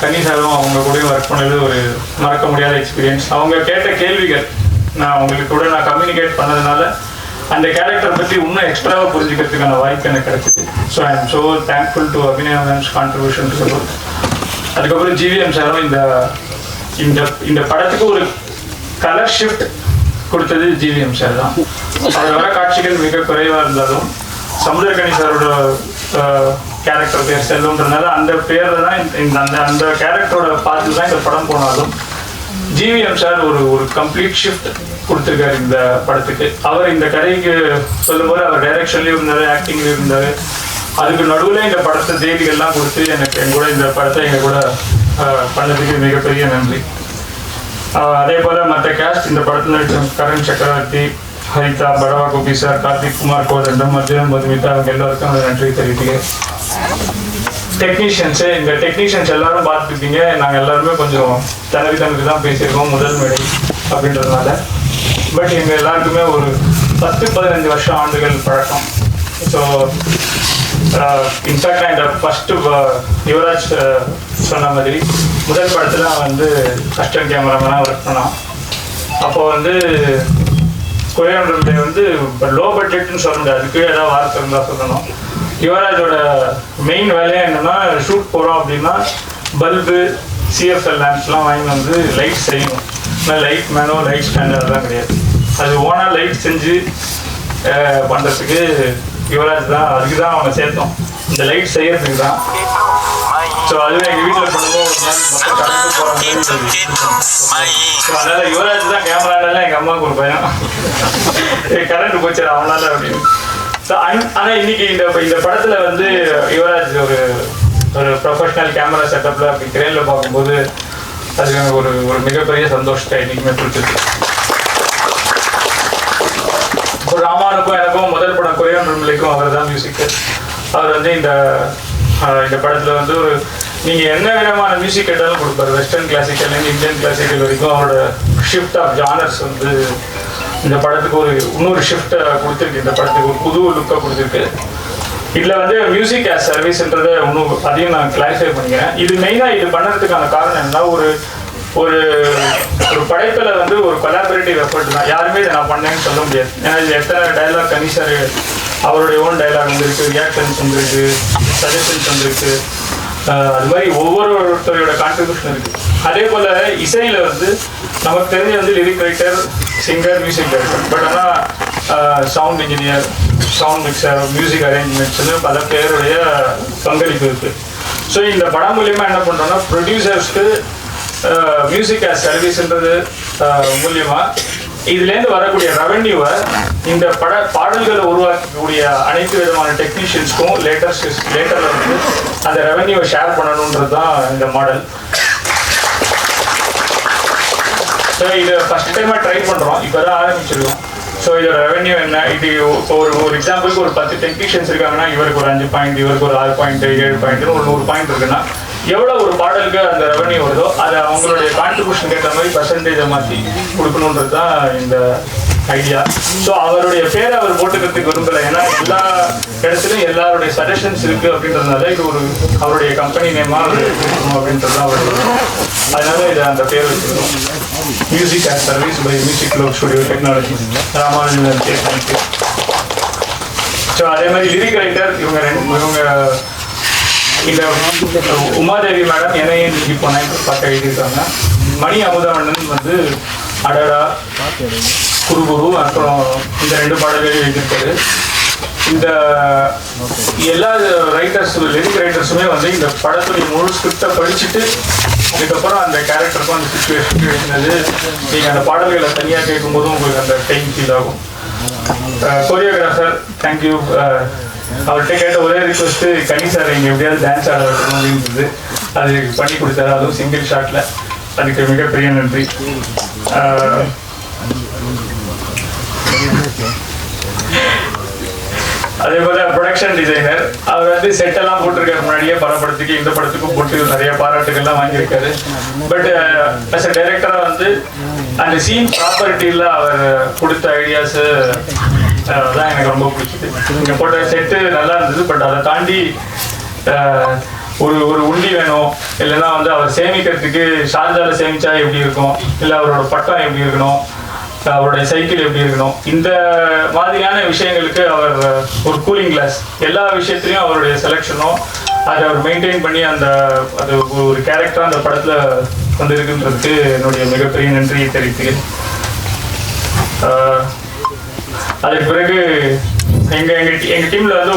கனிசாரும் அவங்க கூட ஒர்க் பண்ணது ஒரு மறக்க முடியாத எக்ஸ்பீரியன்ஸ். அவங்க கேட்ட கேள்விகள் நான் அவங்களுக்கு கூட நான் கம்யூனிகேட் பண்ணதுனால அந்த கேரக்டர் பற்றி இன்னும் எக்ஸ்ட்ராவாக புரிஞ்சுக்கிறதுக்கான வாய்ப்பு எனக்கு கிடைச்சிது. So I am so thankful to Abhinaya mams contribution to the book. அதுக்கப்புறம் ஜிவிஎம் சாரும் இந்த படத்துக்கு ஒரு கலர் ஷிஃப்ட் கொடுத்தது ஜிவிஎம் சார் தான். அவர் வர காட்சிகள் மிக குறைவாக இருந்தாலும் சமுத்திரக்கனி சாரோட கேரக்டர் பேர் செல்வன்றதுனால அந்த பேரில் தான் அந்த கேரக்டரோட பார்த்து தான் இந்த படம் போனாலும் ஜிவிஎம் சார் ஒரு கம்ப்ளீட் ஷிஃப்ட் கொடுத்துருக்காரு இந்த படத்துக்கு. அவர் இந்த கதைக்கு சொல்லும்போது அவர் டைரக்ஷன்லேயும் இருந்தார், ஆக்டிங்லேயும் இருந்தார். அதுக்கு நடுவில் இந்த படத்தை தேதிகள்லாம் கொடுத்து எனக்கு என் கூட இந்த படத்தை எங்கள் கூட பண்ணதுக்கு மிகப்பெரிய நன்றி. அதே போல் மற்ற கேஸ்ட் இந்த படத்தில் கரண் சக்கரவர்த்தி, ஹரிதா, படவா கோபி சார், கார்த்திக் குமார், கோதண்டம், அர்ஜுனன், மதுமிதா, அவங்க எல்லாருக்கும் அந்த நன்றி தெரிவிக்கிறேன். டெக்னீஷியன்ஸு, இந்த டெக்னீஷியன்ஸ் எல்லாரும் பார்த்துருப்பீங்க. நாங்கள் எல்லாருமே கொஞ்சம் தனக்கு தான் பேசியிருக்கோம் முதல் மேடை அப்படின்றதுனால. பட் எங்கள் எல்லாருக்குமே ஒரு 10-15 வருஷம் ஆண்டுகள் பழக்கம். ஸோ இன்ஃபேக்ட் நான் இந்த ஃபஸ்ட்டு யுவராஜ் சொன்ன மாதிரி முதல் படத்தில் வந்து கஸ்டம் கேமராமேனாக ஒர்க் பண்ணோம். அப்போது வந்து குறையொன்றை வந்து லோ பட்ஜெட்னு சொல்ல முடியாது, அதுக்கு ஏதாவது வார்த்தை இருந்தால் சொல்லணும். யுவராஜோட மெயின் வேலையே என்னென்னா, ஷூட் போகிறோம் அப்படின்னா பல்பு, சிஎஃப்எல் லேம்ப்ஸ்லாம் வாங்கி வந்து லைட் செய்யணும். ஆனால் லைட் மேனோ லைட் ஸ்டாண்டர்ட் தான் கிடையாது. அது ஓனாக லைட் செஞ்சு பண்ணுறதுக்கு யுவராஜ் தான், அதுக்கு தான் அவனை சேர்த்தோம், இந்த லைட் செய்யறதுக்கு தான். ஸோ அதுவே எங்கள் வீட்டில் பண்ணும்போது ஒரு நாள் மொத்தம் கரண்ட் போகிற மாதிரி இருந்தது. ஸோ அதனால் யுவராஜ் தான் கேமரானால எங்கள் அம்மாவுக்கு ஒரு பயம், கரண்ட் போச்சு அவனால அப்படின்னு. ஸோ ஆனால் இன்னைக்கு இந்த படத்தில் வந்து யுவராஜ் ஒரு ப்ரொஃபஷ்னல் கேமரா செட்டப்பில் அப்படி கிரேனில் பார்க்கும்போது அது எனக்கு ஒரு மிகப்பெரிய சந்தோஷத்தை இன்னைக்குமே கொடுத்துருக்கு. இப்போ ராமானுக்கும் எனக்கும் முதல் படம் கொரியன் ரூம்லைக்கும் அவர் தான் மியூசிக்கு. அவர் வந்து இந்த படத்தில் வந்து நீங்கள் என்ன விதமான மியூசிக் கேட்டாலும் கொடுப்பாரு. வெஸ்டர்ன் கிளாசிக்கல்லேருந்து இந்தியன் கிளாசிக்கல் வரைக்கும் அவரோட ஷிஃப்ட் ஆஃப் ஜானர்ஸ் வந்து இந்த படத்துக்கு இன்னொரு ஷிஃப்ட்டை கொடுத்துருக்கு. இந்த படத்துக்கு ஒரு புது லுக்கை கொடுத்துருக்கு. இதில் வந்து மியூசிக் ஆஸ் சர்வீஸ்ன்றதை இன்னும் அதையும் நான் கிளாரிஃபை பண்ணிக்கிறேன். இது மெயினாக இது பண்ணுறதுக்கான காரணம் என்ன, ஒரு படைப்பில் வந்து ஒரு கொலாபரேட்டிவ் எஃபர்ட் தான். யாருமே இதை நான் பண்ணேன்னு சொல்ல முடியாது. ஏன்னா இது எத்தனை டைலாக் கனிஷர் அவருடைய ஓன் டைலாக் வந்துருக்கு, ரியாக்ஷன்ஸ் வந்துருக்கு, சஜஷன்ஸ் வந்துருக்கு. அது மாதிரி ஒவ்வொருத்தரோட கான்ட்ரிபியூஷன் இருக்குது. அதே போல் இசையில் வந்து நமக்கு தெரிஞ்ச வந்து lyric writer, singer, music director. But ஆனால் sound engineer, sound mixer, music அரேஞ்ச்மெண்ட்ஸ்னு பல பேருடைய பங்களிப்பு இருக்குது. ஸோ இந்த படம் மூலியமாக என்ன பண்ணுறோன்னா ப்ரொடியூசர்ஸ்க்கு மியூசிக் ஆஸ் சர்வீஸ்ன்றது மூலியமாக இதுலேருந்து வரக்கூடிய ரெவென்யூவை இந்த பாடல்களை உருவாக்கக்கூடிய அனைத்து விதமான டெக்னீஷியன்ஸ்க்கும் லேட்டரில் வந்து அந்த ரெவென்யூவை ஷேர் பண்ணணுன்றது தான் இந்த மாடல். ஸோ இதை ஃபஸ்ட் டைமாக ட்ரை பண்ணுறோம், இப்போ தான் ஆரம்பிச்சிருக்கோம். ஸோ இதோட ரெவென்யூ என்ன, இது ஒரு எக்ஸாம்பிளுக்கு ஒரு 10 டெக்னீஷியன்ஸ் இருக்காங்கன்னா இவருக்கு ஒரு 5 பாயிண்ட், இவருக்கு ஒரு 6 பாயிண்ட், 7 பாயிண்ட்னு ஒரு 100 பாயிண்ட் இருக்குன்னா எவ்வளோ ஒரு பாடலுக்கு அந்த ரெவென்யூ வருதோ அதை அவங்களுடைய கான்ட்ரிபியூஷன் ஏற்ற மாதிரி பர்சன்டேஜை மாற்றி கொடுக்கணுன்றது தான் இந்த ஐடியா. ஸோ அவருடைய பேரை அவர் போட்டுக்கிறதுக்கு விரும்பலை. ஏன்னா எல்லா இடத்துலையும் எல்லாருடைய சஜஷன்ஸ் இருக்குது அப்படின்றதுனால இது அவருடைய கம்பெனி நேமாக இருக்கணும் அப்படின்றது தான் அவர். அதனால இதை அந்த பேர் வச்சுருக்கோம், music as service by music லோக் ஸ்டுடியோ டெக்னாலஜி, ராமானுஜன் தேர்தலுக்கு. ஸோ அதே மாதிரி லிரிக் ரைட்டர் இவங்க இந்த உமாதேவி மேடம் என்னையே நீக்கி போனேன் பார்க்க எழுதியிருக்காங்க. மணி அமுதவண்ணன் வந்து அடடா, குரு அப்புறம் இந்த 2 பாடல்களையும் எழுதியிருக்காரு. இந்த எல்லா லிரிக் ரைட்டர்ஸுமே வந்து இந்த படத்துடைய முழு ஸ்கிரிப்டை படிச்சுட்டு அதுக்கப்புறம் அந்த கேரக்டருக்கும் அந்த சிச்சுவேஷனுக்கு எழுதினது. நீங்கள் அந்த பாடல்களை தனியாக கேட்கும்போதும் உங்களுக்கு அந்த டைம் ஃபீல் ஆகும். Choreographer thank you. அவர்கிட்ட கேட்ட ஒரே ரிக்வஸ்ட்டு கனி சார் இங்கே எப்படியாவது டான்ஸ் ஆட வைக்கணும் அப்படின்றது, அது பண்ணி கொடுத்தாரு, அதுவும் சிங்கிள் ஷாட்டில். அதுக்கு மிகப்பெரிய நன்றி. அதே போல் ப்ரொடக்ஷன் டிசைனர் அவர் வந்து செட்டெல்லாம் போட்டிருக்காரு முன்னாடியே, பல படத்துக்கு இந்த படத்துக்கும் போட்டு நிறைய பாராட்டுகள்லாம் வாங்கியிருக்காரு. பட் அஸ் அ டைரக்டராக வந்து அந்த சீன் ப்ராப்பர்ட்டியில் அவர் கொடுத்த ஐடியாஸு தான் எனக்கு ரொம்ப பிடிச்சிது. இங்கே போட்ட செட்டு நல்லா இருந்தது, பட் அதை தாண்டி ஒரு உண்டி வேணும், இல்லைன்னா வந்து அவர் சேமிக்கிறதுக்கு ஷார்ஜாவில் சேமிச்சா எப்படி இருக்கும், இல்லை அவரோட பட்டம் எப்படி இருக்கணும், அவருடைய சைக்கிள் எப்படி இருக்கணும், இந்த மாதிரியான விஷயங்களுக்கு அவர் ஒரு கூலிங் கிளாஸ் எல்லா விஷயத்துலையும் அவருடைய செலெக்ஷனும் அதை அவர் மெயின்டைன் பண்ணி அது ஒரு கேரக்டராக அந்த படத்தில் வந்து இருக்குன்றதுக்கு என்னுடைய மிகப்பெரிய நன்றியை தெரிவித்துக்கிறேன். அதுக்கு பிறகு எங்கள் டீமில் வந்து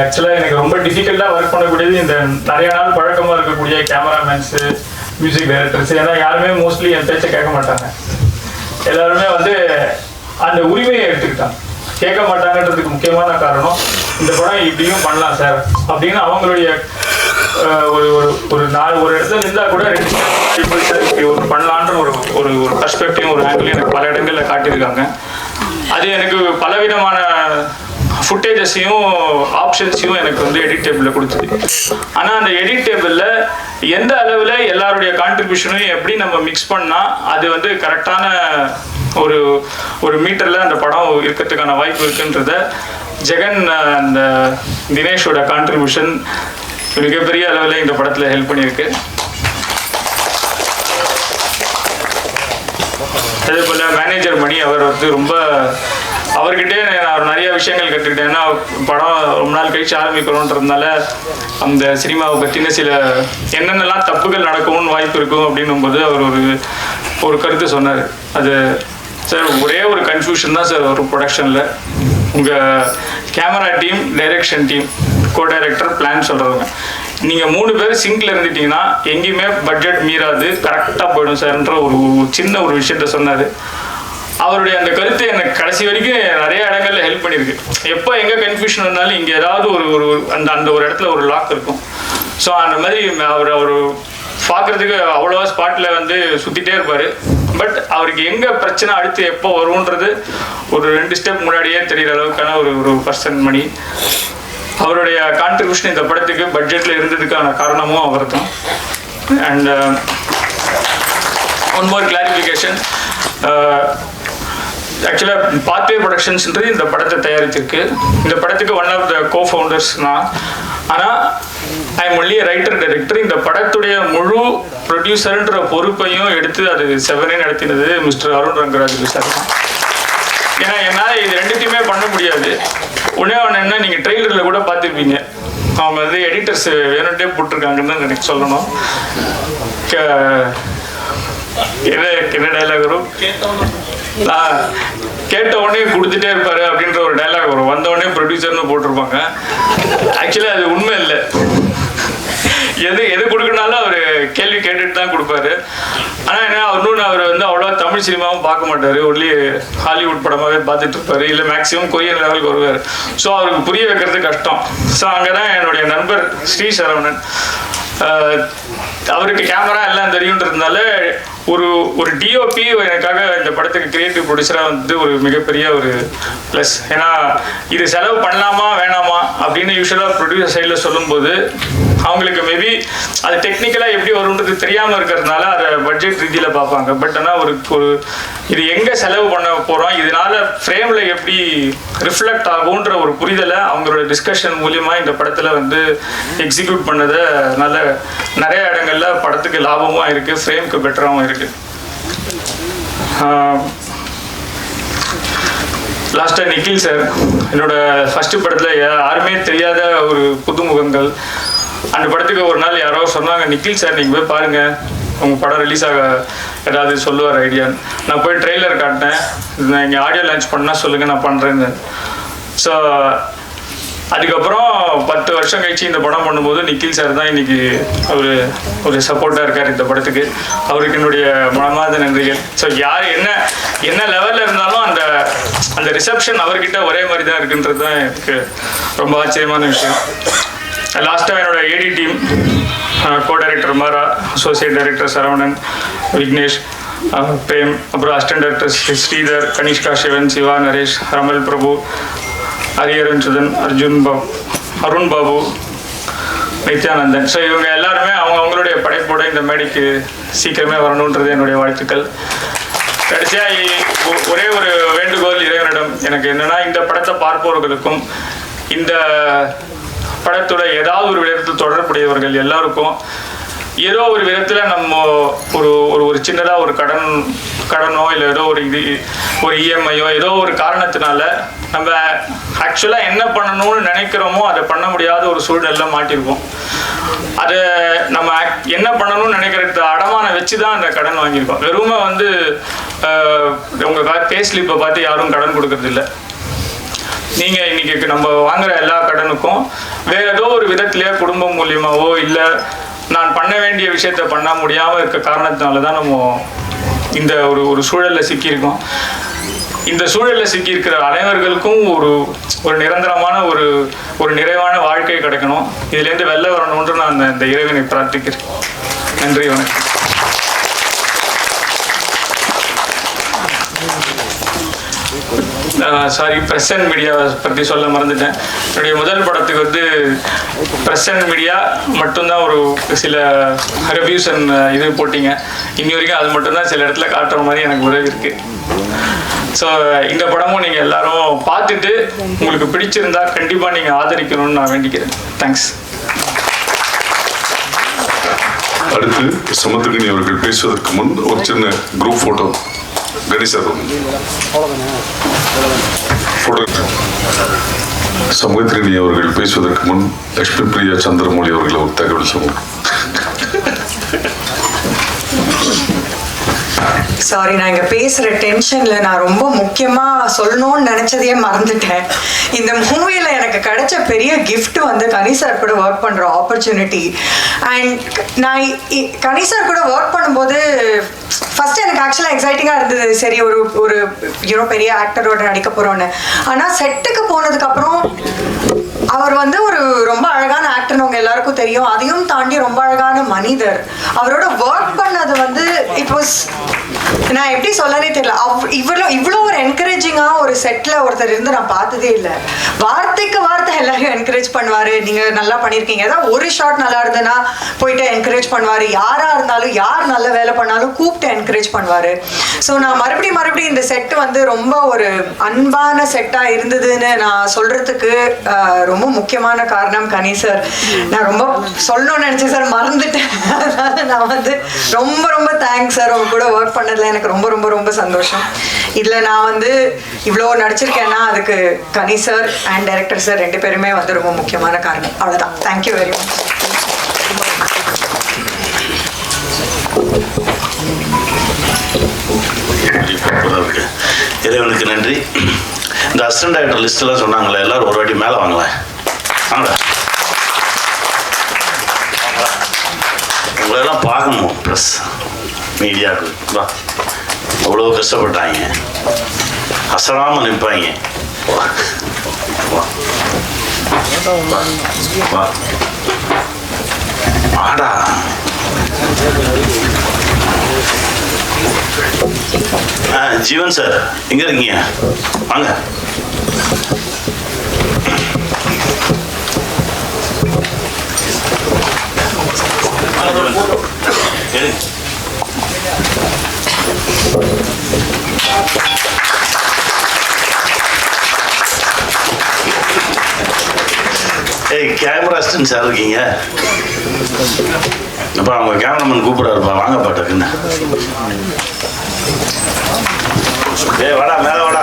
ஆக்சுவலாக எனக்கு ரொம்ப டிஃபிகல்ட்டாக ஒர்க் பண்ணக்கூடியது இந்த நிறைய நாள் பழக்கமாக இருக்கக்கூடிய கேமராமேன்ஸு, மியூசிக் டைரக்டர்ஸ். ஏன்னா யாருமே மோஸ்ட்லி என் பேச்சை கேட்க மாட்டாங்க. எல்லாருமே வந்து அந்த உரிமையை எடுத்துக்கிட்டாங்க. கேட்க மாட்டாங்கன்றதுக்கு முக்கியமான காரணம் இந்த படம் இப்படியும் பண்ணலாம் சார் அப்படின்னு அவங்களுடைய ஒரு இடத்துல இருந்தால் கூட ஒரு பண்ணலான்ற ஒரு பர்ஸ்பெக்டிவ், ஒரு ஆங்கிள் எனக்கு பல இடங்களில் காட்டியிருக்காங்க. அது எனக்கு பலவிதமான ஃபுட்டேஜஸையும் ஆப்ஷன்ஸையும் எனக்கு வந்து எடிட் டேபிளில் கொடுத்துது. ஆனால் அந்த எடிட் டேபிளில் எந்த அளவில் எல்லாருடைய கான்ட்ரிபியூஷனையும் எப்படி நம்ம மிக்ஸ் பண்ணால் அது வந்து கரெக்டான ஒரு மீட்டரில் அந்த படம் இருக்கிறதுக்கான வாய்ப்பு இருக்குன்றத ஜெகன் அந்த தினேஷோட கான்ட்ரிபியூஷன் மிகப்பெரிய அளவில் இந்த படத்தில் ஹெல்ப் பண்ணியிருக்கு. அதே போல் மேனேஜர் மணி அவர் வந்து அவர்கிட்டே நான் நிறைய விஷயங்கள் கற்றுக்கிட்டேன். ஏன்னா படம் ரொம்ப நாள் கழிச்சு ஆரம்பிக்கிறோன்றதுனால அந்த சினிமாவை பற்றின சில என்னென்னலாம் தப்புகள் நடக்கும்னு வாய்ப்பு இருக்கும் அப்படின்னும் போது அவர் ஒரு கருத்து சொன்னார். அது சார் ஒரே ஒரு கன்ஃபியூஷன் தான் சார் ஒரு ப்ரொடக்ஷனில். உங்கள் camera team, direction team, co director, plan சொல்கிறவங்க, நீங்கள் 3 பேர் சிங்கில் இருந்துட்டீங்கன்னா எங்கேயுமே பட்ஜெட் மீறாது, கரெக்டாக போயிடும் சார்ன்ற ஒரு சின்ன ஒரு விஷயத்த சொன்னார். அவருடைய அந்த கருத்து எனக்கு கடைசி வரைக்கும் நிறைய இடங்கள்ல ஹெல்ப் பண்ணியிருக்கு. எப்போ எங்கே கன்ஃபியூஷன் வந்தாலும் இங்கே ஏதாவது ஒரு அந்த ஒரு இடத்துல ஒரு லாக் இருக்கும். ஸோ அந்த மாதிரி அவர் பார்க்குறதுக்கு அவ்வளோவா ஸ்பாட்டில் வந்து சுற்றிட்டே இருப்பார். பட் அவருக்கு எங்கே பிரச்சனை அடுத்து எப்போ வரும்ன்றது ஒரு 2 ஸ்டெப் முன்னாடியே தெரிகிற அளவுக்கான ஒரு பர்சன் மணி. அவருடைய கான்ட்ரிபியூஷன் இந்த படத்துக்கு பட்ஜெட்டில் இருந்ததுக்கான காரணமும் அவர் தான். அண்ட் ஒன் மோர் கிளாரிஃபிகேஷன், ஆக்சுவலாக பாத்வே ப்ரொடக்ஷன்ஸ்ன்றது இந்த படத்தை தயாரிச்சிருக்கு. இந்த படத்துக்கு ஒன் ஆஃப் த கோ-ஃபவுண்டர்ஸ் நான். ஆனால் I am only writer director. இந்த படத்துடைய முழு ப்ரொடியூசர்ன்ற பொறுப்பையும் எடுத்து அது 7 நடத்தினது மிஸ்டர் அருண் ரங்கராஜ் சார் தான். ஏன்னா என்னால் இது 2த்தையுமே பண்ண முடியாது. ஒன்றே என்ன, நீங்கள் ட்ரெய்லரில் கூட பார்த்துருப்பீங்க, அவங்க வந்து எடிட்டர்ஸ் வேணுன்ட்டே போட்டிருக்காங்கன்னு தான் எனக்கு சொல்லணும். என்ன டைலாக் வரும், நான் கேட்ட உடனே கொடுத்துட்டே இருப்பாரு அப்படின்ற ஒரு டைலாக் வரும். வந்த உடனே ப்ரொடியூசர்னு போட்டிருப்பாங்க. ஆக்சுவலி அது உண்மை இல்லை. எது கொடுக்கனாலும் அவர் கேள்வி கேட்டுட்டு தான் கொடுப்பாரு. ஆனால் என்ன, அவர் வந்து அவ்வளோ தமிழ் சினிமாவும் பார்க்க மாட்டார், ஒன்லி ஹாலிவுட் படமாகவே பார்த்துட்டு இருப்பார், இல்லை மேக்ஸிமம் கொரியன் லெவலுக்கு வருவார். ஸோ அவருக்கு புரிய வைக்கிறது கஷ்டம். ஸோ அங்கே தான் என்னுடைய நண்பர் ஸ்ரீ சரவணன், அவருக்கு கேமரா எல்லாம் தெரியுன்றதுனால ஒரு டிஓபி எனக்காக இந்த படத்துக்கு கிரியேட்டிவ் ப்ரொடியூசராக வந்து ஒரு மிகப்பெரிய ஒரு ப்ளஸ். ஏன்னா இது செலவு பண்ணலாமா வேணாமா அப்படின்னு யூஸ்வலாக ப்ரொடியூசர் சைடில் சொல்லும்போது அவங்களுக்கு மேபி அது டெக்னிக்கலாக எப்படி வரும்ன்றது தெரியாமல் இருக்கிறதுனால அதை பட்ஜெட் ரீதியில் பார்ப்பாங்க. பட் ஆனால் ஒரு இது எங்கே செலவு பண்ண போகிறோம், இதனால ஃப்ரேமில் எப்படி ரிஃப்ளெக்ட் ஆகுன்ற ஒரு புரிதலை அவங்களோட டிஸ்கஷன் மூலியமாக இந்த படத்தில் வந்து எக்ஸிக்யூட் பண்ணதை நல்ல நிறைய இடங்கள்ல படத்துக்கு லாபமும் இருக்குது, ஃப்ரேமுக்கு பெட்டராகவும் இருக்குது. லாஸ்ட்டாக நிக்கில் சார், என்னோட ஃபஸ்ட்டு படத்தில் யாருமே தெரியாத ஒரு புதுமுகங்கள். அந்த படத்துக்கு ஒரு நாள் யாரோ சொன்னாங்க, நிக்கில் சார் நீங்கள் போய் பாருங்கள், உங்கள் படம் ரிலீஸ் ஆக ஏதாவது சொல்லுவார் ஐடியான்னு. நான் போய் ட்ரெய்லர் காட்டினேன், நான் இங்கே ஆடியோ லான்ச் பண்ணால் சொல்லுங்கள் நான் பண்ணுறேன்னு. ஸோ அதுக்கப்புறம் 10 வருஷம் கழிச்சு இந்த படம் பண்ணும்போது நிக்கில் சார் தான் இன்னைக்கு ஒரு சப்போர்ட்டாக இருக்கார் இந்த படத்துக்கு. அவருக்கு என்னுடைய மனமார்ந்த நன்றிகள். ஸோ யார் என்ன லெவலில் இருந்தாலும் அந்த ரிசப்ஷன் அவர்கிட்ட ஒரே மாதிரி தான் இருக்குன்றது தான் எனக்கு ரொம்ப ஆச்சரியமான விஷயம். லாஸ்ட்டாக என்னோட AD team, co director Mara, associate director Saravanan, Vignesh, Prem, அப்புறம் assistant director Sridhar, Kanishka Sivan, Siva, Naresh, Ramal Prabhu, Hariharan Sudhan, Arun Babu, Nithyanandan. So இவங்க எல்லாருமே அவங்களுடைய படைப்போட இந்த மேடைக்கு சீக்கிரமே வரணுன்றது என்னுடைய வாழ்த்துக்கள். கடைசியாக ஒரே ஒரு வேண்டுகோள் இறைவனிடம் எனக்கு என்னன்னா, இந்த படத்தை பார்ப்பவர்களுக்கும் இந்த படத்தோட ஏதாவது ஒரு விதத்தில் தொடர்புடையவர்கள் எல்லாருக்கும் ஏதோ ஒரு விதத்தில் நம்ம ஒரு சின்னதாக ஒரு கடனோ இல்லை ஏதோ ஒரு இஎம்ஐயோ ஏதோ ஒரு காரணத்தினால நம்ம ஆக்சுவலாக என்ன பண்ணணும்னு நினைக்கிறோமோ அதை பண்ண முடியாத ஒரு சூழ்நிலை மாட்டிருக்கோம். அதை நம்ம என்ன பண்ணணும்னு நினைக்கிறத அடமான வச்சு தான் அந்த கடன் வாங்கியிருக்கோம். வெறுமை வந்து உங்கள் பே ஸ்லிப்பை பார்த்து யாரும் கடன் கொடுக்கறது இல்லை. நீங்கள் இன்னைக்கு நம்ம வாங்குற எல்லா கடனுக்கும் வேற ஏதோ ஒரு விதத்திலேயே குடும்பம் மூலியமாவோ இல்லை நான் பண்ண வேண்டிய விஷயத்த பண்ண முடியாமல் இருக்க காரணத்தினால தான் நம்ம இந்த ஒரு சூழலில் சிக்கியிருக்கோம். இந்த சூழலில் சிக்கியிருக்கிற அனைவர்களுக்கும் ஒரு நிரந்தரமான ஒரு நிறைவான வாழ்க்கை கிடைக்கணும். இதுலேருந்து வெளில வரணும்னு நான் இந்த இறைவனை பிரார்த்திக்கிறேன். நன்றி, வணக்கம். சாரி, ப்ரெஸ் அண்ட் மீடியாவை பற்றி சொல்ல மறந்துட்டேன். என்னுடைய முதல் படத்துக்கு வந்து ப்ரெஸ் அண்ட் மீடியா மட்டும்தான் ஒரு சில ரிவ்யூஸ் அண்ட் இது போட்டிங்க. இன்னி வரைக்கும் அது மட்டும்தான் சில இடத்துல காட்டுற மாதிரி எனக்கு உதவி இருக்குது. ஸோ இந்த படமும் நீங்கள் எல்லாரும் பார்த்துட்டு உங்களுக்கு பிடிச்சிருந்தா கண்டிப்பாக நீங்கள் ஆதரிக்கணும்னு நான் வேண்டிக்கிறேன். தேங்க்ஸ். அடுத்து சமுத்திரகனி அவர்கள் பேசுவதற்கு முன் ஒரு சின்ன குரூப் ஃபோட்டோ. கணேசர் சமுத்திரகனி அவர்கள் பேசுவதற்கு முன் லட்சுமி பிரியா சந்திரமௌலி அவர்கள் ஒரு தகவல் சொல்லுவாங்க. சாரி, நான் இங்கே பேசுகிற டென்ஷனில் நான் ரொம்ப முக்கியமாக சொல்லணும்னு நினச்சதையே மறந்துட்டேன். இந்த மூவியில் எனக்கு கிடைச்ச பெரிய கிஃப்ட் வந்து கனி சார் கூட ஒர்க் பண்ணுற ஆப்பர்ச்சுனிட்டி. அண்ட் நான் கனி சார் கூட ஒர்க் பண்ணும்போது ஃபஸ்ட்டு எனக்கு ஆக்சுவலாக எக்ஸைட்டிங்காக இருந்தது. சரி, ஒரு பெரிய ஆக்டரோட நடிக்க போகிறோன்னு. ஆனால் செட்டுக்கு போனதுக்கப்புறம் அவர் வந்து ஒரு ரொம்ப அழகான ஆக்டர்னு உங்க எல்லாருக்கும் தெரியும். அதையும் தாண்டி ரொம்ப அழகான மனிதர். அவரோட ஒர்க் பண்ணது வந்து இட் வாஸ், நான் எப்படி சொல்லனே தெரியல. இவ்வளோ ஒரு என்கரேஜிங்காக ஒரு செட்டில் ஒருத்தர் இருந்து நான் பார்த்ததே இல்லை. வார்த்தைக்கு வார்த்தை எல்லாரையும் என்கரேஜ் பண்ணுவார். நீங்கள் நல்லா பண்ணியிருக்கீங்க, ஏதாவது ஒரு ஷாட் நல்லா இருந்ததுன்னா போயிட்டு என்கரேஜ் பண்ணுவார். யாராக இருந்தாலும், யார் நல்ல வேலை பண்ணாலும் கூப்பிட்டு என்கரேஜ் பண்ணுவார். ஸோ நான் மறுபடியும் இந்த செட்டு வந்து ரொம்ப ஒரு அன்பான செட்டாக இருந்ததுன்னு நான் சொல்கிறதுக்கு ரொம்ப முக்கியமான காரணம் கனி சார். நான் ரொம்ப சொல்லணும்னு நினச்சேன் சார், மறந்துட்டேன். அதனால நான் வந்து ரொம்ப தேங்க்ஸ் சார். அவங்க கூட ஒர்க் பண்ணதில் எனக்கு ரொம்ப சந்தோஷம். இதில் நான் வந்து இவ்வளோ நடிச்சிருக்கேன்னா அதுக்கு கனி சார் அண்ட் டைரக்டர் சார் 2 பேருமே வந்து ரொம்ப முக்கியமான காரணம். அவ்வளோதான். Thank you very much. இறைவனுக்கு நன்றி. இந்த அசிஸ்டன்ட் டைரக்டர் லிஸ்ட்லாம் சொன்னாங்களே, எல்லாரும் ஒரு வாட்டி மேலே வாங்கலாம். வாங்க, உங்களெல்லாம் பார்க்கணும். ப்ளஸ் மீடியாவுக்கு வா, அவ்வளோ கஷ்டப்பட்டாங்க, அசராமல் நிற்பாங்க. ஆடா ஜீவன் சார் எங்க இருக்கீங்க? வாங்க. கேமரா அசிஸ்டன்ட் சார் இருக்கீங்க? அப்ப அவங்க கேமராமேன் கூப்பிடாருப்பா, வாங்க பாட்டுக்குன்னு. வாடா, மேல வாடா.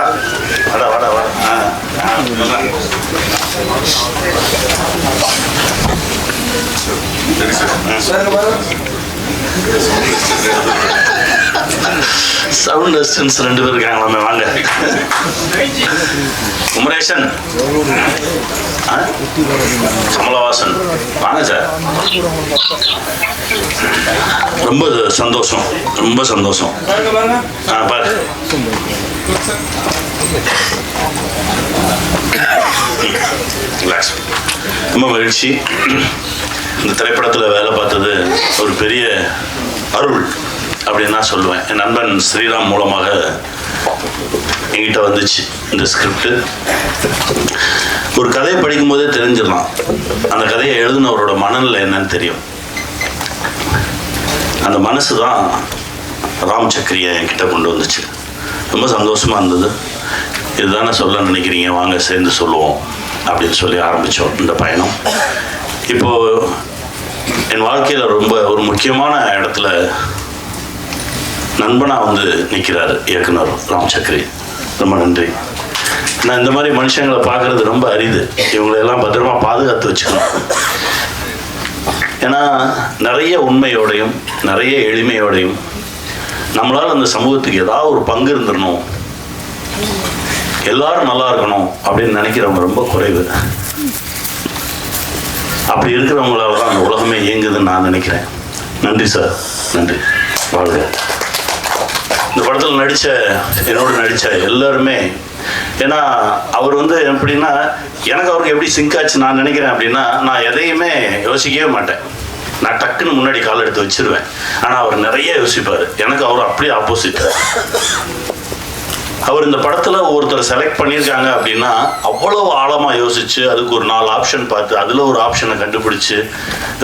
சவுண்ட் அசிஸ்டன்ஸ் 2 பேர் இருக்காங்களாமே, வாங்க. குமரேசன், கமலவாசன், வாங்க சார். ரொம்ப சந்தோஷம். பாரு, ரொம்ப மகிழ்ச்சி. இந்த திரைப்படத்தில் வேலை பார்த்தது ஒரு பெரிய அருள் அப்படின்னு நான் சொல்லுவேன். என் நண்பன் ஸ்ரீராம் மூலமாக என்கிட்ட வந்துச்சு இந்த ஸ்கிரிப்ட். ஒரு கதையை படிக்கும் போதே தெரிஞ்சிடலாம் அந்த கதையை எழுதினவரோட மனநிலை என்னன்னு தெரியும். அந்த மனசு தான் ராம் சக்கரியை என்கிட்ட கொண்டு வந்துச்சு. ரொம்ப சந்தோஷமாக இருந்தது. இதுதானே சொல்ல நினைக்கிறீங்க, வாங்க சேர்ந்து சொல்லுவோம் அப்படின்னு சொல்லி ஆரம்பித்தோம் இந்த பயணம். இப்போது என் வாழ்க்கையில் ரொம்ப ஒரு முக்கியமான இடத்துல நண்பனாக வந்து நிற்கிறாரு இயக்குனர் ராம் சக்கரி. ரொம்ப நன்றி. நான் இந்த மாதிரி மனுஷங்களை பார்க்குறது ரொம்ப அரிது. இவங்களெல்லாம் பத்திரமா பாதுகாத்து வச்சுக்கணும். ஏன்னா நிறைய உண்மையோடையும் நிறைய எளிமையோடையும் நம்மளால் அந்த சமூகத்துக்கு ஏதாவது ஒரு பங்கு இருந்துடணும், எல்லாரும் நல்லா இருக்கணும் அப்படின்னு நினைக்கிறவங்க ரொம்ப குறைவு. அப்படி இருக்கிறவங்களால தான் அந்த உலகமே இயங்குதுன்னு நான் நினைக்கிறேன். நன்றி சார், நன்றி. வாழ்க. இந்த படத்தில் என்னோடு நடித்த எல்லாருமே, ஏன்னா அவர் வந்து எப்படின்னா எனக்கு அவருக்கு எப்படி சிங்க் ஆச்சு நான் நினைக்கிறேன் அப்படின்னா, நான் எதையுமே யோசிக்கவே மாட்டேன். நான் டக்குன்னு முன்னாடி கால் எடுத்து வச்சிருவேன். ஆனால் அவர் நிறைய யோசிப்பார். எனக்கு அவர் அப்படியே ஆப்போசிட். அவர் இந்த படத்தில் ஒருத்தர் செலக்ட் பண்ணியிருக்காங்க அப்படின்னா அவ்வளோ ஆழமாக யோசிச்சு அதுக்கு ஒரு 4 ஆப்ஷன் பார்த்து அதில் ஒரு ஆப்ஷனை கண்டுபிடிச்சு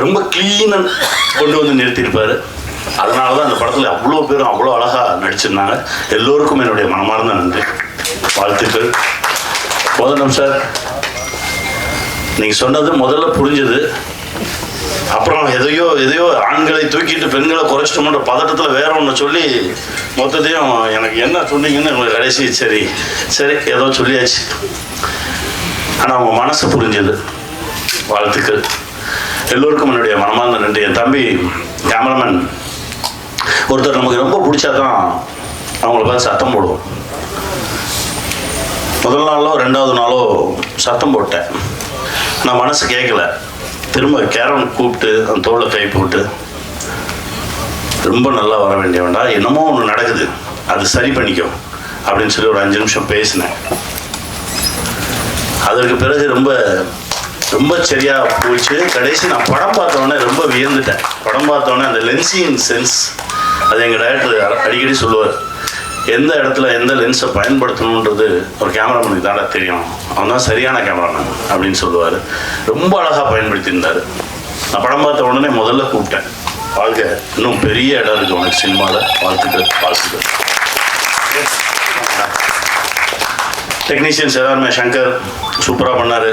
ரொம்ப க்ளீனாக கொண்டு வந்து நிறுத்தியிருப்பார். அதனால தான் இந்த படத்தில் அவ்வளோ பேரும் அவ்வளோ அழகாக நடிச்சிருந்தாங்க. எல்லோருக்கும் என்னுடைய மனமார்ந்த நன்றி, வாழ்த்துக்கள். கோதண்டம் சார், நீங்கள் சொன்னது முதல்ல புரிஞ்சது. அப்புறம் எதையோ ஆண்களை தூக்கிட்டு பெண்களை குறைச்சிட்டோம்ன்ற பதட்டத்தில் வேற ஒன்று சொல்லி மொத்தத்தையும் எனக்கு என்ன சொன்னீங்கன்னு உங்களுக்கு கடைசி சரி ஏதோ சொல்லியாச்சு. ஆனால் அவங்க மனசு புரிஞ்சது. வாழ்த்துக்கள். எல்லோருக்கும் என்னுடைய மனமார்ந்த நன்றி. என் தம்பி கேமராமேன் ஒருத்தர் நமக்கு ரொம்ப பிடிச்சாதான் அவங்கள பார்த்து சத்தம் போடுவோம். முதல் நாளோ 2வது நாளோ சத்தம் போட்டேன். நான் மனசு கேட்கல. திரும்ப கேரன் கூப்பிட்டு அந்த தோளை கை போட்டு ரொம்ப நல்லா வர வேண்டிய வேண்டாம், என்னமோ ஒன்று நடக்குது, அது சரி பண்ணிக்கும் அப்படின்னு சொல்லி ஒரு 5 நிமிஷம் பேசினேன். அதற்கு பிறகு ரொம்ப ரொம்ப சரியாக போயிடுச்சு. கடைசி நான் படம் பார்த்தோன்னே ரொம்ப வியந்துட்டேன். படம் பார்த்தோன்னே அந்த லென்சிங் சென்ஸ், அது எங்கள் டைரக்டர் அடிக்கடி சொல்லுவார், எந்த இடத்துல எந்த லென்ஸை பயன்படுத்தணுன்றது ஒரு கேமராமேனுக்கு தானே தெரியும், அவன் தான் சரியான கேமராமேன் அப்படின்னு சொல்லுவார். ரொம்ப அழகாக பயன்படுத்தியிருந்தார். நான் படம் பார்த்த உடனே முதல்ல கூப்பிட்டேன், வாழ்க்கை இன்னும் பெரிய இடம் இருக்குது உனக்கு சினிமாவில், வாழ்த்துக்கள் வாழ்த்துக்கள். டெக்னீஷியன்ஸ் எல்லாருமே சங்கர் சூப்பராக பண்ணார்.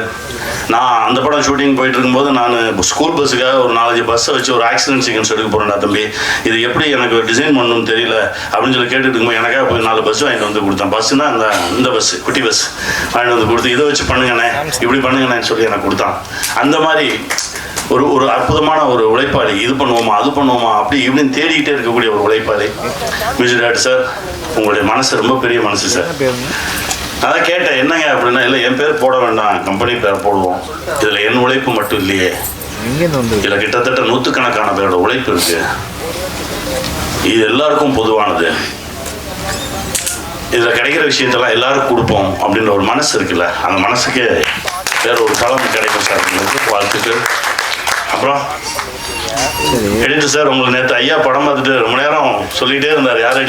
நான் அந்த படம் ஷூட்டிங் போயிட்டு இருக்கும்போது நான் ஸ்கூல் பஸ்ஸுக்காக ஒரு 4-5 பஸ்ஸை வச்சு ஒரு ஆக்சிடென்ட் சீக்வன்ஸ் எடுக்க போகிறேன்டா தம்பி, இது எப்படி எனக்கு டிசைன் பண்ணணும்னு தெரியல அப்படின்னு சொல்லி கேட்டுட்டு இருக்கும்போது எனக்காக போய் 4 பஸ் வாங்கிட்டு வந்து கொடுத்தேன். பஸ்ஸுனா இந்த பஸ் குட்டி பஸ் வாங்கிட்டு வந்து கொடுத்து இதை வச்சு பண்ணுங்கண்ணே இப்படி பண்ணுங்கண்ணேன்னு சொல்லி எனக்கு கொடுத்தான். அந்த மாதிரி ஒரு அற்புதமான ஒரு உழைப்பாளி. இது பண்ணுவோமா அது பண்ணுவோமா அப்படி இப்படின்னு தேடிக்கிட்டே இருக்கக்கூடிய ஒரு உழைப்பாளி மியூசிக் டைரக்டர் சார். உங்களுடைய மனசு ரொம்ப பெரிய மனசு சார். அதான் கேட்டேன், என்னங்க அப்படின்னா, இல்லை என் பேர் போட வேண்டாம், கம்பெனி பேர் போடுவோம், இதில் என் உழைப்பு மட்டும் இல்லையே, இதில் கிட்டத்தட்ட 100கணக்கான பேரோட உழைப்பு இருக்கு, இது எல்லாருக்கும் பொதுவானது, இதில் கிடைக்கிற விஷயத்தெல்லாம் எல்லாருக்கும் கொடுப்போம் அப்படின்ற ஒரு மனசு இருக்குல்ல, அந்த மனசுக்கே வேற ஒரு பலம் கிடைக்கும் சார். வாழ்த்துக்கள். அப்புறம் எடிட்டர் சார், உங்களை நேற்று ஐயா படம் பார்த்துட்டு ரொம்ப நேரம் சொல்லிகிட்டே இருந்தார், யார்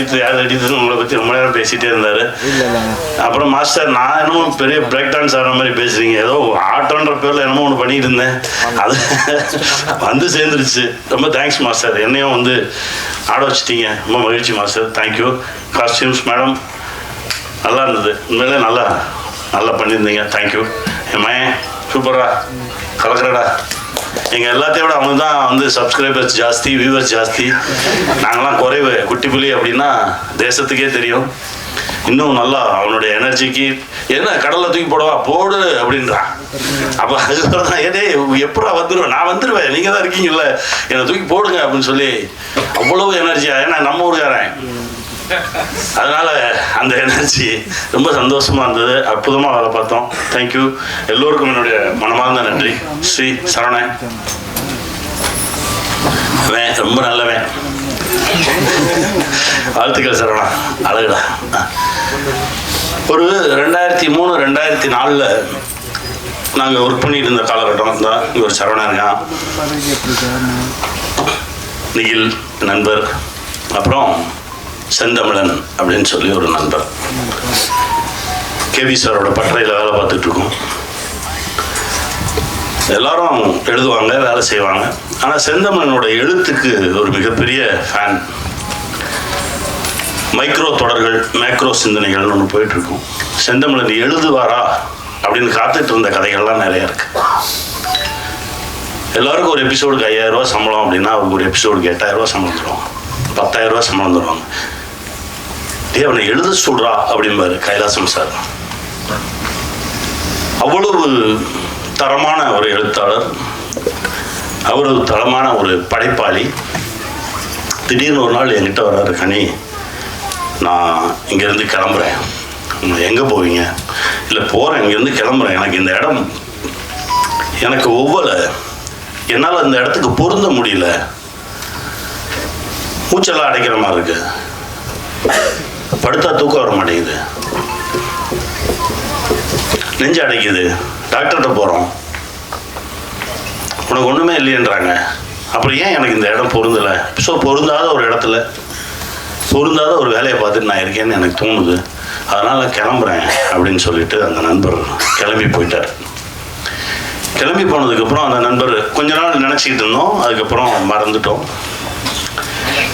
எடிட்டர்னு உங்களை பற்றி ரொம்ப நேரம் பேசிகிட்டே இருந்தார். அப்புறம் மாஸ்டர், நான் என்னமோ பெரிய பிரேக் டான்ஸ் ஆடுற மாதிரி பேசுகிறீங்க, ஏதோ ஆட்டோன்ற பேரில் என்னமோ ஒன்று பண்ணிட்டு இருந்தேன், அது வந்து சேர்ந்துருச்சு. ரொம்ப தேங்க்ஸ் மாஸ்டர், என்னையும் வந்து ஆட வச்சுட்டீங்க, ரொம்ப மகிழ்ச்சி மாஸ்டர், தேங்க்யூ. காஸ்டியூம்ஸ் மேடம் நல்லா இருந்தது, உண்மையிலே நல்லா பண்ணியிருந்தீங்க, தேங்க்யூ. என் மயன் சூப்பரா கலக்கிறடா. எங்கள் எல்லாத்தையும் விட அவங்க தான் வந்து சப்ஸ்கிரைபர்ஸ் ஜாஸ்தி, வியூவர்ஸ் ஜாஸ்தி, நாங்களாம் குறைவு, குட்டி புலி அப்படின்னா தேசத்துக்கே தெரியும். இன்னும் நல்லா அவனுடைய எனர்ஜிக்கு என்ன கடலில் தூக்கி போடவா போடு அப்படின்றான். அப்போ அதுக்கப்புறம் தான் ஏதே எப்படா வந்துடுவேன், நான் வந்துடுவேன், நீங்கள் தான் இருக்கீங்கல்ல, என்னை தூக்கி போடுங்க அப்படின்னு சொல்லி அவ்வளவு எனர்ஜியா, ஏன்னா நம்ம ஊருக்காரன், அதனால அந்த எனர்ஜி ரொம்ப சந்தோஷமா இருந்தது. அற்புதமா வேலை பார்த்தோம். தேங்க்யூ. எல்லோருக்கும் என்னுடைய மனமார்ந்த நன்றி. ஸ்ரீ சரவணன் ரொம்ப நல்லவன், வாழ்த்துக்கள் சரவணா, அழகுடா. ஒரு 2003-2004 நாங்கள் ஒர்க் பண்ணிட்டு இருந்த காலகட்டம் தான் இங்கே ஒரு சரவணா இருக்கான், நிகில் நண்பர், அப்புறம் செந்தமிழன் அப்படின்னு சொல்லி ஒரு நண்பர். கேவி சாரோட பட்டறையில் வேலை பார்த்துட்டு இருக்கோம். எல்லாரும் எழுதுவாங்க, வேலை செய்வாங்க. ஆனால் செந்தமிழனோட எழுத்துக்கு ஒரு மிகப்பெரிய ஃபேன். மைக்ரோ தொடர்கள், மேக்ரோ சிந்தனைகள்னு ஒன்று போயிட்டு இருக்கும். செந்தமிழன் எழுதுவாரா அப்படின்னு காத்துட்டு இருந்த கதைகள்லாம் நிறைய இருக்கு. எல்லாருக்கும் ஒரு எபிசோடுக்கு 5000 ரூபா சம்பளம் அப்படின்னா அவருக்கு ஒரு எபிசோடுக்கு 8000 ரூபா சம்பளம் தருவாங்க, 10,000 ரூபா சம்பளம் தருவாங்க. அவனை எழுத சொல்றா அப்படிம்பாரு கைலாசம் சார். அவ்வளவு தரமான ஒரு எழுத்தாளர், அவ்வளவு தரமான ஒரு படைப்பாளி. திடீர்னு ஒரு நாள் என்கிட்ட வர்றாரு, கனி நான் இங்கேருந்து கிளம்புறேன், எங்கே போவீங்க? இல்லை போகிறேன், இங்கேருந்து கிளம்புறேன், எனக்கு இந்த இடம் எனக்கு ஒவ்வொரு என்னால் அந்த இடத்துக்கு பொருந்த முடியல, மூச்செல்லாம் அடைக்கிற மாதிரி இருக்கு, படுத்தா தூக்கம் வர மாட்டேங்குது, நெஞ்சு அடைக்குது, டாக்டர்கிட்ட போகிறோம், உனக்கு ஒன்றுமே இல்லைன்றாங்க. அப்புறம் ஏன் எனக்கு இந்த இடம் பொருந்தலை? ஸோ பொருந்தாத ஒரு இடத்துல பொருந்தாத ஒரு வேலையை பார்த்துட்டு நான் இருக்கேன்னு எனக்கு தோணுது, அதனால் கிளம்புறேன் அப்படின்னு சொல்லிட்டு அந்த நண்பர் கிளம்பி போயிட்டார். கிளம்பி போனதுக்கப்புறம் அந்த நண்பர் கொஞ்ச நாள் நினச்சிக்கிட்டு இருந்தோம், அதுக்கப்புறம் மறந்துட்டோம்.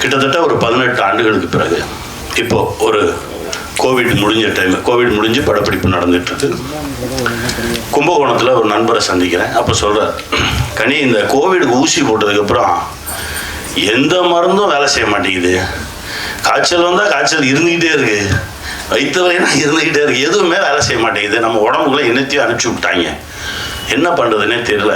கிட்டத்தட்ட ஒரு 18 ஆண்டுகளுக்கு பிறகு இப்போ ஒரு கோவிட் முடிஞ்ச டைம், கோவிட் முடிஞ்சு படப்பிடிப்பு நடந்துட்டுருக்கு. கும்பகோணத்தில் ஒரு நண்பரை சந்திக்கிறேன். அப்போ சொல்கிறார், கனி இந்த கோவிடுக்கு ஊசி போட்டதுக்கப்புறம் எந்த மருந்தும் வேலை செய்ய மாட்டேங்குது, காய்ச்சல் வந்தால் காய்ச்சல் இருந்துக்கிட்டே இருக்குது, வயிற்று வலினா இருந்துக்கிட்டே இருக்குது, எதுவுமே வேலை செய்ய மாட்டேங்குது, நம்ம உடம்புக்குள்ளே என்னத்தையும் அனுப்பிச்சி விட்டாங்க, என்ன பண்ணுறதுன்னே தெரியல,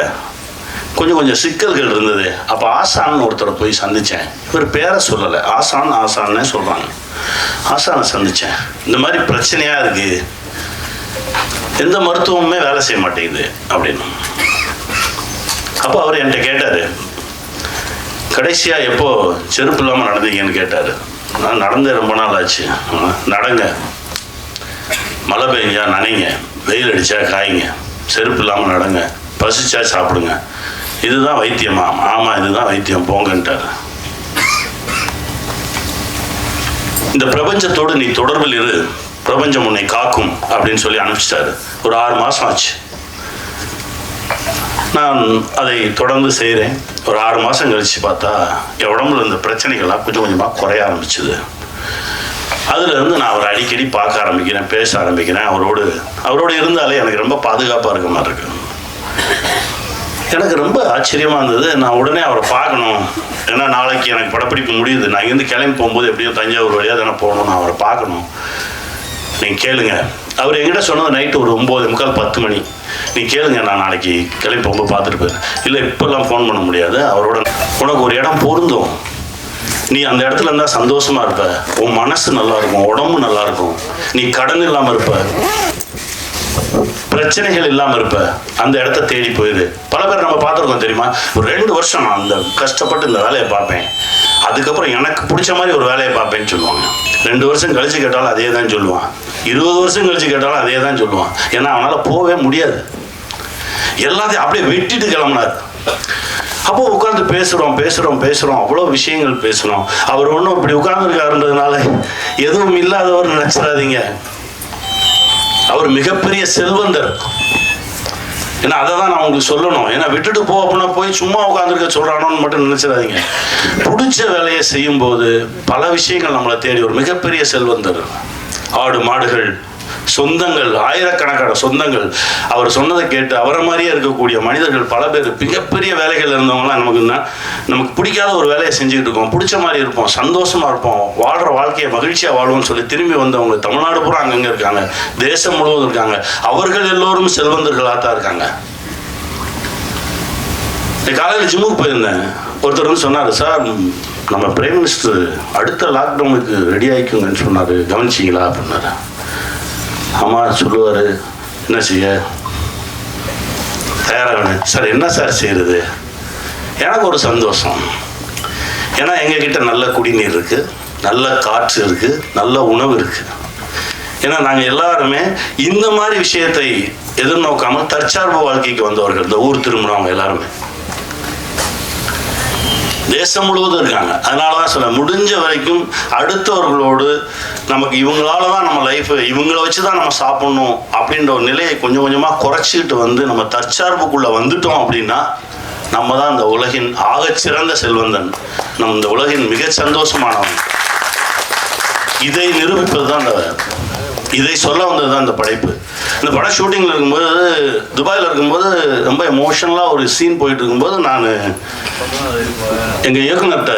கொஞ்சம் சிக்கல்கள் இருந்தது. அப்போ ஆசான்னு ஒருத்தரை போய் சந்தித்தேன். இவர் பேரை சொல்லலை, ஆசான்னே சொல்கிறாங்க. ஆசானை சந்தித்தேன். இந்த மாதிரி பிரச்சனையாக இருக்குது, எந்த மருத்துவமுமே வேலை செய்ய மாட்டேங்குது அப்படின்னு. அப்போ அவர் என்கிட்ட கேட்டார், கடைசியாக எப்போ செருப்பு இல்லாமல் நடந்தீங்கன்னு கேட்டார். நான் நடந்தே ரொம்ப நாள் ஆச்சு. நடங்க, மழை பெஞ்சா நனைங்க, வெயில் அடித்தா காய்ங்க, செருப்பு இல்லாமல் நடங்க, பசிச்சா சாப்பிடுங்க, இதுதான் வைத்தியமா? ஆமாம், இதுதான் வைத்தியம், போங்கன்ட்டார். இந்த பிரபஞ்சத்தோடு நீ தொடர்பில் இரு, பிரபஞ்சம் உன்னை காக்கும் அப்படின்னு சொல்லி அனுப்பிச்சிட்டாரு. ஒரு 6 மாதம் ஆச்சு. நான் அதை தொடர்ந்து செய்கிறேன். ஒரு 6 மாதம் கழித்து பார்த்தா என் உடம்புல இருந்த பிரச்சனைகள்லாம் கொஞ்சம் கொஞ்சமாக குறைய ஆரம்பிச்சுது. அதுலேருந்து நான் அவரை அடிக்கடி பார்க்க ஆரம்பிக்கிறேன், பேச ஆரம்பிக்கிறேன். அவரோடு இருந்தாலே எனக்கு ரொம்ப பாதுகாப்பாக இருக்க மாதிரி இருக்கு. எனக்கு ரொம்ப ஆச்சரியமாக இருந்தது. நான் உடனே அவரை பார்க்கணும், ஏன்னா நாளைக்கு எனக்கு படப்பிடிப்பு முடியுது. நான் இங்கேருந்து கிளம்பி போகும்போது எப்படியும் தஞ்சாவூர் வழியாக தானே போகணும், நான் அவரை பார்க்கணும். நீங்கள் கேளுங்க. அவர் என்கிட்ட சொன்னது நைட்டு ஒரு 9:45 10 மணி. நீ கேளுங்க, நான் நாளைக்கு கிளம்பி போகும்போது பார்த்துட்டு போயிரு. இல்லை இப்போல்லாம் ஃபோன் பண்ண முடியாது. அவரோட உனக்கு ஒரு இடம் பொருந்தும், நீ அந்த இடத்துல இருந்தால் சந்தோஷமா இருப்ப, உன் மனசு நல்லா இருக்கும், உடம்பு நல்லா இருக்கும், நீ கடன் இல்லாமல் இருப்ப, பிரச்சனைகள் இல்லாமல் இருப்ப, அந்த இடத்த தேடி போயிரு. பல பேர் நம்ம பார்த்துருக்கோம் தெரியுமா, ஒரு 2 வருஷம் நான் அந்த கஷ்டப்பட்டு இந்த வேலையை பார்ப்பேன், அதுக்கப்புறம் எனக்கு பிடிச்ச மாதிரி ஒரு வேலையை பார்ப்பேன்னு சொல்லுவாங்க. 2 வருஷம் கழிச்சு கேட்டாலும் அதே தான் சொல்லுவான், 20 வருஷம் கழிச்சு கேட்டாலும் அதே தான் சொல்லுவான். ஏன்னா அவனால் போகவே முடியாது, எல்லாத்தையும் அப்படியே வெட்டிட்டு கிளம்புனார். அப்போ உட்காந்து பேசுகிறோம், அவ்வளோ விஷயங்கள் பேசுகிறோம். அவர் ஒன்றும் இப்படி உட்கார்ந்துருக்காருன்றதுனால எதுவும் இல்லாதவர் நினச்சிடாதீங்க. அவர் மிகப்பெரிய செல்வந்தர். ஏன்னா அதை தான் நான் உங்களுக்கு சொல்லணும். ஏன்னா விட்டுட்டு போ அப்படின்னா போய் சும்மா உட்காந்துருக்க சொல்கிறானோன்னு மட்டும் நினச்சிடாதீங்க. பிடிச்ச வேலையை செய்யும்போது பல விஷயங்கள் நம்மளை தேடி ஒரு மிகப்பெரிய செல்வந்தர். ஆடு மாடுகள், சொந்தங்கள், ஆயிரக்கணக்கான சொந்தங்கள். அவர் சொன்னதை கேட்டு அவரை மாதிரியே இருக்கக்கூடிய மனிதர்கள் பல பேர், மிகப்பெரிய வேலைகள் இருந்தவங்களாம் நமக்கு பிடிக்காத ஒரு வேலையை செஞ்சுக்கிட்டு இருக்கோம், பிடிச்ச மாதிரி இருப்போம், சந்தோஷமா இருப்போம், வாழ்கிற வாழ்க்கையை மகிழ்ச்சியாக வாழ்வோம்னு சொல்லி திரும்பி வந்தவங்க தமிழ்நாடு பூரா அங்கங்கே இருக்காங்க, தேசம் முழுவதும் இருக்காங்க. அவர்கள் எல்லோரும் செல்வந்தர்களாக தான் இருக்காங்க. காலையில் ஜிம்முக்கு போயிருந்தேன். ஒருத்தர் வந்து சொன்னார், சார் நம்ம பிரைம் மினிஸ்டர் அடுத்த லாக்டவுனுக்கு ரெடி ஆகிக்குங்கன்னு சொன்னார், கவனிச்சிங்களா அப்படின்னாரு. ஆமாம் சொல்லுவார், என்ன செய்ய தயாராகணும் சார். என்ன சார் செய்கிறது? எனக்கு ஒரு சந்தோஷம். ஏன்னா எங்ககிட்ட நல்ல குடிநீர் இருக்குது, நல்ல காற்று இருக்குது, நல்ல உணவு இருக்குது. ஏன்னா நாங்கள் எல்லாருமே இந்த மாதிரி விஷயத்தை எதிர்நோக்காமல் தற்சார்பு வாழ்க்கைக்கு வந்தவர்கள். இந்த ஊர் திரும்பினவங்க எல்லாருமே தேசம் முழுவதும் இருக்காங்க. அதனால தான் சொல்ல முடிஞ்ச வரைக்கும் அடுத்தவர்களோடு நமக்கு இவங்களால தான் நம்ம லைஃப், இவங்கள வச்சு தான் நம்ம சாப்பிடணும் அப்படின்ற ஒரு நிலையை கொஞ்சம் கொஞ்சமாக குறைச்சிக்கிட்டு வந்து நம்ம தற்சார்புக்குள்ளே வந்துட்டோம் அப்படின்னா நம்ம தான் இந்த உலகின் ஆகச்சிறந்த செல்வந்தன், நம்ம இந்த உலகின் மிக சந்தோஷமானவன். இதை நிரூபிப்பது தான் இதை சொல்ல வந்தது தான் இந்த படைப்பு. இந்த படம் ஷூட்டிங்கில் இருக்கும்போது, துபாயில் இருக்கும்போது ரொம்ப எமோஷனலாக ஒரு சீன் போயிட்டு இருக்கும்போது நான் எங்கள் இயக்குனர்கிட்ட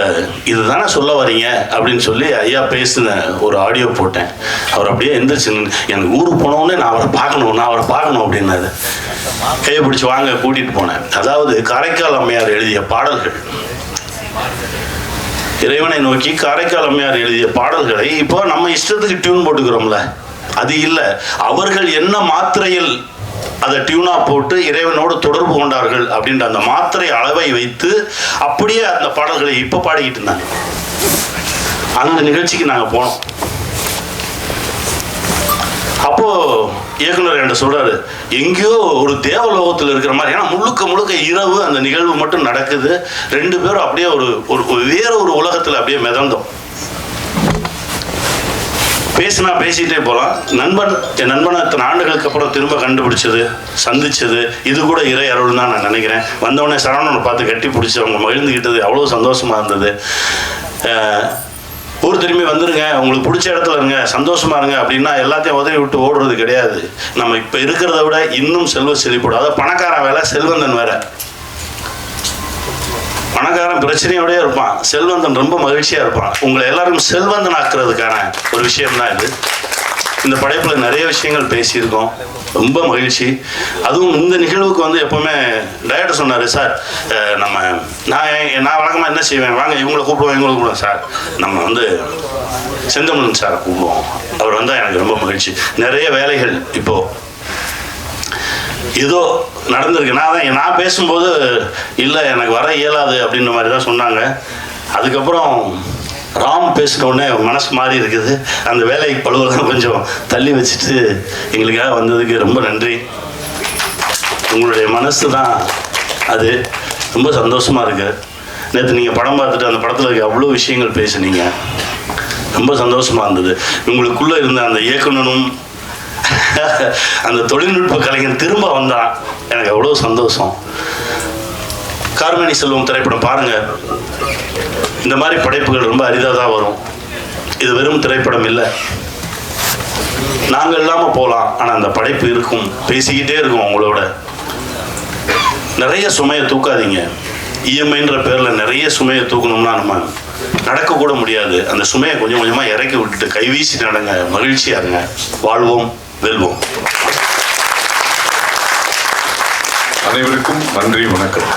இது தானே சொல்ல வரீங்க அப்படின்னு சொல்லி ஐயா பேசின ஒரு ஆடியோ போட்டேன். அவர் அப்படியே எந்திரிச்சு, எனக்கு ஊருக்கு போனோடனே நான் அவரை பார்க்கணும் அப்படின்னாரு. கையை பிடிச்சி வாங்க கூட்டிகிட்டு போனேன். அதாவது காரைக்கால் அம்மையார் எழுதிய பாடல்கள், இறைவனை நோக்கி காரைக்கால் அம்மையார் எழுதிய பாடல்களை இப்போ நம்ம இஷ்டத்துக்கு டியூன் போட்டுக்கிறோம்ல, அது இல்லை. அவர்கள் என்ன மாத்திரையில் அதை டியூனா போட்டு இறைவனோடு தொடர்பு கொண்டார்கள் அப்படின்ற அந்த மாத்திரை அளவை வைத்து அப்படியே அந்த பாடல்களை இப்போ பாடிக்கிட்டு இருந்தாங்க. அந்த நிகழ்ச்சிக்கு நாங்கள் போனோம். அப்போ இயக்குனர் என்கிட்ட சொல்றாரு, எங்கேயோ ஒரு தேவலோகத்தில் இருக்கிற மாதிரி. ஏன்னா முழுக்க இரவு அந்த நிகழ்வு மட்டும் நடக்குது. 2 பேரும் அப்படியே ஒரு வேற ஒரு உலகத்தில் அப்படியே மிதந்தோம். பேசிட்டே போகலாம். என் நண்பனை இத்தனை ஆண்டுகளுக்கு அப்புறம் திரும்ப கண்டுபிடிச்சது, சந்திச்சது, இது கூட இறை அருள் தான் நான் நினைக்கிறேன். வந்தவொடனே சரவணனை பார்த்து கட்டி பிடிச்சி அவங்க மகிழ்ந்துக்கிட்டது அவ்வளோ சந்தோஷமாக இருந்தது. ஊர் திரும்பி வந்துருங்க, உங்களுக்கு பிடிச்ச இடத்துல இருங்க, சந்தோஷமா இருங்க அப்படின்னா எல்லாத்தையும் உதவி விட்டு ஓடுறது கிடையாது. நம்ம இப்போ இருக்கிறத விட இன்னும் செல்வ செழிப்போடு, அதாவது பணக்காரன் வேலை, செல்வந்தன் வேற. பணக்காரன் பிரச்சனையோடய இருப்பான், செல்வந்தன் ரொம்ப மகிழ்ச்சியாக இருப்பான். உங்களை எல்லாரும் செல்வந்தன் ஆக்குறதுக்கான ஒரு விஷயம் தான் இது. இந்த படைப்பில் நிறைய விஷயங்கள் பேசியிருக்கோம். ரொம்ப மகிழ்ச்சி. அதுவும் இந்த நிகழ்வுக்கு வந்து எப்போவுமே டைரக்டர் சொன்னார், சார் நான் வழக்கமாக என்ன செய்வேன், வாங்க இவங்களை கூப்பிடுவோம் சார், நம்ம வந்து செந்தமிழன் சார் கூப்பிடுவோம். அவர் வந்தால் எனக்கு ரொம்ப மகிழ்ச்சி. நிறைய வேலைகள் இப்போது ஏதோ நடந்திருக்கு. நான் பேசும்போது இல்லை எனக்கு வர இயலாது அப்படின்ற மாதிரி தான் சொன்னாங்க. அதுக்கப்புறம் ராம் பேசின உடனே மனசு மாறி இருக்குது. அந்த வேலை பழுவெல்லாம் கொஞ்சம் தள்ளி வச்சுட்டு எங்களுக்காக வந்ததுக்கு ரொம்ப நன்றி. உங்களுடைய மனசு தான் அது. ரொம்ப சந்தோஷமாக இருக்குது. நேற்று நீங்கள் படம் பார்த்துட்டு அந்த படத்தில் இருக்க அவ்வளோ விஷயங்கள் பேசுனீங்க. ரொம்ப சந்தோஷமாக இருந்தது. உங்களுக்குள்ளே இருந்த அந்த இயக்குனரும் அந்த தொழில்நுட்ப கலைஞன் திரும்ப வந்தான். எனக்கு அவ்வளோ சந்தோஷம். கார்மேனி செல்வம் திரைப்படம் பாருங்கள். இந்த மாதிரி படைப்புகள் ரொம்ப அரிதாக தான் வரும். இது வெறும் திரைப்படம் இல்லை. நாங்கள் இல்லாமல் போகலாம், ஆனால் அந்த படைப்பு இருக்கும், பேசிக்கிட்டே இருக்கும் உங்களோட. நிறைய சுமையை தூக்காதீங்க. இஎம்ஐன்ற பேரில் நிறைய சுமையை தூக்கணும்னா நம்ம நடக்கக்கூட முடியாது. அந்த சுமையை கொஞ்சம் கொஞ்சமாக இறக்கி விட்டுட்டு கைவீசி நடங்க, மகிழ்ச்சியாக இருங்க. வாழ்வோம், வெல்வோம். அனைவருக்கும் நன்றி, வணக்கம்.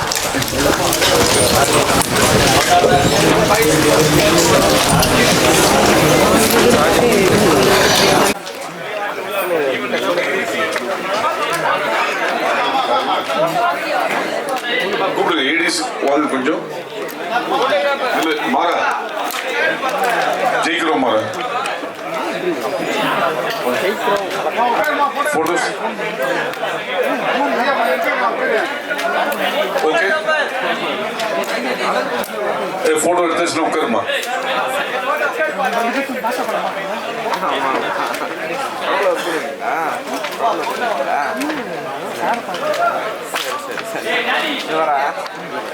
கூப்பிடுங்க ஏடிஸ் வாங்க கொஞ்சம். இல்லை மாறா ஜெயிக்கிறோம் மாறா. Photos okay. போட்டோ எடுத்து உட்காருமா.